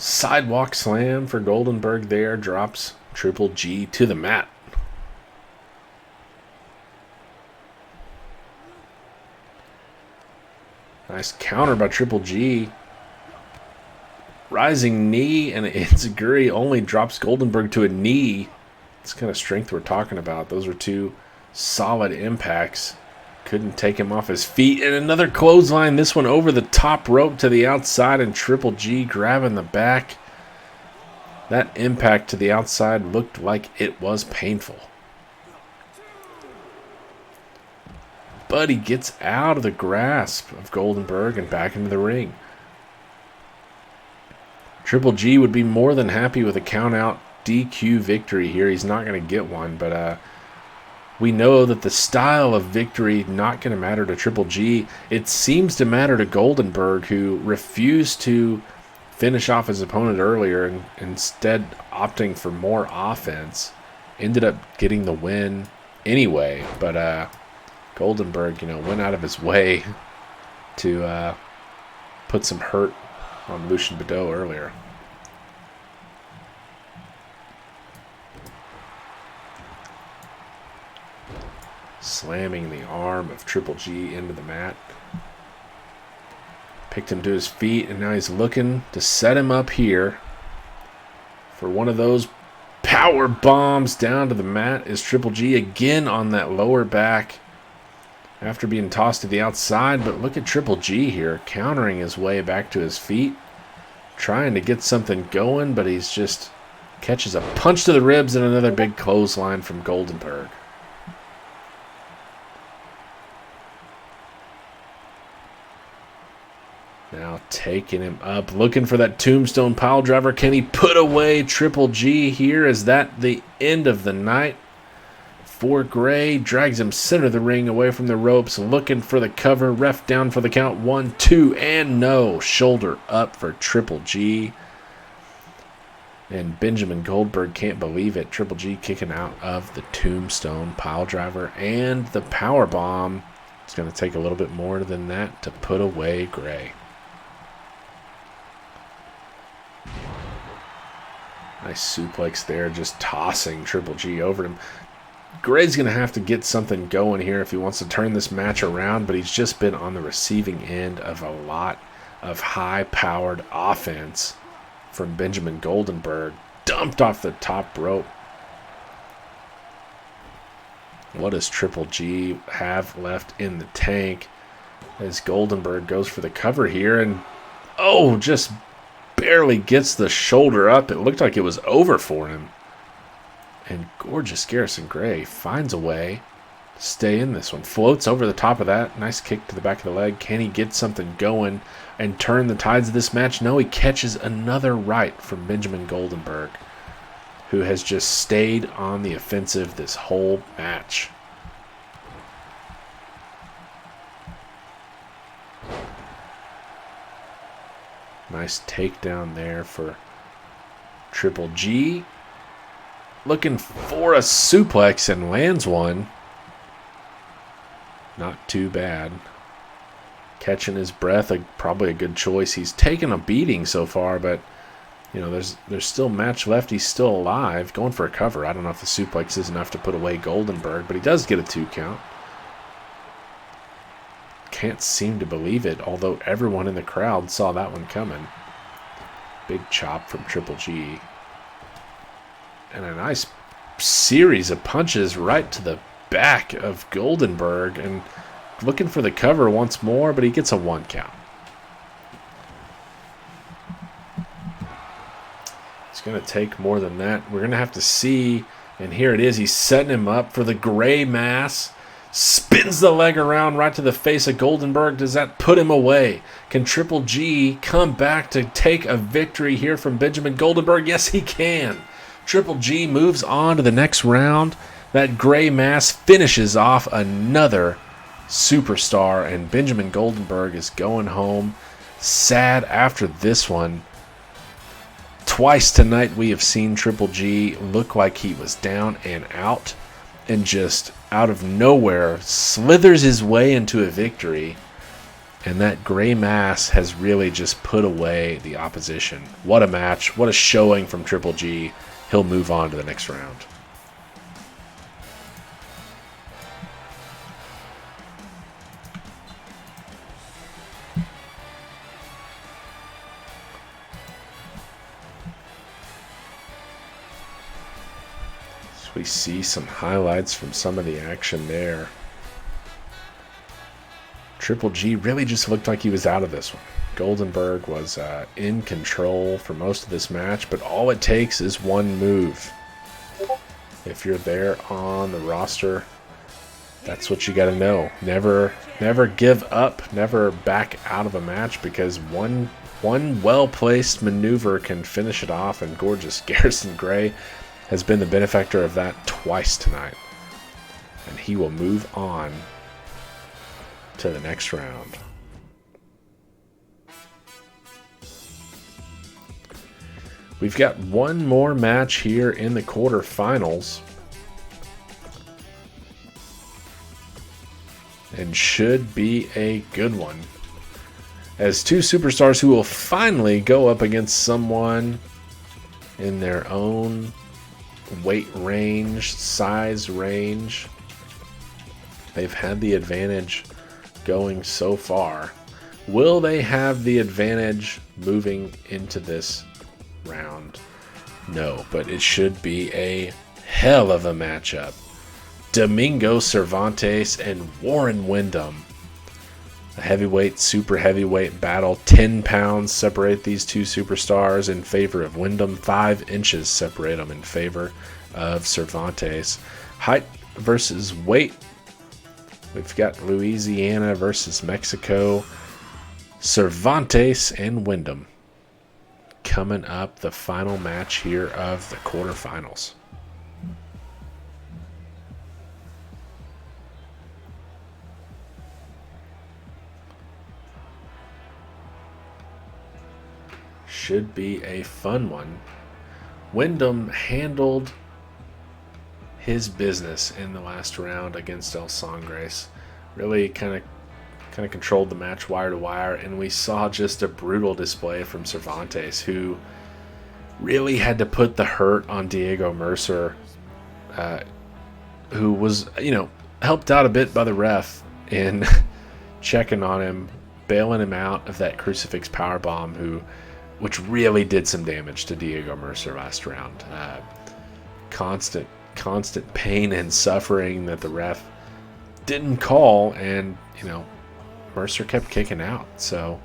Sidewalk slam for Goldenberg there. Drops Triple G to the mat. Nice counter by Triple G. Rising knee, and Enziguri only drops Goldenberg to a knee. It's kind of strength we're talking about. Those are two solid impacts. Couldn't take him off his feet. And another clothesline. This one over the top rope to the outside, and Triple G grabbing the back. That impact to the outside looked like it was painful. But he gets out of the grasp of Goldenberg and back into the ring. Triple G would be more than happy with a count-out DQ victory here. He's not going to get one, but we know that the style of victory not going to matter to Triple G. It seems to matter to Goldenberg, who refused to finish off his opponent earlier and instead opting for more offense. Ended up getting the win anyway, but Goldenberg, went out of his way to put some hurt on Lucien Badeau earlier. Slamming the arm of Triple G into the mat. Picked him to his feet, and now he's looking to set him up here for one of those power bombs down to the mat. Is Triple G again on that lower back after being tossed to the outside. But look at Triple G here, countering his way back to his feet, trying to get something going, but he's just catches a punch to the ribs and another big clothesline from Goldenberg. Now taking him up, looking for that tombstone pile driver. Can he put away Triple G here? Is that the end of the night for Gray? Drags him center of the ring away from the ropes, looking for the cover. Ref down for the count. 1, 2, and no. Shoulder up for Triple G. And Benjamin Goldberg can't believe it. Triple G kicking out of the tombstone pile driver and the power bomb. It's going to take a little bit more than that to put away Gray. Nice suplex there, just tossing Triple G over him. Gray's going to have to get something going here if he wants to turn this match around, but he's just been on the receiving end of a lot of high-powered offense from Benjamin Goldenberg. Dumped off the top rope. What does Triple G have left in the tank as Goldenberg goes for the cover here, and just barely gets the shoulder up. It looked like it was over for him. And gorgeous Garrison Gray finds a way to stay in this one. Floats over the top of that. Nice kick to the back of the leg. Can he get something going and turn the tides of this match? No, he catches another right from Benjamin Goldenberg, who has just stayed on the offensive this whole match. Nice takedown there for Triple G. Looking for a suplex and lands one. Not too bad. Catching his breath, probably a good choice. He's taken a beating so far, but there's still match left. He's still alive. Going for a cover. I don't know if the suplex is enough to put away Goldenberg, but he does get a 2 count. Can't seem to believe it, although everyone in the crowd saw that one coming. Big chop from Triple G. And a nice series of punches right to the back of Goldenberg, and looking for the cover once more, but he gets a 1 count. It's going to take more than that. We're going to have to see, and here it is. He's setting him up for the gray mass. Spins the leg around right to the face of Goldenberg. Does that put him away? Can Triple G come back to take a victory here from Benjamin Goldenberg? Yes, he can. Triple G moves on to the next round. That gray mass finishes off another superstar, and Benjamin Goldenberg is going home sad after this one. Twice tonight we have seen Triple G look like he was down and out, and just out of nowhere slithers his way into a victory. And that gray mass has really just put away the opposition. What a match. What a showing from Triple G. He'll move on to the next round. So we see some highlights from some of the action there. Triple G really just looked like he was out of this one. Goldenberg was in control for most of this match, but all it takes is one move. If you're there on the roster, that's what you got to know. Never give up, never back out of a match, because one well-placed maneuver can finish it off, and gorgeous Garrison Gray has been the benefactor of that twice tonight. And he will move on to the next round. We've got one more match here in the quarterfinals, and should be a good one, as two superstars who will finally go up against someone in their own weight range, size range. They've had the advantage going so far. Will they have the advantage moving into this round? No, but it should be a hell of a matchup. Domingo Cervantes and Warren Windham. A heavyweight, super heavyweight battle. 10 pounds separate these two superstars in favor of Windham. 5 inches separate them in favor of Cervantes. Height versus weight. We've got Louisiana versus Mexico. Cervantes and Windham coming up, the final match here of the quarterfinals. Should be a fun one. Windham handled his business in the last round against El Sangres. Really kind of controlled the match wire to wire, and we saw just a brutal display from Cervantes, who really had to put the hurt on Diego Mercer, who was, helped out a bit by the ref in checking on him, bailing him out of that crucifix powerbomb, which really did some damage to Diego Mercer last round. Constant pain and suffering that the ref didn't call, and Mercer kept kicking out. So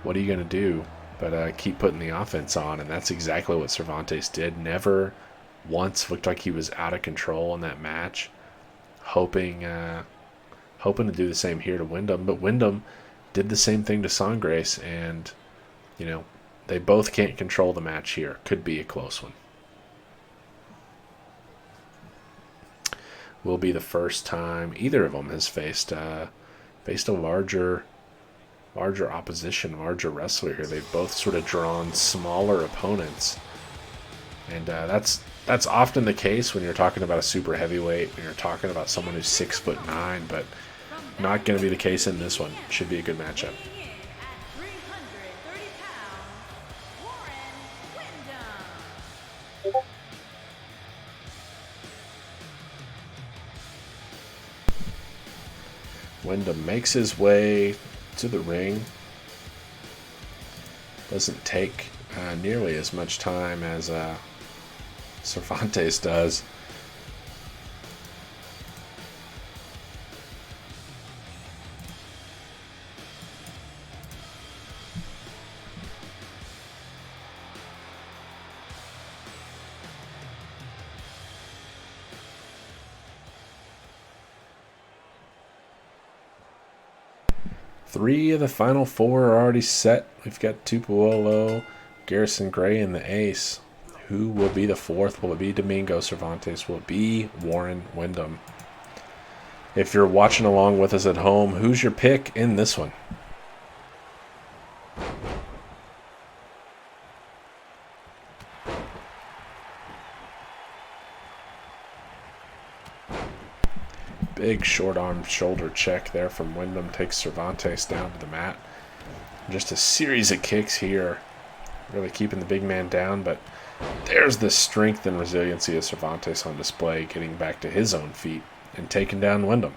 what are you going to do but keep putting the offense on? And that's exactly what Cervantes did. Never once looked like he was out of control in that match. Hoping to do the same here to Windham, but Windham did the same thing to Sangres, and they both can't control the match here. Could be a close one. Will be the first time either of them has faced a larger opposition, larger wrestler here. They've both sort of drawn smaller opponents, and that's often the case when you're talking about a super heavyweight, when you're talking about someone who's 6'9", but not going to be the case in this one. Should be a good matchup. Windham makes his way to the ring. Doesn't take nearly as much time as Cervantes does. Three of the final 4 are already set. We've got Tupuolo, Garrison Gray, and the Ace. Who will be the 4th? Will it be Domingo Cervantes? Will it be Warren Windham? If you're watching along with us at home, who's your pick in this one? Big short arm shoulder check there from Wyndham. Takes Cervantes down to the mat. Just a series of kicks here. Really keeping the big man down, but there's the strength and resiliency of Cervantes on display, getting back to his own feet and taking down Wyndham.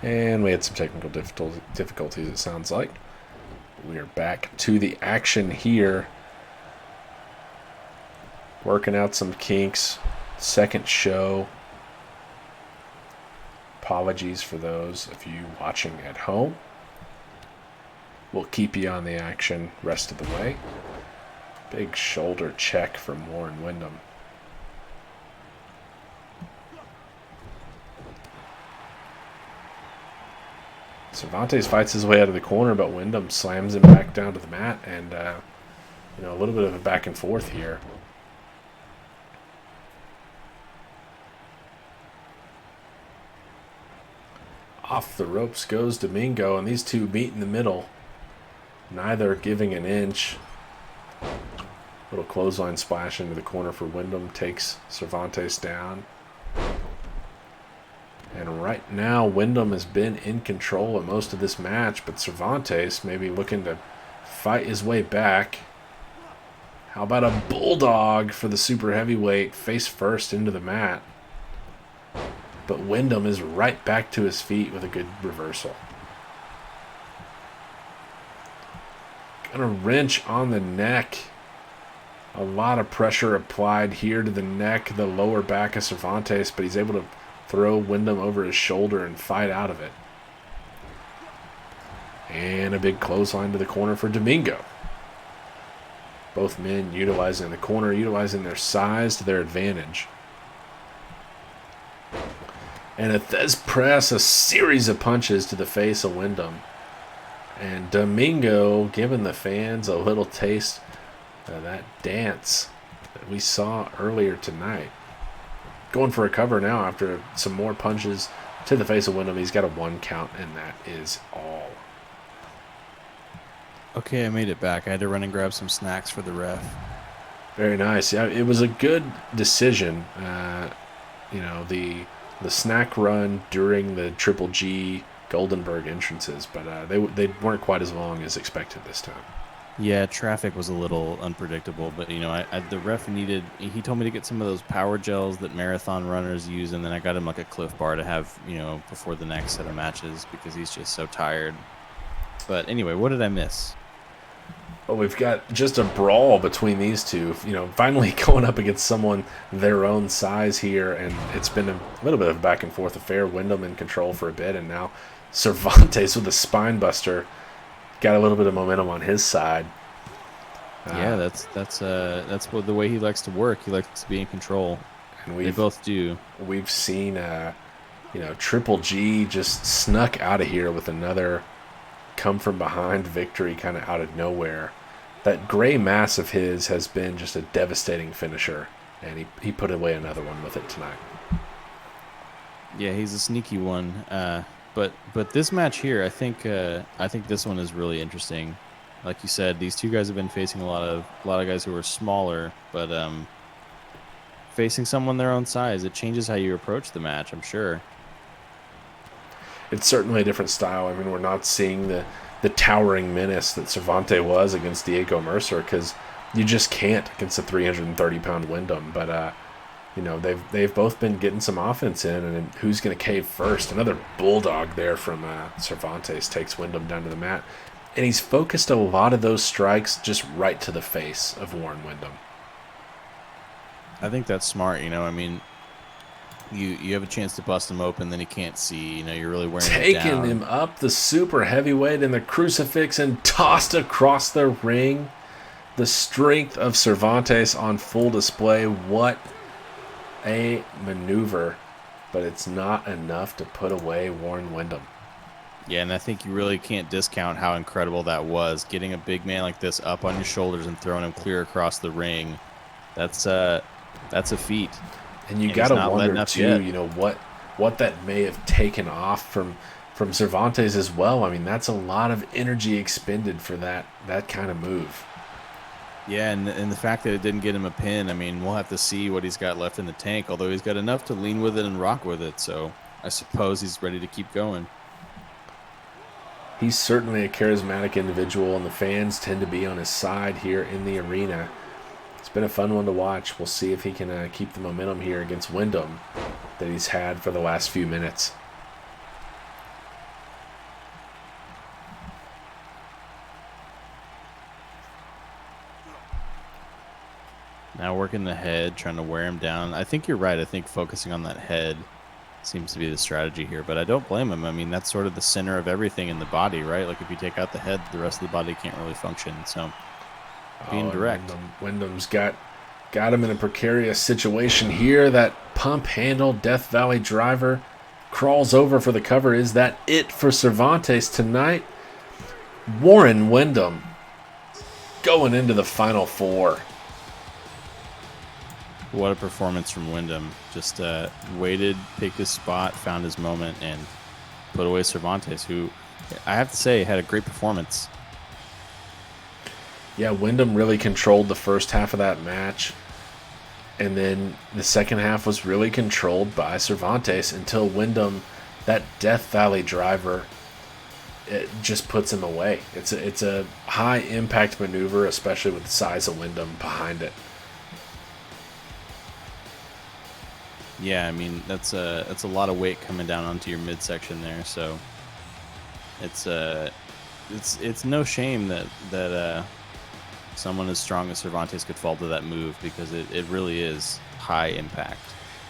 And we had some technical difficulties, it sounds like. We are back to the action here. Working out some kinks. Second show. Apologies for those of you watching at home. We'll keep you on the action rest of the way. Big shoulder check from Warren Wyndham. Cervantes fights his way out of the corner, but Wyndham slams him back down to the mat, and a little bit of a back and forth here. Off the ropes goes Domingo, and these two meet in the middle, neither giving an inch. Little clothesline splash into the corner for Wyndham, takes Cervantes down. And right now, Wyndham has been in control of most of this match, but Cervantes maybe looking to fight his way back. How about a bulldog for the super heavyweight, face first into the mat? But Wyndham is right back to his feet with a good reversal. Got a wrench on the neck. A lot of pressure applied here to the neck, the lower back of Cervantes, but he's able to throw Wyndham over his shoulder and fight out of it. And a big clothesline to the corner for Domingo. Both men utilizing the corner, utilizing their size to their advantage. And a Thez press, a series of punches to the face of Wyndham. And Domingo giving the fans a little taste of that dance that we saw earlier tonight. Going for a cover now after some more punches to the face of Wyndham. He's got a 1 count, and that is all. Okay, I made it back. I had to run and grab some snacks for the ref. Very nice. Yeah, it was a good decision. The snack run during the Triple G Goldenberg entrances, but they weren't quite as long as expected this time. Yeah, traffic was a little unpredictable, but the ref he told me to get some of those power gels that marathon runners use, and then I got him like a Cliff Bar to have, before the next set of matches because he's just so tired. But anyway, what did I miss? Well, we've got just a brawl between these two, finally going up against someone their own size here, and it's been a little bit of a back and forth affair. Wyndham in control for a bit, and now Cervantes with a spine buster. Got a little bit of momentum on his side. Yeah, that's what the way he likes to work. He likes to be in control, and they both do. We've seen, Triple G just snuck out of here with another come from behind victory, kind of out of nowhere. That gray mass of his has been just a devastating finisher, and he put away another one with it tonight. Yeah, he's a sneaky one. But this match here, I think this one is really interesting. Like you said, these two guys have been facing a lot of guys who are smaller, but facing someone their own size, it changes how you approach the match, I'm sure. It's certainly a different style. I mean, we're not seeing the towering menace that Cervantes was against Diego Mercer, because you just can't against a 330-pound Wyndham. But they've both been getting some offense in, and who's going to cave first? Another bulldog there from Cervantes takes Wyndham down to the mat, and he's focused a lot of those strikes just right to the face of Warren Wyndham. I think that's smart. I mean, you have a chance to bust him open, then he can't see. You're really wearing it down. Taking him up the super heavyweight in the crucifix and tossed across the ring. The strength of Cervantes on full display. What a maneuver, but it's not enough to put away Warren Wyndham. Yeah, and I think you really can't discount how incredible that was. Getting a big man like this up on your shoulders and throwing him clear across the ring, that's a feat. And you got to wonder too, what that may have taken off from from Cervantes as well. I mean, that's a lot of energy expended for that kind of move. Yeah, and the fact that it didn't get him a pin, I mean, we'll have to see what he's got left in the tank, although he's got enough to lean with it and rock with it, so I suppose he's ready to keep going. He's certainly a charismatic individual, and the fans tend to be on his side here in the arena. It's been a fun one to watch. We'll see if he can keep the momentum here against Wyndham that he's had for the last few minutes. Now working the head, trying to wear him down. I think you're right. I think focusing on that head seems to be the strategy here, but I don't blame him. I mean, that's sort of the center of everything in the body, right? Like if you take out the head, the rest of the body can't really function. So being direct. Wyndham's got him in a precarious situation here. That pump handle Death Valley driver crawls over for the cover. Is that it for Cervantes tonight? Warren Wyndham going into the final four. What a performance from Wyndham. Just waited, picked his spot, found his moment, and put away Cervantes, who I have to say had a great performance. Yeah, Wyndham really controlled the first half of that match. And then the second half was really controlled by Cervantes until Wyndham, that Death Valley driver, it just puts him away. It's a high impact maneuver, especially with the size of Wyndham behind it. Yeah, I mean that's a lot of weight coming down onto your midsection there. So it's no shame that someone as strong as Cervantes could fall to that move, because it really is high impact.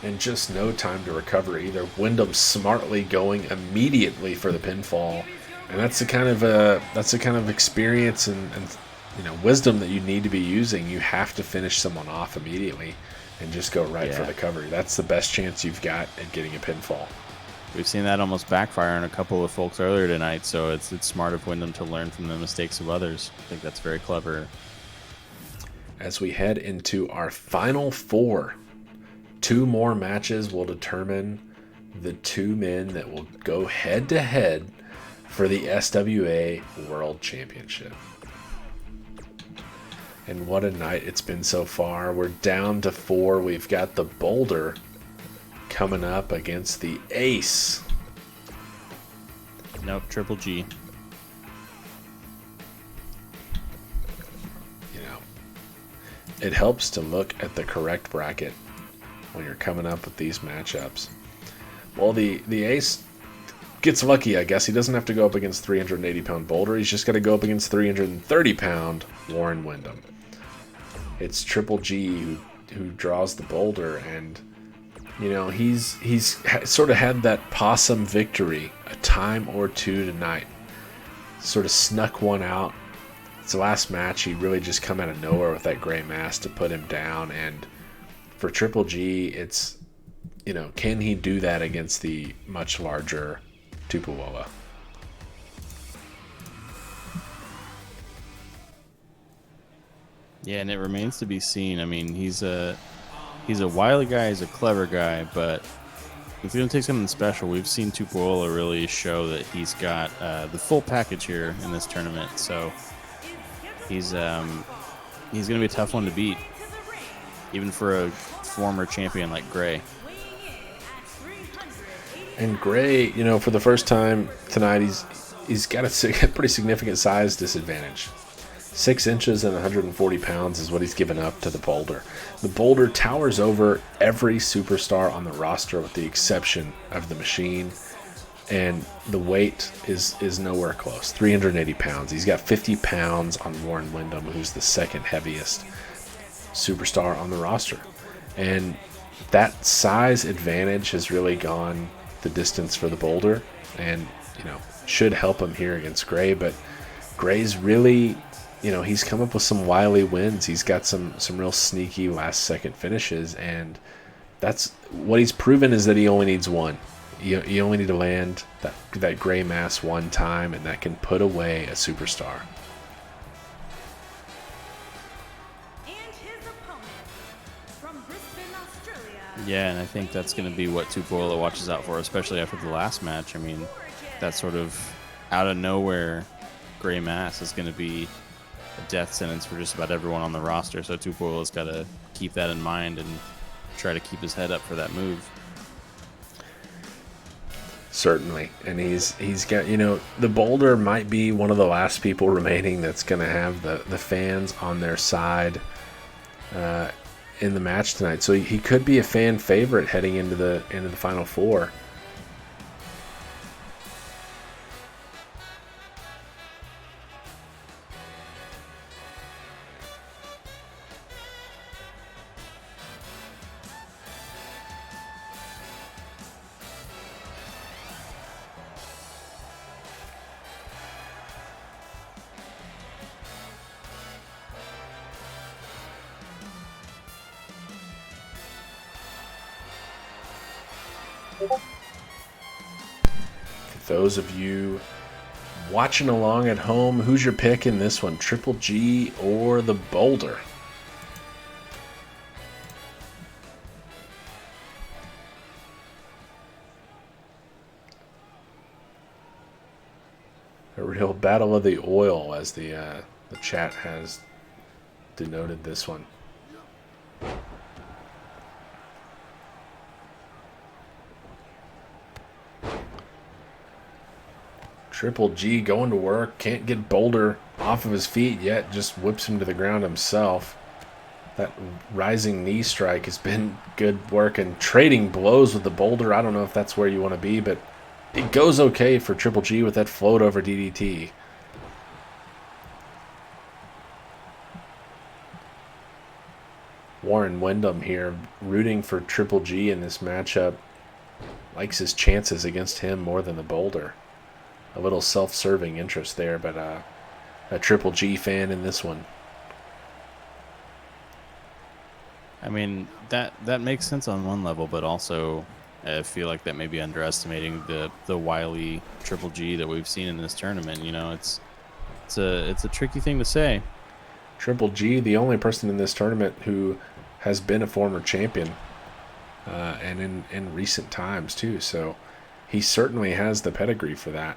And just no time to recover either. Wyndham smartly going immediately for the pinfall, and that's the kind of experience and wisdom that you need to be using. You have to finish someone off immediately and just go right for the cover. That's the best chance you've got at getting a pinfall. We've seen that almost backfire on a couple of folks earlier tonight, so it's smart of Wyndham to learn from the mistakes of others. I think that's very clever. As we head into our final four, 2 more matches will determine the 2 men that will go head-to-head for the SWA World Championship. And what a night it's been so far. We're down to 4. We've got the Boulder coming up against the Ace. Nope, Triple G. It helps to look at the correct bracket when you're coming up with these matchups. Well, the Ace gets lucky, I guess. He doesn't have to go up against 380-pound Boulder. He's just got to go up against 330-pound Warren Wyndham. It's Triple G who draws the Boulder, and he's sort of had that possum victory a time or two tonight. Sort of snuck one out. It's the last match. He really just come out of nowhere with that gray mask to put him down. And for Triple G, it's, can he do that against the much larger Tupuola? Yeah, and it remains to be seen. I mean, he's a wily guy, he's a clever guy, but it's going to take something special. We've seen Tupuola really show that he's got the full package here in this tournament. So he's going to be a tough one to beat, even for a former champion like Gray. And Gray, for the first time tonight, he's got a pretty significant size disadvantage. 6 inches and 140 pounds is what he's given up to the Boulder. The Boulder towers over every superstar on the roster with the exception of the Machine, and the weight is nowhere close. 380 pounds. He's got 50 pounds on Warren Wyndham, who's the second heaviest superstar on the roster. And that size advantage has really gone the distance for the Boulder, and should help him here against Gray. But Gray's really, he's come up with some wily wins. He's got some real sneaky last second finishes, and that's what he's proven, is that he only needs one. You only need to land that gray mass one time, and that can put away a superstar. And his opponent from Brisbane, Australia. Yeah, and I think that's going to be what Tupuola watches out for, especially after the last match. I mean, that sort of out of nowhere gray mass is going to be a death sentence for just about everyone on the roster. So Tupuola's got to keep that in mind and try to keep his head up for that move. Certainly. And he's got, the Boulder might be one of the last people remaining that's going to have the fans on their side in the match tonight. So he could be a fan favorite heading into the Final Four. For those of you watching along at home, who's your pick in this one, Triple G or the Boulder? A real battle of the oil, as the chat has denoted this one. Triple G going to work. Can't get Boulder off of his feet yet. Just whips him to the ground himself. That rising knee strike has been good work. And trading blows with the Boulder. I don't know if that's where you want to be, but it goes okay for Triple G with that float over DDT. Warren Wyndham here rooting for Triple G in this matchup. Likes his chances against him more than the Boulder. A little self-serving interest there, but a Triple G fan in this one. I mean, that makes sense on one level, but also I feel like that may be underestimating the wily Triple G that we've seen in this tournament. It's a tricky thing to say. Triple G, the only person in this tournament who has been a former champion, and in recent times too. So he certainly has the pedigree for that.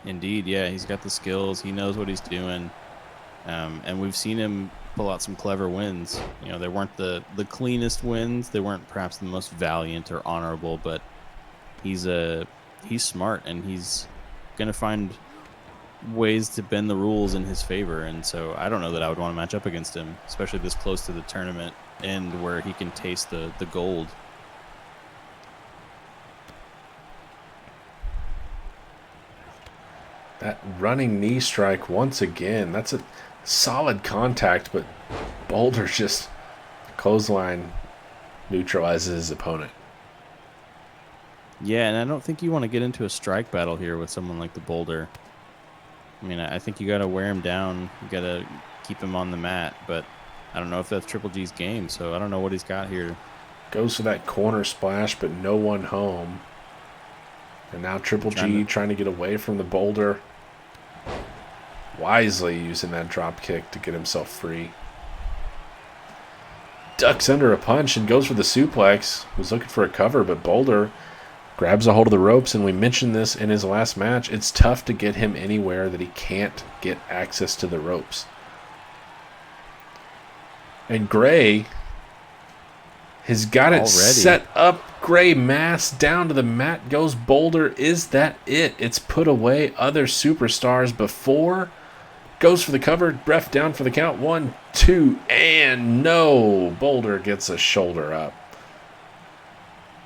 Indeed, yeah, he's got the skills. He knows what he's doing, and we've seen him pull out some clever wins. They weren't the cleanest wins. They weren't perhaps the most valiant or honorable, but he's smart, and he's gonna find ways to bend the rules in his favor. And so I don't know that I would want to match up against him, especially this close to the tournament end where he can taste the gold. That running knee strike once again. That's a solid contact, but Boulder just clothesline neutralizes his opponent. Yeah, and I don't think you want to get into a strike battle here with someone like the Boulder. I mean, I think you got to wear him down. You got to keep him on the mat, but I don't know if that's Triple G's game, so I don't know what he's got here. Goes for that corner splash, but no one home. And now Triple G trying to get away from the Boulder. Wisely using that drop kick to get himself free. Ducks under a punch and goes for the suplex. Was looking for a cover, but Boulder grabs a hold of the ropes, and we mentioned this in his last match. It's tough to get him anywhere that he can't get access to the ropes. And Gray has got it set up. Gray mass down to the mat goes Boulder. Is that it? It's put away other superstars before. Goes for the cover. Ref down for the count. 1, 2, and no. Boulder gets a shoulder up.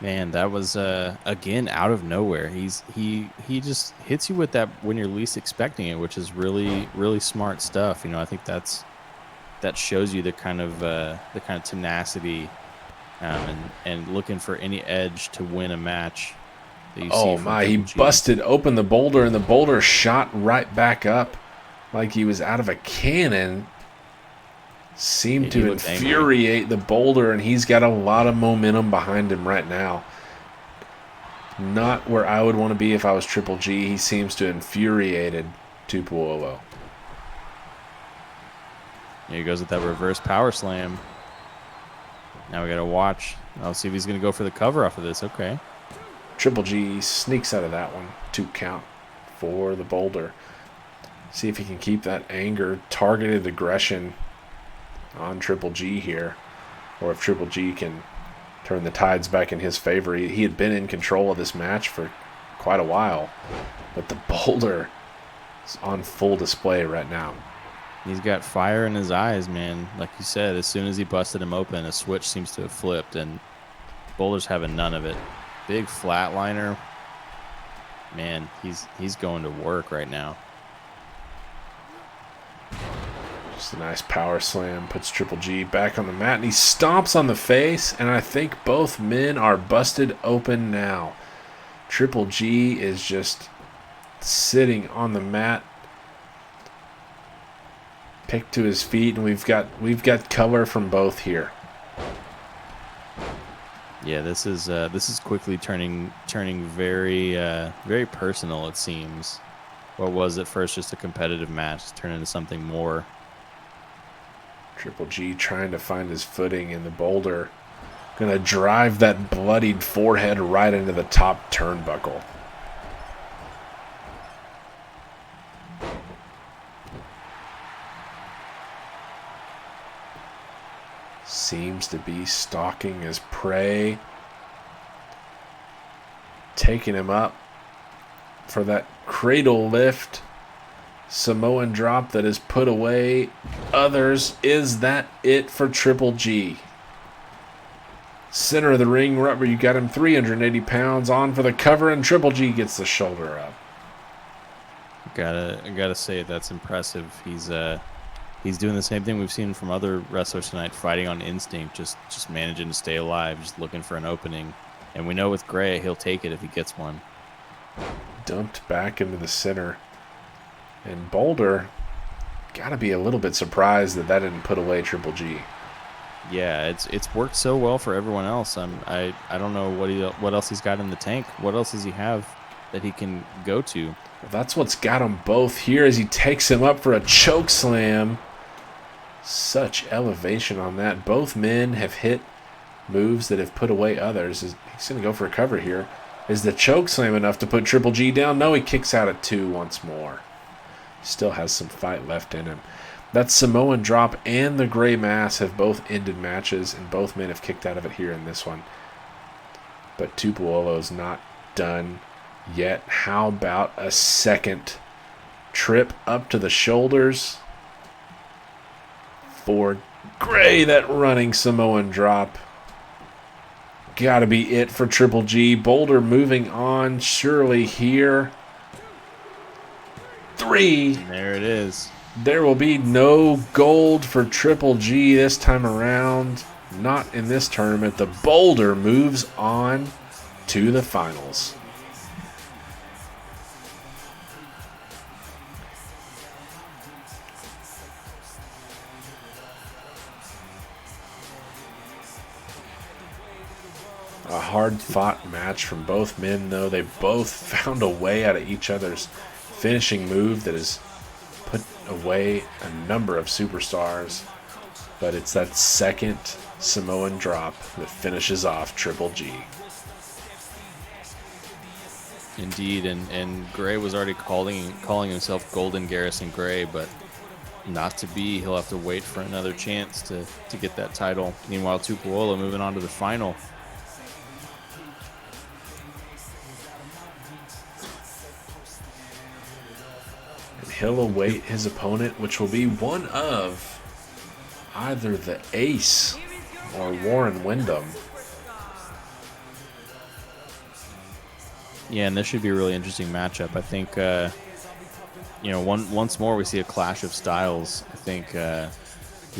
Man, that was again out of nowhere. He just hits you with that when you're least expecting it, which is really, really smart stuff. I think that shows you the kind of tenacity and looking for any edge to win a match that you see. Oh my, he busted open the Boulder, and the Boulder shot right back up like he was out of a cannon. Seemed to infuriate the Boulder, and he's got a lot of momentum behind him right now. Not where I would want to be if I was Triple G. He seems to infuriated Tupuola. Here he goes with that reverse power slam. Now we got to watch. I'll see if he's going to go for the cover off of this. Okay. Triple G sneaks out of that one. 2 count for the Boulder. See if he can keep that anger, targeted aggression on Triple G here. Or if Triple G can turn the tides back in his favor. He had been in control of this match for quite a while. But the Boulder is on full display right now. He's got fire in his eyes, man. Like you said, as soon as he busted him open, a switch seems to have flipped, and Boulder's having none of it. Big flatliner. Man, he's going to work right now. Just a nice power slam. Puts Triple G back on the mat, and he stomps on the face, and I think both men are busted open now. Triple G is just sitting on the mat, picked to his feet, and we've got color from both here. Yeah, this is quickly turning very very personal. It seems. What was at first just a competitive match has turned into something more. Triple G trying to find his footing in the Boulder. Gonna drive that bloodied forehead right into the top turnbuckle. Seems to be stalking his prey. Taking him up for that cradle lift. Samoan drop that is put away. Others. Is that it for Triple G? Center of the ring, rubber. You got him 380 pounds on for the cover, and Triple G gets the shoulder up. Gotta say that's impressive. He's doing the same thing we've seen from other wrestlers tonight, fighting on instinct, just managing to stay alive, just looking for an opening. And we know with Gray, he'll take it if he gets one. Dumped back into the center. And Boulder got to be a little bit surprised that didn't put away Triple G. Yeah, it's worked so well for everyone else. I don't know what else he's got in the tank. What else does he have that he can go to? Well, that's what's got them both here as he takes him up for a choke slam. Such elevation on that. Both men have hit moves that have put away others. He's going to go for a cover here. Is the choke slam enough to put Triple G down? No, he kicks out at 2 once more. Still has some fight left in him. That Samoan drop and the gray mass have both ended matches, and both men have kicked out of it here in this one. But Tupuolo's not done yet. How about a second trip up to the shoulders for Gray? That running Samoan drop. Gotta be it for Triple G. Boulder moving on surely here. 3. And there it is. There will be no gold for Triple G this time around. Not in this tournament. The Boulder moves on to the finals. A hard-fought match from both men, though. They both found a way out of each other's finishing move that has put away a number of superstars. But it's that second Samoan drop that finishes off Triple G. Indeed, and Gray was already calling himself Golden Garrison Gray, but not to be. He'll have to wait for another chance to get that title. Meanwhile, Tupuola moving on to the final. He'll await his opponent, which will be one of either the Ace or Warren Windham. Yeah, and this should be a really interesting matchup. I think, once more we see a clash of styles. I think the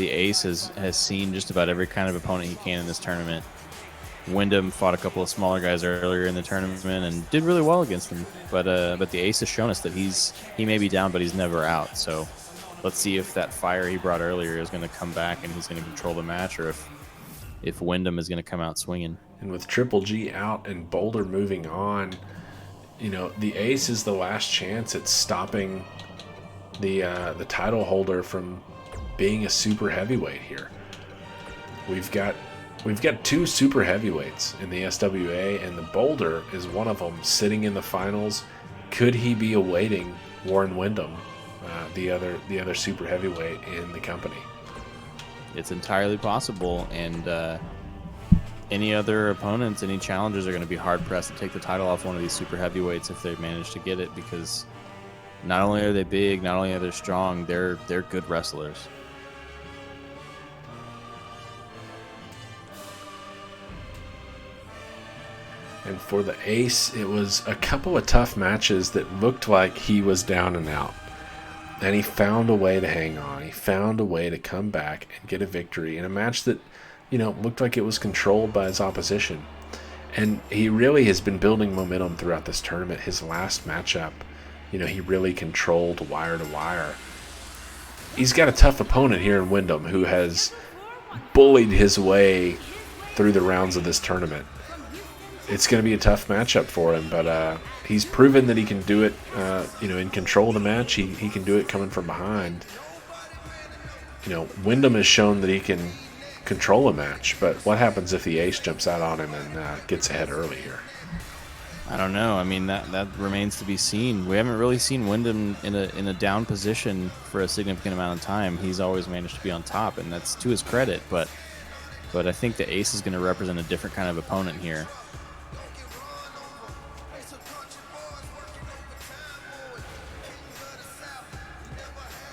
Ace has seen just about every kind of opponent he can in this tournament. Wyndham fought a couple of smaller guys earlier in the tournament and did really well against them. But the Ace has shown us that he may be down, but he's never out. So let's see if that fire he brought earlier is going to come back and he's going to control the match, or if Wyndham is going to come out swinging. And with Triple G out and Boulder moving on, the Ace is the last chance at stopping the title holder from being a super heavyweight here. We've got We've got two super heavyweights in the SWA, and the Boulder is one of them sitting in the finals. Could he be awaiting Warren Windham, the other super heavyweight in the company? It's entirely possible, and any other opponents, any challengers are going to be hard-pressed to take the title off one of these super heavyweights if they manage to get it, because not only are they big, not only are they strong, they're good wrestlers. And for the Ace, it was a couple of tough matches that looked like he was down and out. And he found a way to hang on. He found a way to come back and get a victory in a match that, looked like it was controlled by his opposition. And he really has been building momentum throughout this tournament. His last matchup, he really controlled wire to wire. He's got a tough opponent here in Windham who has bullied his way through the rounds of this tournament. It's going to be a tough matchup for him, but he's proven that he can do it, in control of the match. He can do it coming from behind. Windham has shown that he can control a match, but what happens if the Ace jumps out on him and gets ahead early here? I don't know. I mean, that remains to be seen. We haven't really seen Windham in a down position for a significant amount of time. He's always managed to be on top, and that's to his credit, but I think the Ace is going to represent a different kind of opponent here.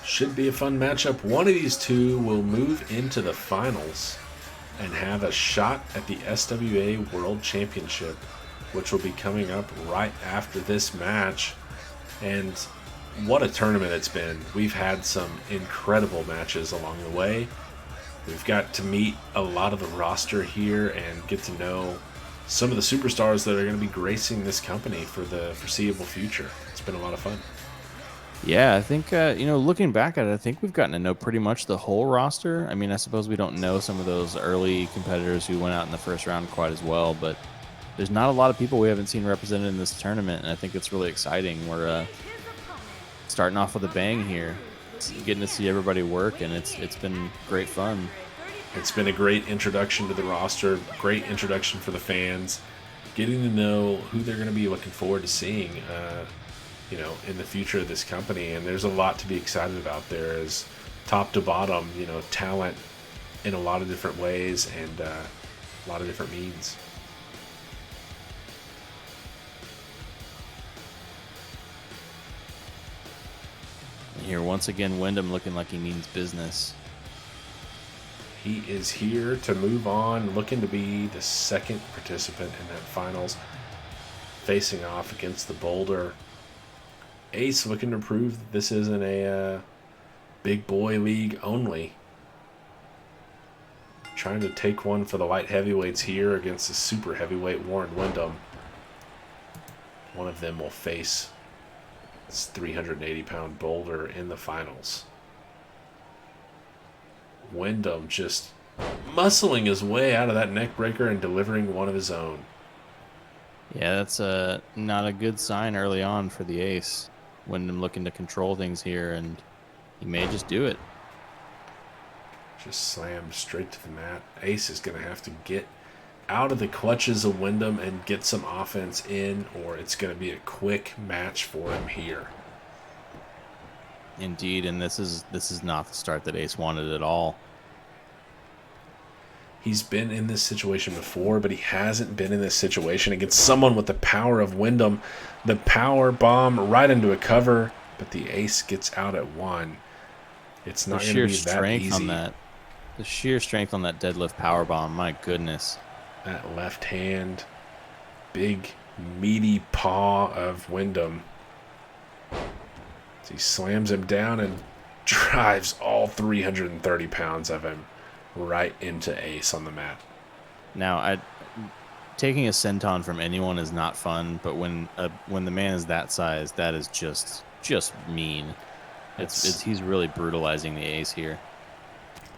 Should be a fun matchup. One of these two will move into the finals and have a shot at the SWA World Championship, which will be coming up right after this match. And what a tournament it's been. We've had some incredible matches along the way. We've got to meet a lot of the roster here and get to know some of the superstars that are going to be gracing this company for the foreseeable future. It's been a lot of fun. Yeah, I think, looking back at it, I think we've gotten to know pretty much the whole roster. I mean, I suppose we don't know some of those early competitors who went out in the first round quite as well, but there's not a lot of people we haven't seen represented in this tournament, and I think it's really exciting. We're starting off with a bang here, getting to see everybody work, and it's been great fun. It's been a great introduction to the roster, great introduction for the fans, getting to know who they're going to be looking forward to seeing in the future of this company. And there's a lot to be excited about there, as top to bottom, talent in a lot of different ways and a lot of different means. And here, once again, Windham looking like he means business. He is here to move on, looking to be the second participant in that finals, facing off against the Boulder. Ace looking to prove that this isn't a big boy league only. Trying to take one for the light heavyweights here against the super heavyweight Warren Windham. One of them will face this 380-pound Boulder in the finals. Windham just muscling his way out of that neck breaker and delivering one of his own. Yeah, that's not a good sign early on for the Ace. Windham looking to control things here, and he may just do it. Just slammed straight to the mat. Ace is going to have to get out of the clutches of Windham and get some offense in, or it's going to be a quick match for him here. Indeed, and this is not the start that Ace wanted at all. He's been in this situation before, but he hasn't been in this situation against someone with the power of Windham. The power bomb right into a cover, but the Ace gets out at one. It's not going to be that easy. The sheer strength on that deadlift power bomb, my goodness. That left hand, big meaty paw of Windham. He slams him down and drives all 330 pounds of him right into Ace on the mat. Now, taking a senton from anyone is not fun, but when the man is that size, that is just mean. He's really brutalizing the Ace here.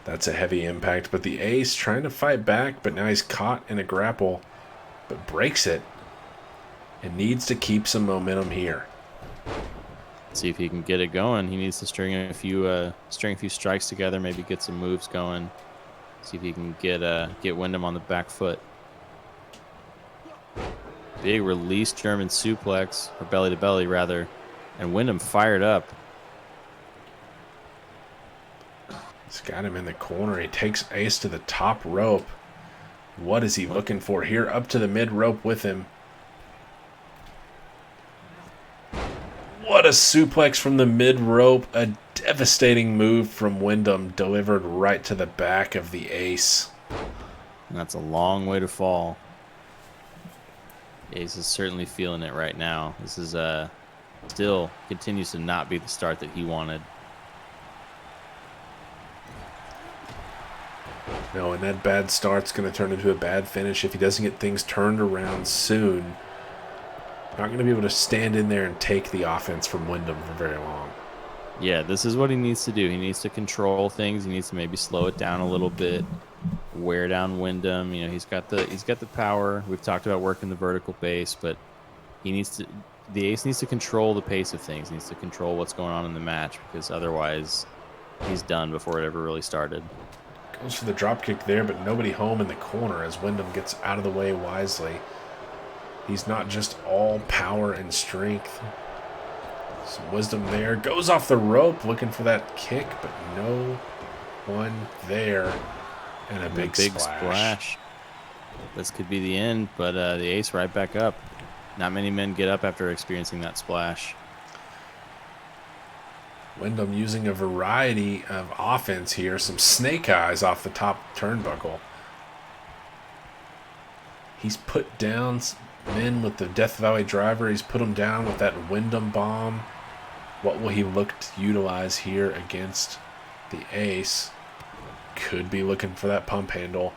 That's a heavy impact, but the Ace trying to fight back, but now he's caught in a grapple, but breaks it and needs to keep some momentum here. See if he can get it going. He needs to string a few strikes together, maybe get some moves going. See if he can get Wyndham on the back foot. Big release German suplex, or belly to belly rather, and Wyndham fired up. He's got him in the corner. He takes Ace to the top rope. What is he looking for here? Up to the mid rope with him. What a suplex from the mid rope. A devastating move from Wyndham, delivered right to the back of the Ace. And that's a long way to fall. Ace is certainly feeling it right now. This is still continues to not be the start that he wanted. No, and that bad start's going to turn into a bad finish if he doesn't get things turned around soon. Not going to be able to stand in there and take the offense from Wyndham for very long. Yeah, this is what he needs to do. He needs to control things. He needs to maybe slow it down a little bit, wear down Wyndham. You know, he's got the power. We've talked about working the vertical base, but the Ace needs to control the pace of things. He needs to control what's going on in the match, because otherwise he's done before it ever really started. Goes for the dropkick there, but nobody home in the corner as Wyndham gets out of the way wisely. He's not just all power and strength. Some wisdom there. Goes off the rope looking for that kick, but no one there. And a big splash. This could be the end, but the Ace right back up. Not many men get up after experiencing that splash. Wyndham using a variety of offense here. Some snake eyes off the top turnbuckle. He's put down men with the Death Valley driver. He's put them down with that Wyndham bomb. What will he look to utilize here against the Ace? Could be looking for that pump handle.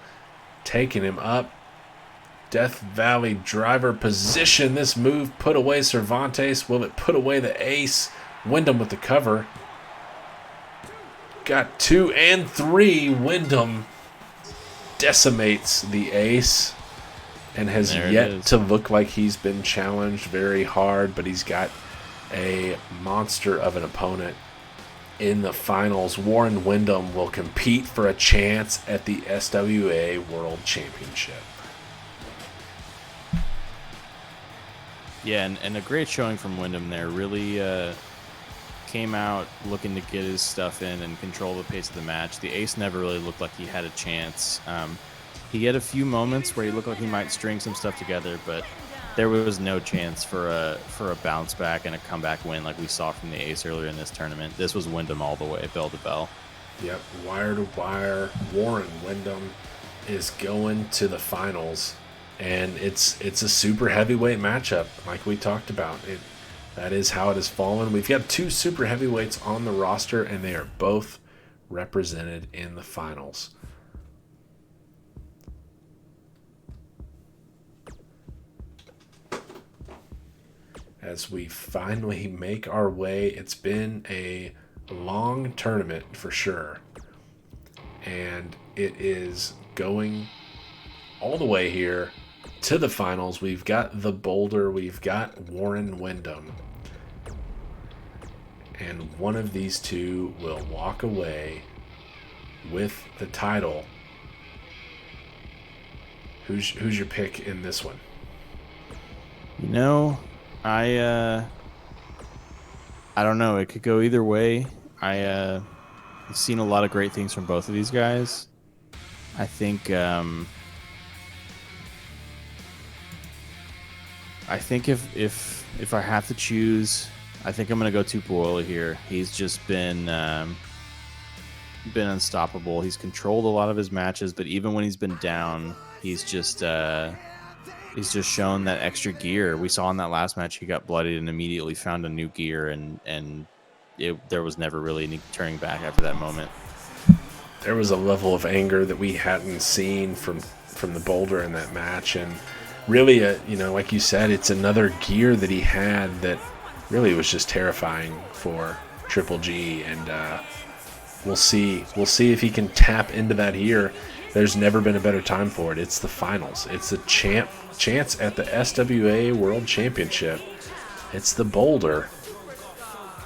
Taking him up. Death Valley driver position. This move put away Cervantes. Will it put away the Ace? Wyndham with the cover. Got 2 and 3. Wyndham decimates the Ace and has yet to look like he's been challenged very hard, but he's got a monster of an opponent in the finals. Warren Wyndham will compete for a chance at the SWA World Championship. Yeah, and a great showing from Wyndham there. Really came out looking to get his stuff in and control the pace of the match. The Ace never really looked like he had a chance. He had a few moments where he looked like he might string some stuff together, but there was no chance for a bounce back and a comeback win like we saw from the Ace earlier in this tournament. This was Wyndham all the way, bell to bell. Yep, wire to wire. Warren Wyndham is going to the finals, and it's a super heavyweight matchup like we talked about. That is how it has fallen. We've got 2 super heavyweights on the roster, and they are both represented in the finals. As we finally make our way, it's been a long tournament for sure. And it is going all the way here to the finals. We've got the Boulder, we've got Warren Wyndham. And one of these two will walk away with the title. Who's your pick in this one? You know, I don't know. It could go either way. I've seen a lot of great things from both of these guys. I think if I have to choose, I think I'm gonna go Tupuola here. He's just been unstoppable. He's controlled a lot of his matches, but even when he's been down, he's just shown that extra gear. We saw in that last match he got bloodied and immediately found a new gear, and there was never really any turning back after that moment. There was a level of anger that we hadn't seen from the Boulder in that match, and really, like you said, it's another gear that he had that really was just terrifying for Triple G, and we'll see if he can tap into that here. There's never been a better time for it. It's the finals. It's the chance at the SWA World Championship. It's the Boulder.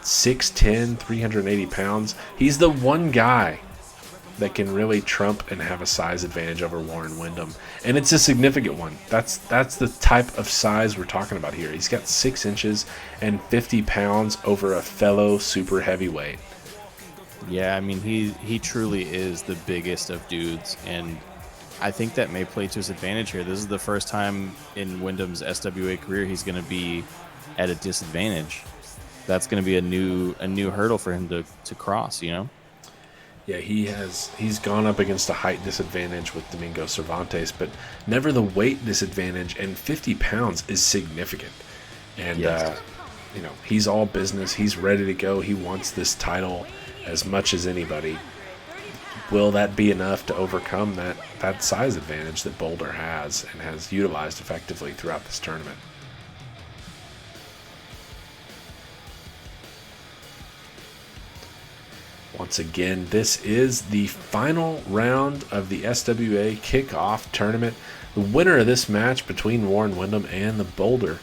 6'10", 380 pounds. He's the one guy that can really trump and have a size advantage over Warren Wyndham, and it's a significant one. That's the type of size we're talking about here. He's got 6 inches and 50 pounds over a fellow super heavyweight. Yeah, I mean, he truly is the biggest of dudes, and I think that may play to his advantage here. This is the first time in Wyndham's SWA career he's going to be at a disadvantage. That's going to be a new hurdle for him to cross, you know? Yeah, he's gone up against a height disadvantage with Domingo Cervantes, but never the weight disadvantage, and 50 pounds is significant. And, Yes. He's all business. He's ready to go. He wants this title as much as anybody. Will that be enough to overcome that size advantage that Boulder has and has utilized effectively throughout this tournament? Once again, this is the final round of the SWA kickoff tournament. The winner of this match between Warren Wyndham and the Boulder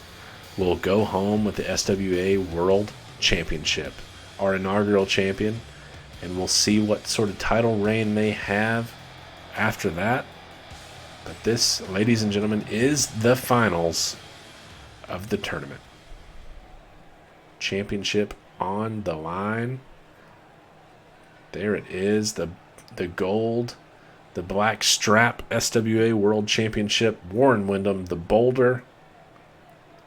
will go home with the SWA World Championship, our inaugural champion, and we'll see what sort of title reign they have after that. But this, ladies and gentlemen, is the finals of the tournament. Championship on the line. There it is, the gold, the black strap SWA World Championship. Warren Wyndham, the Boulder.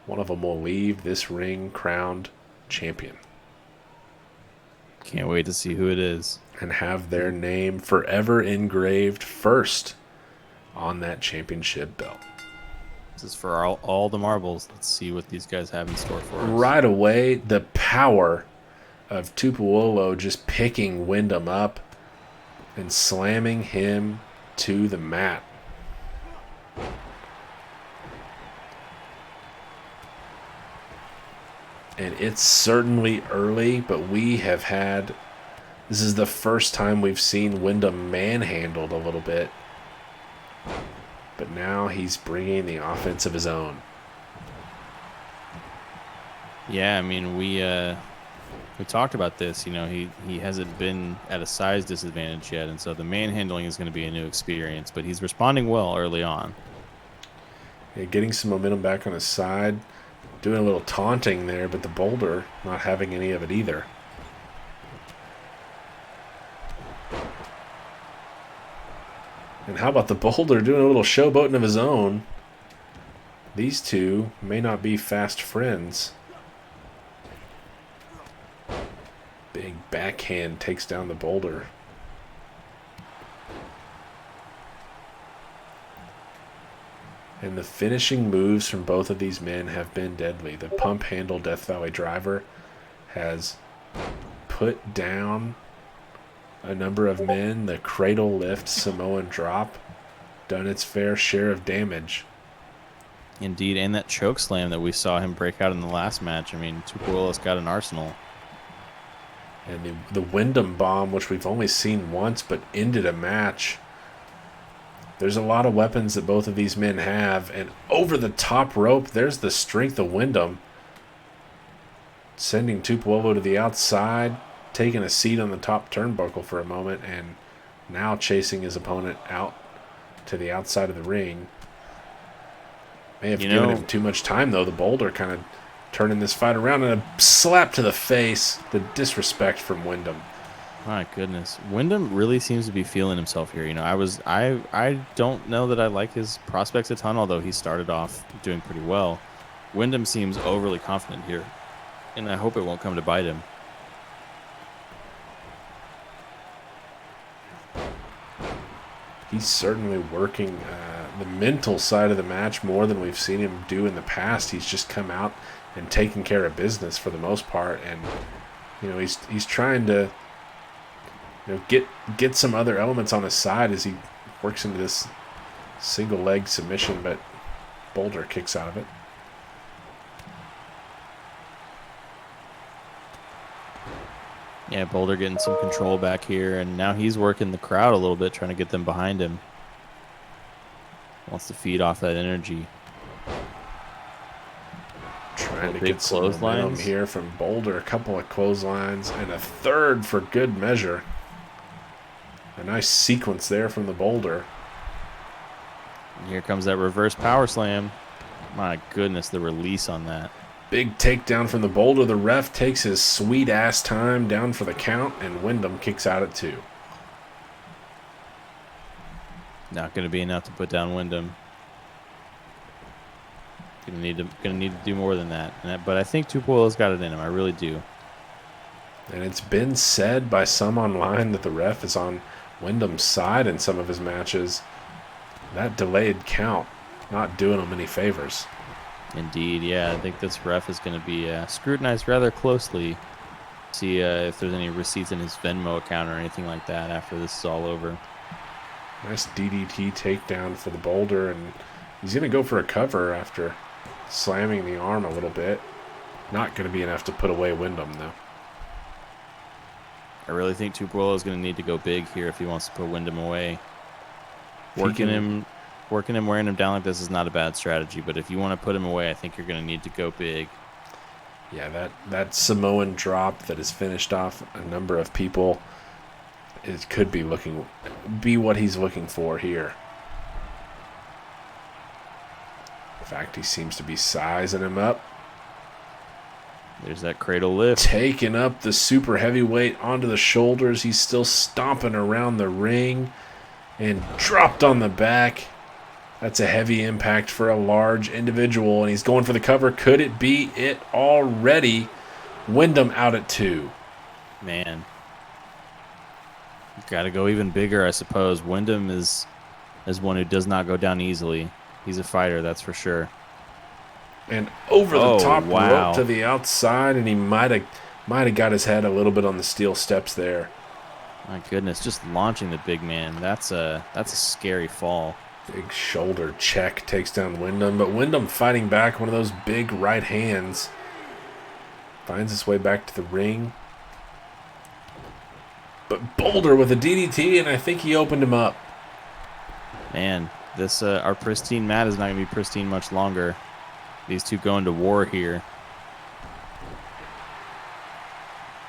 One of them will leave this ring crowned champion Can't wait to see who it is. and have their name forever engraved first on that championship belt. This is for all the marbles. Let's see what these guys have in store for us. Right away, the power of Tupuolo just picking Wyndham up and slamming him to the mat. And it's certainly early, but this is the first time we've seen Wyndham manhandled a little bit. But now he's bringing the offense of his own. Yeah, I mean, we talked about this. You know, he hasn't been at a size disadvantage yet, and so the manhandling is going to be a new experience. But he's responding well early on. Yeah, getting some momentum back on his side, doing a little taunting there, but the Boulder not having any of it either. And how about the Boulder doing a little showboating of his own? These two may not be fast friends. Big backhand takes down the Boulder. And the finishing moves from both of these men have been deadly. The pump handle Death Valley driver has put down a number of men. The cradle lift Samoan drop done its fair share of damage. Indeed, and that choke slam that we saw him break out in the last match. I mean, Tupuolo's got an arsenal. And the Wyndham bomb, which we've only seen once but ended a match. There's a lot of weapons that both of these men have. And over the top rope, there's the strength of Wyndham. Sending Tupuolo to the outside, taking a seat on the top turnbuckle for a moment, and now chasing his opponent out to the outside of the ring. May have given him too much time, though. The Boulder kind of turning this fight around, and a slap to the face. The disrespect from Wyndham. My goodness, Wyndham really seems to be feeling himself here. You know, I don't know that I like his prospects a ton, although he started off doing pretty well. Wyndham seems overly confident here, and I hope it won't come to bite him. He's certainly working the mental side of the match more than we've seen him do in the past. He's just come out and taken care of business for the most part, and he's trying to get some other elements on his side as he works into this single leg submission, but Boulder kicks out of it. Yeah, Boulder getting some control back here, and now he's working the crowd a little bit, trying to get them behind him. Wants to feed off that energy. Trying to big get some momentum clotheslines here from Boulder. A couple of clotheslines and a third for good measure. A nice sequence there from the boulder. And here comes that reverse power slam. My goodness, the release on that. Big takedown from the boulder. The ref takes his sweet-ass time down for the count, and Wyndham kicks out at 2. Not going to be enough to put down Wyndham. Gonna need to do more than that. But I think Tupuolo's got it in him. I really do. And it's been said by some online that the ref is on Wyndham's side in some of his matches. That delayed count not doing him any favors. Indeed, yeah. I think this ref is going to be scrutinized rather closely. See if there's any receipts in his Venmo account or anything like that after this is all over. Nice DDT takedown for the boulder, and he's going to go for a cover after slamming the arm a little bit. Not going to be enough to put away Wyndham, though. I really think Tupuolo is going to need to go big here if he wants to put Wyndham away. Working him, wearing him down like this is not a bad strategy, but if you want to put him away, I think you're going to need to go big. Yeah, that Samoan drop that has finished off a number of people, it could be what he's looking for here. In fact, he seems to be sizing him up. There's that cradle lift. Taking up the super heavyweight onto the shoulders. He's still stomping around the ring and dropped on the back. That's a heavy impact for a large individual, and he's going for the cover. Could it be it already? Wyndham out at 2. Man. Got to go even bigger, I suppose. Wyndham is one who does not go down easily. He's a fighter, that's for sure. And over the top wow. rope to the outside, and he might have got his head a little bit on the steel steps there. My goodness, just launching the big man. That's a scary fall. Big shoulder check takes down Wyndham, but Wyndham fighting back, one of those big right hands. Finds his way back to the ring. But Boulder with a DDT, and I think he opened him up. Man, this our pristine mat is not going to be pristine much longer. These two going to war here.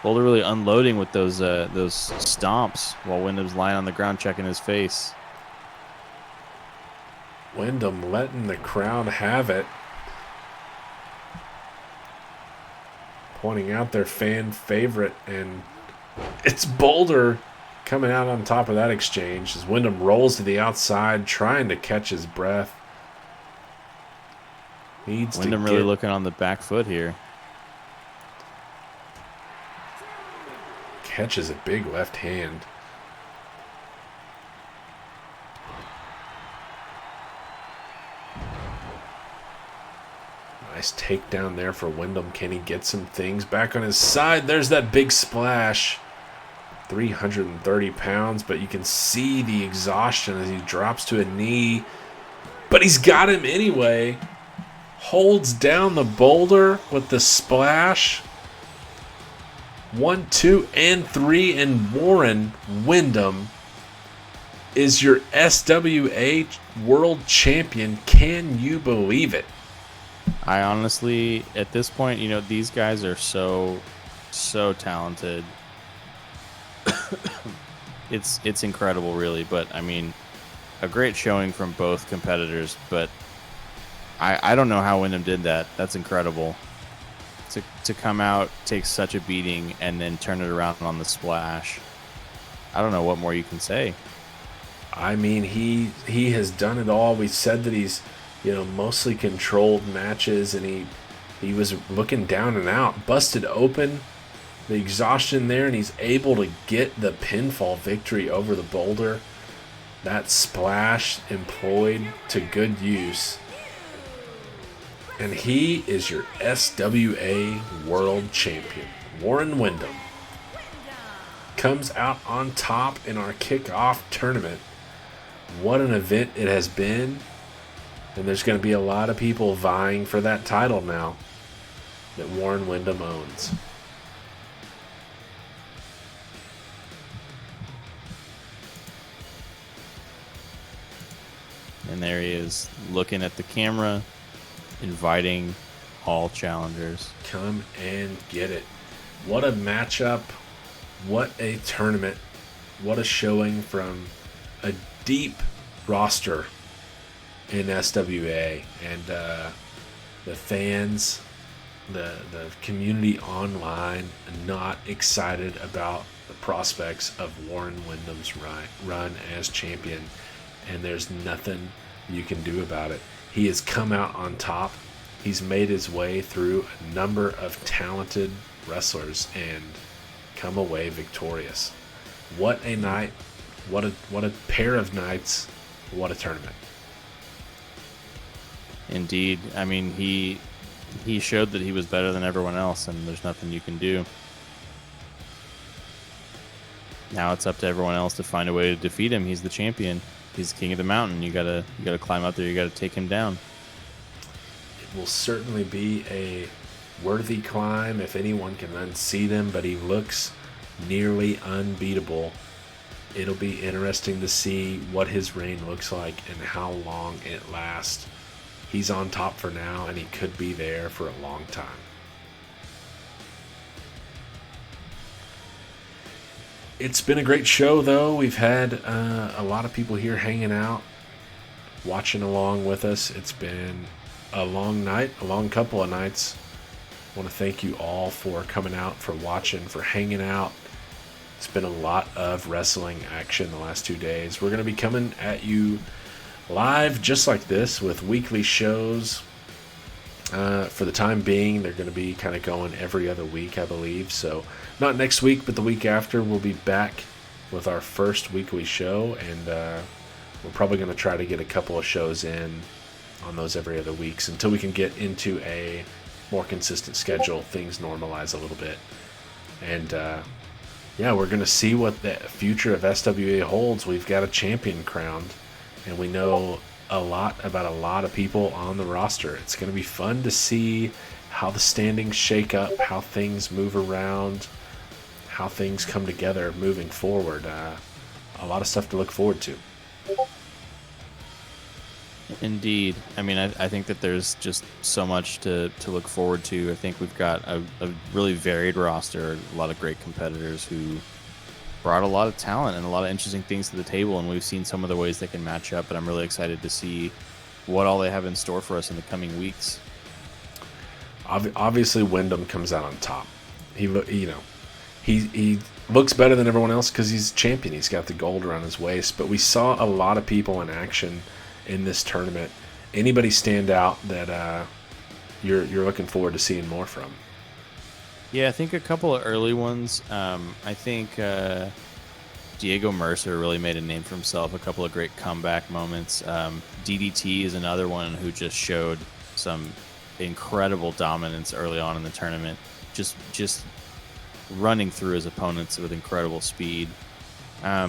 Boulder really unloading with those stomps while Wyndham's lying on the ground checking his face. Wyndham letting the crowd have it. Pointing out their fan favorite, and it's Boulder coming out on top of that exchange as Wyndham rolls to the outside trying to catch his breath. Wyndham really looking on the back foot here. Catches a big left hand. Nice takedown there for Wyndham. Can he get some things back on his side? There's that big splash. 330 pounds, but you can see the exhaustion as he drops to a knee. But he's got him anyway. Holds down the Boulder with the splash. 1, 2, and 3, and Warren Wyndham is your SWA World Champion. Can you believe it? I honestly, at this point, these guys are so talented. It's incredible, really. But I mean, a great showing from both competitors. But I don't know how Wyndham did that. That's incredible. To come out, take such a beating, and then turn it around on the splash. I don't know what more you can say. I mean, he has done it all. We said that he's, mostly controlled matches, and he was looking down and out, busted open, the exhaustion there, and he's able to get the pinfall victory over the Boulder. That splash employed to good use. And he is your SWA World Champion. Warren Wyndham comes out on top in our kickoff tournament. What an event it has been. And there's going to be a lot of people vying for that title now that Warren Wyndham owns. And there he is, looking at the camera, inviting all challengers. Come and get it. What a matchup. What a tournament. What a showing from a deep roster in SWA, and the fans, the community online, not excited about the prospects of Warren Wyndham's run as champion, and there's nothing you can do about it. He has come out on top. He's made his way through a number of talented wrestlers and come away victorious. What a night. What a pair of nights. What a tournament. Indeed. I mean, he showed that he was better than everyone else, and there's nothing you can do. Now it's up to everyone else to find a way to defeat him. He's the champion. He's the king of the mountain. You gotta climb up there. You gotta take him down. It will certainly be a worthy climb if anyone can unseat him, but he looks nearly unbeatable. It'll be interesting to see what his reign looks like and how long it lasts. He's on top for now, and he could be there for a long time. It's been a great show, though. We've had a lot of people here hanging out, watching along with us. It's been a long night, a long couple of nights. I want to thank you all for coming out, for watching, for hanging out. It's been a lot of wrestling action the last 2 days. We're going to be coming at you live just like this with weekly shows. For the time being, they're going to be kind of going every other week, I believe. So not next week, but the week after, we'll be back with our first weekly show, and we're probably going to try to get a couple of shows in on those every other weeks until we can get into a more consistent schedule. Things normalize a little bit, and yeah, we're going to see what the future of SWA holds. We've got a champion crowned, and we know a lot about a lot of people on the roster. It's going to be fun to see how the standings shake up, how things move around, how things come together moving forward. A lot of stuff to look forward to. Indeed. I mean, I think that there's just so much to look forward to. I think we've got a really varied roster, a lot of great competitors who brought a lot of talent and a lot of interesting things to the table, and we've seen some of the ways they can match up, but I'm really excited to see what all they have in store for us in the coming weeks. Obviously, Wyndham comes out on top. He looks better than everyone else because he's champion. He's got the gold around his waist, but we saw a lot of people in action in this tournament. Anybody stand out that you're looking forward to seeing more from? Yeah, I think a couple of early ones. I think Diego Mercer really made a name for himself. A couple of great comeback moments. DDT is another one who just showed some incredible dominance early on in the tournament. Just running through his opponents with incredible speed. I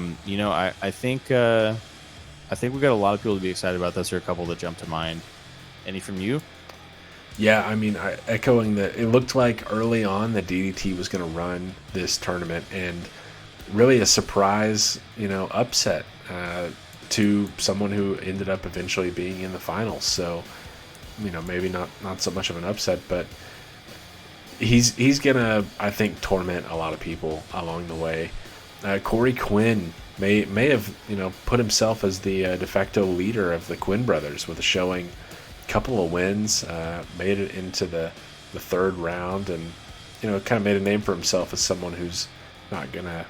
think we've got a lot of people to be excited about. Those are a couple that jump to mind. Any from you? Yeah, I mean, echoing that, it looked like early on that DDT was going to run this tournament, and really a surprise, upset to someone who ended up eventually being in the finals. So, maybe not so much of an upset, but he's going to, I think, torment a lot of people along the way. Corey Quinn may have, put himself as the de facto leader of the Quinn brothers with a showing. Couple of wins, made it into the third round, and kind of made a name for himself as someone who's not gonna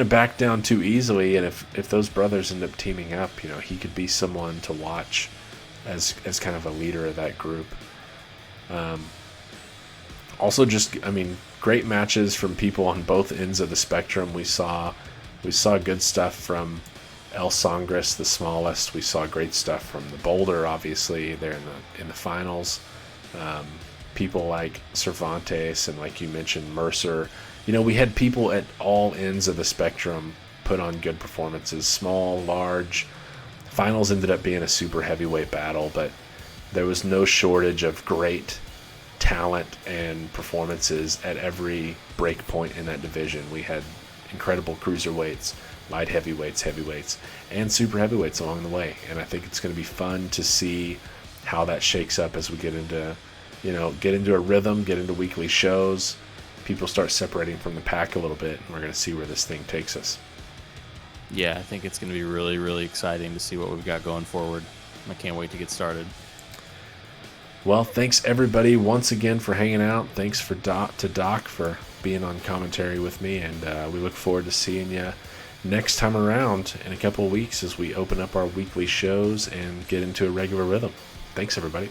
back down too easily. And if those brothers end up teaming up, he could be someone to watch as kind of a leader of that group. Also, great matches from people on both ends of the spectrum. We saw good stuff from El Sangres, the smallest. We saw great stuff from the Boulder, obviously. They're in the finals. People like Cervantes and, like you mentioned, Mercer. We had people at all ends of the spectrum put on good performances, small, large. Finals ended up being a super heavyweight battle, but there was no shortage of great talent and performances at every break point in that division. We had incredible cruiserweights, light heavyweights, and super heavyweights along the way. And I think it's going to be fun to see how that shakes up as we get into a rhythm, get into weekly shows. People start separating from the pack a little bit, and we're going to see where this thing takes us. Yeah, I think it's going to be really, really exciting to see what we've got going forward. I can't wait to get started. Well, thanks everybody once again for hanging out. Thanks for Doc for being on commentary with me, and we look forward to seeing you next time around in a couple of weeks as we open up our weekly shows and get into a regular rhythm. Thanks everybody.